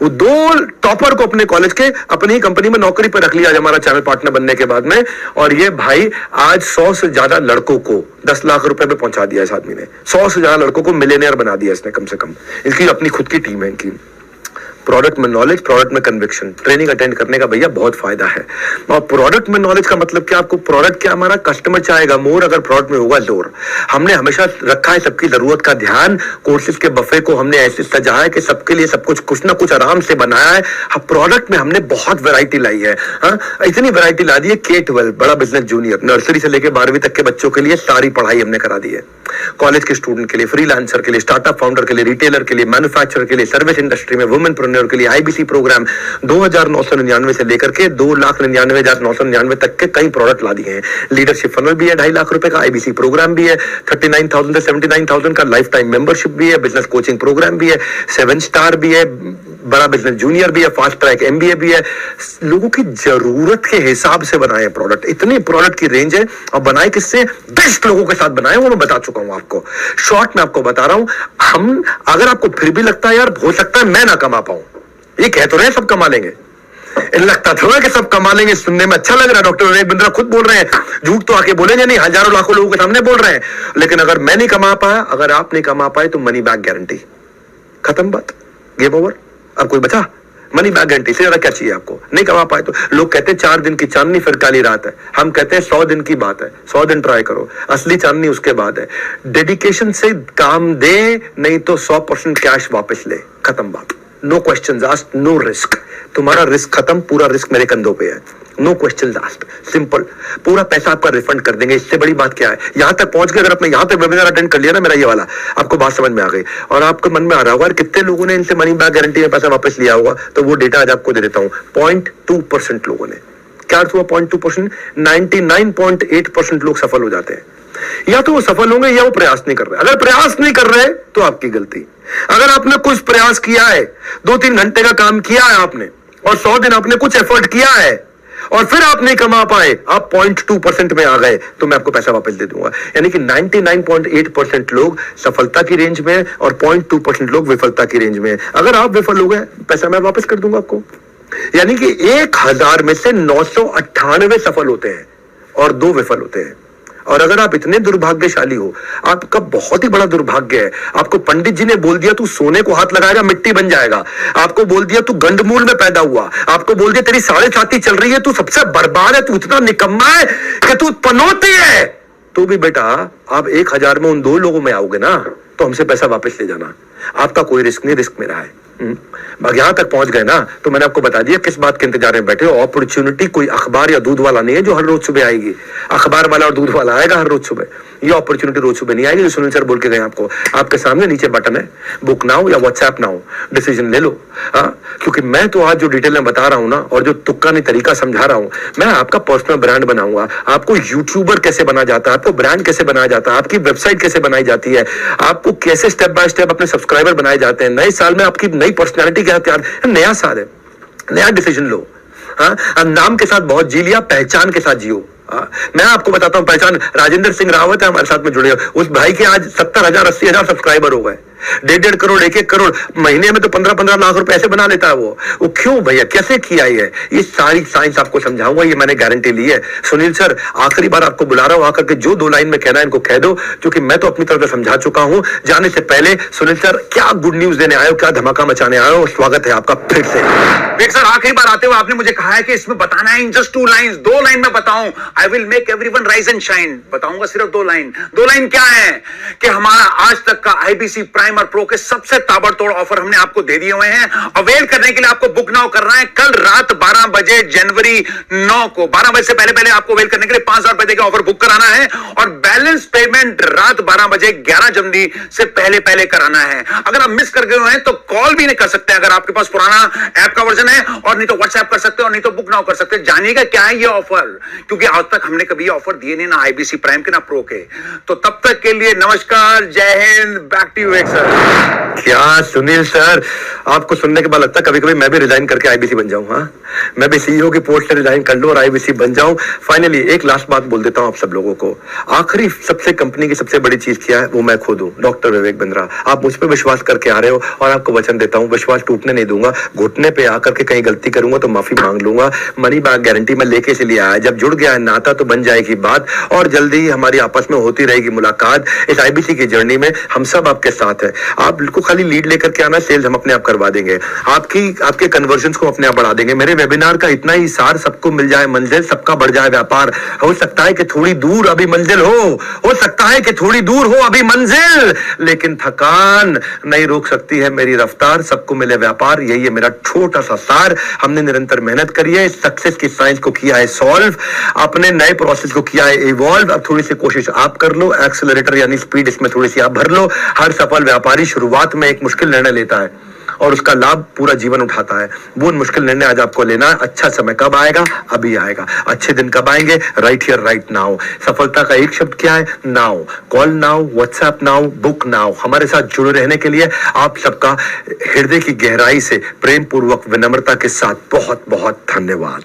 वो 2 टॉपर को अपने कॉलेज के अपनी ही कंपनी में नौकरी पर रख लिया हमारा चैनल पार्टनर बनने के बाद में। और ये भाई आज 100 से ज्यादा लड़कों को 10 लाख रुपए पे पहुंचा दिया इस आदमी ने। 100 से ज्यादा लड़कों को मिलियनेयर बना दिया इसने कम से कम। इसकी अपनी खुद की टीम है इनकी। प्रोडक्ट में नॉलेज, प्रोडक्ट में कन्विक्शन, ट्रेनिंग अटेंड करने का भैया बहुत फायदा है। और प्रोडक्ट में नॉलेज का मतलब क्या, आपको प्रोडक्ट क्या, हमारा कस्टमर चाहेगा मोर, अगर प्रोडक्ट में होगा जोर। हमने हमेशा रखा है सबकी जरूरत का ध्यान। कोर्सेज के बफे को हमने ऐसे सजाया है कि सबके लिए सब कुछ ना कुछ आराम से बनाया है। प्रोडक्ट में हमने बहुत वैरायटी लाई है। इतनी वैरायटी ला दी है, K-12 बड़ा बिजनेस जूनियर, नर्सरी से लेकर 12वीं तक के बच्चों के लिए सारी पढ़ाई हमने करा दी है। कॉलेज के स्टूडेंट के लिए, फ्रीलांसर के लिए, स्टार्टअप फाउंडर के लिए, रिटेलर के लिए, मैन्युफैक्चरर के लिए, सर्विस इंडस्ट्री में, वुमेनप्रेन्योर के लिए IBC प्रोग्राम 2999 से लेकर के 2,99,999 तक के कई प्रोडक्ट ला दिए हैं। लीडरशिप फनल भी है 2.5 लाख रुपए का, IBC प्रोग्राम भी है 39,000 से 79,000 का, लाइफ टाइम मेंबरशिप भी है, बिजनेस कोचिंग प्रोग्राम भी है, 7 स्टार भी है, बड़ा बिजनेस जूनियर भी है, फास्ट ट्रैक MBA भी है। लोगों की जरूरत के हिसाब से बनाए प्रोडक्ट, इतनी प्रोडक्ट की रेंज है। और बनाए किससे, बेस्ट लोगों के साथ बनाए, वो मैं बता चुका हूं आपको। शॉर्ट में आपको बता रहा हूं। हम, अगर आपको फिर भी लगता है यार हो सकता है मैं ना कमा पाऊं, ये कह तो रहे हैं सब कमा लेंगे, लगता थोड़ा कि सब कमा लेंगे, सुनने में अच्छा लग रहा है। डॉक्टर विवेक बिंद्रा खुद बोल रहे हैं, झूठ तो आके बोलेंगे नहीं, हजारों लाखों लोगों के सामने बोल रहे हैं। लेकिन अगर मैं नहीं कमा पाया, अगर आप नहीं कमा पाए, तो मनी बैक गारंटी, खत्म बात, गेम ओवर। अब कोई बचा, मनी बैक गारंटी से ज्यादा क्या चाहिए आपको। नहीं कमा पाए तो लोग कहते हैं 4 दिन की चांदनी फिर काली रात है, हम कहते हैं 100 दिन की बात है, 100 दिन ट्राई करो, असली चांदनी उसके बाद है। डेडिकेशन से काम दे, नहीं तो 100% कैश वापस ले, खत्म बात। No questions asked, no risk. तुम्हारा रिस्क खत्म, पूरा रिस्क मेरे कंधों पे है। नो क्वेश्चंस आस्क्ड, सिंपल, पूरा पैसा आपका रिफंड कर देंगे। इससे बड़ी बात क्या है। यहां तक पहुंच गए, अगर आपने यहां तक वेबिनार अटेंड कर लिया ना मेरा ये वाला, आपको बात समझ में आ गई और आपके मन में आ रहा होगा कितने लोगों ने इनसे मनी बैक गारंटी में पैसा वापस लिया होगा, तो वो डेटा आज आपको दे देता हूं। 0.2% लोगों ने। क्या अर्थ हुआ 0.2%? 99.8% लोग सफल हो जाते हैं। या तो वो सफल होंगे या वो प्रयास नहीं कर रहे। अगर प्रयास नहीं कर रहे तो आपकी गलती। अगर आपने कुछ प्रयास किया है, 2-3 घंटे का काम किया है आपने, और 100 दिन आपने कुछ एफर्ट किया है, और फिर आप नहीं कमा पाए, आप 0.2% में आ गए, तो मैं आपको पैसा वापस दे दूंगा। यानी कि 99.8% लोग सफलता की रेंज में और 0.2% लोग विफलता की रेंज में। अगर आप विफल हो गए, पैसा मैं वापस कर दूंगा आपको। यानी कि 1000 में से 998 सफल होते हैं और 2 विफल होते हैं। और अगर आप इतने दुर्भाग्यशाली हो, आपका बहुत ही बड़ा दुर्भाग्य है। आपको पंडित जी ने बोल दिया तू सोने को हाथ लगाएगा मिट्टी बन जाएगा, आपको बोल दिया तू गंडमूल में पैदा हुआ, आपको बोल दिया तेरी 7.5 चल रही है, तू सबसे बर्बाद है, तू इतना निकम्मा है कि तू पनौती है, तो भी बेटा आप 1000 में उन 2 लोगों में आओगे ना, तो हमसे पैसा वापस ले जाना। आपका कोई रिस्क नहीं, रिस्क मेरा है। यहां तक पहुंच गए ना, तो मैंने आपको बता दिया किस बात के इंतजार में बैठे हो। अपॉर्चुनिटी कोई अखबार या दूध वाला नहीं है जो हर रोज सुबह आएगी। अखबार वाला और दूध वाला आएगा हर रोज सुबह। ये अपॉर्चुनिटी रोज सुबह नहीं आएगी जो सुनील सर बोल के गए आपको। आपके सामने नीचे बटन है, बुक नाउ या व्हाट्सएप नाउ, डिसीजन ले लो। क्योंकि मैं तो आज जो डिटेल में बता रहा हूं ना, और जो तुक्का नहीं तरीका समझा रहा हूं, मैं आपका पर्सनल ब्रांड बनाऊंगा। आपको यूट्यूबर कैसे बना जाता है, आपको ब्रांड कैसे बनाया जाता है, आपकी वेबसाइट कैसे बनाई जाती है, आपको कैसे स्टेप बाय स्टेप अपने सब्सक्राइबर बनाए जाते हैं, नए साल में आपकी नई पर्सनैलिटी क्या तैयार, नया साल है, नया डिसीजन लो। नाम के साथ बहुत जी लिया, पहचान के साथ जियो। मैं आपको बताता हूं पहचान। राजेंद्र सिंह रावत है हमारे साथ में जुड़े, उस भाई के आज 70,000 80,000 सब्सक्राइबर हो गए। 1.5 करोड़ 1-1 करोड़ महीने में तो 15-15 लाख रुपए ऐसे बना लेता है वो क्यों भैया, कैसे किया ये सारी साइंस आपको समझाऊंगा, ये मैंने गारंटी ली है। सुनील सर आखिरी बार आपको बुला रहा हूं, आकर के जो 2 लाइन में कहना है इनको कह दो, क्योंकि मैं तो अपनी तरफ से समझा चुका हूं। जाने से पहले सुनील सर क्या गुड न्यूज देने आए हो, क्या धमाका मचाने आए हो, स्वागत है आपका फिर से। देख सर, आखिरी बार आते हुए आपने मुझे कहा है कि इसमें बताना है इन जस्ट 2 लाइंस। 2 लाइन में बताऊं, I will make everyone rise and shine. बताऊंगा सिर्फ 2 लाइन। 2 लाइन क्या है कि हमारा आज तक का आईबीसी प्राइम और प्रो के सबसे ताबड़तोड़ ऑफर हमने आपको दे दिए हुए हैं। अवेल करने के लिए आपको बुक नाउ करना है। कल रात 12 बजे जनवरी 9 को 12 बजे से पहले आपको अवेल करने के लिए 5,000 रुपए देकर ऑफर बुक कराना है, और बैलेंस पेमेंट रात 12 बजे 11 जनवरी से पहले कराना है। अगर आप मिस कर गए हैं तो कॉल भी नहीं कर सकते अगर आपके पास पुराना ऐप का वर्जन है, और नहीं तो व्हाट्सएप कर सकते, और नहीं तो बुक नाउ कर सकते। जानिएगा क्या है ये ऑफर, क्योंकि आज तक हमने कभी ऑफर दिए नहीं, ना आईबीसी प्राइम के ना प्रो के। तो तब तक के लिए नमस्कार, जय हिंद, बैक टू यू सर। क्या सुनील सर, आपको सुनने के बाद लगता है कभी कभी मैं भी रिजाइन करके आईबीसी बन जाऊं। मैं भी सीईओ की पोस्ट से रिजाइन कर लूं और आईबीसी बन जाऊं। फाइनली एक लास्ट बात बोल देता हूं आप सब लोगों को। आखिरी सबसे कंपनी की सबसे बड़ी चीज क्या है वो मैं खुद हूं, डॉक्टर विवेक बिंद्रा। आप मुझ पर विश्वास करके आ रहे हो, और आपको वचन देता हूं विश्वास टूटने नहीं दूंगा। घुटने पे आकर के कहीं गलती करूंगा तो माफी मांग लूंगा। मनी बैक गारंटी मैं लेके इसलिए आया, जब जुड़ गया है नाता तो बन जाएगी बात, और जल्दी ही हमारी आपस में होती रहेगी मुलाकात। इस आईबीसी की जर्नी में हम सब आपके साथ हैं। आपको खाली लीड लेकर के आना, सेल्स हम अपने आप करवा देंगे, आपके कन्वर्जन्स को अपने आप बढ़ा देंगे। मेरे वेबिनार का इतना ही सार, सबको मिल जाए मंजिल, सबका बढ़ जाए व्यापार। हो सकता है कि थोड़ी दूर अभी मंजिल हो सकता है कि थोड़ी दूर हो अभी मंजिल, लेकिन थकान नहीं रोक सकती है मेरी रफ्तार। सबको मिले व्यापार, यही है मेरा छोटा सा सार। हमने निरंतर मेहनत करी है, सक्सेस की साइंस को किया है सॉल्व, अपने नए प्रोसेस को किया है इवॉल्व। अब थोड़ी सी कोशिश आप कर लो, एक्सेलरेटर यानी स्पीड इसमें थोड़ी सी आप भर लो। हर सफल व्यापारी शुरुआत में एक मुश्किल निर्णय लेता है और उसका लाभ पूरा जीवन उठाता है। वो मुश्किल निर्णय आज आपको लेना है। अच्छा समय कब आएगा? अभी आएगा। अच्छे दिन कब आएंगे? Right here right now. सफलता का एक शब्द क्या है? Now. Call now, WhatsApp now, book now. हमारे साथ जुड़े रहने के लिए आप सबका हृदय की गहराई से प्रेम पूर्वक विनम्रता के साथ बहुत बहुत धन्यवाद।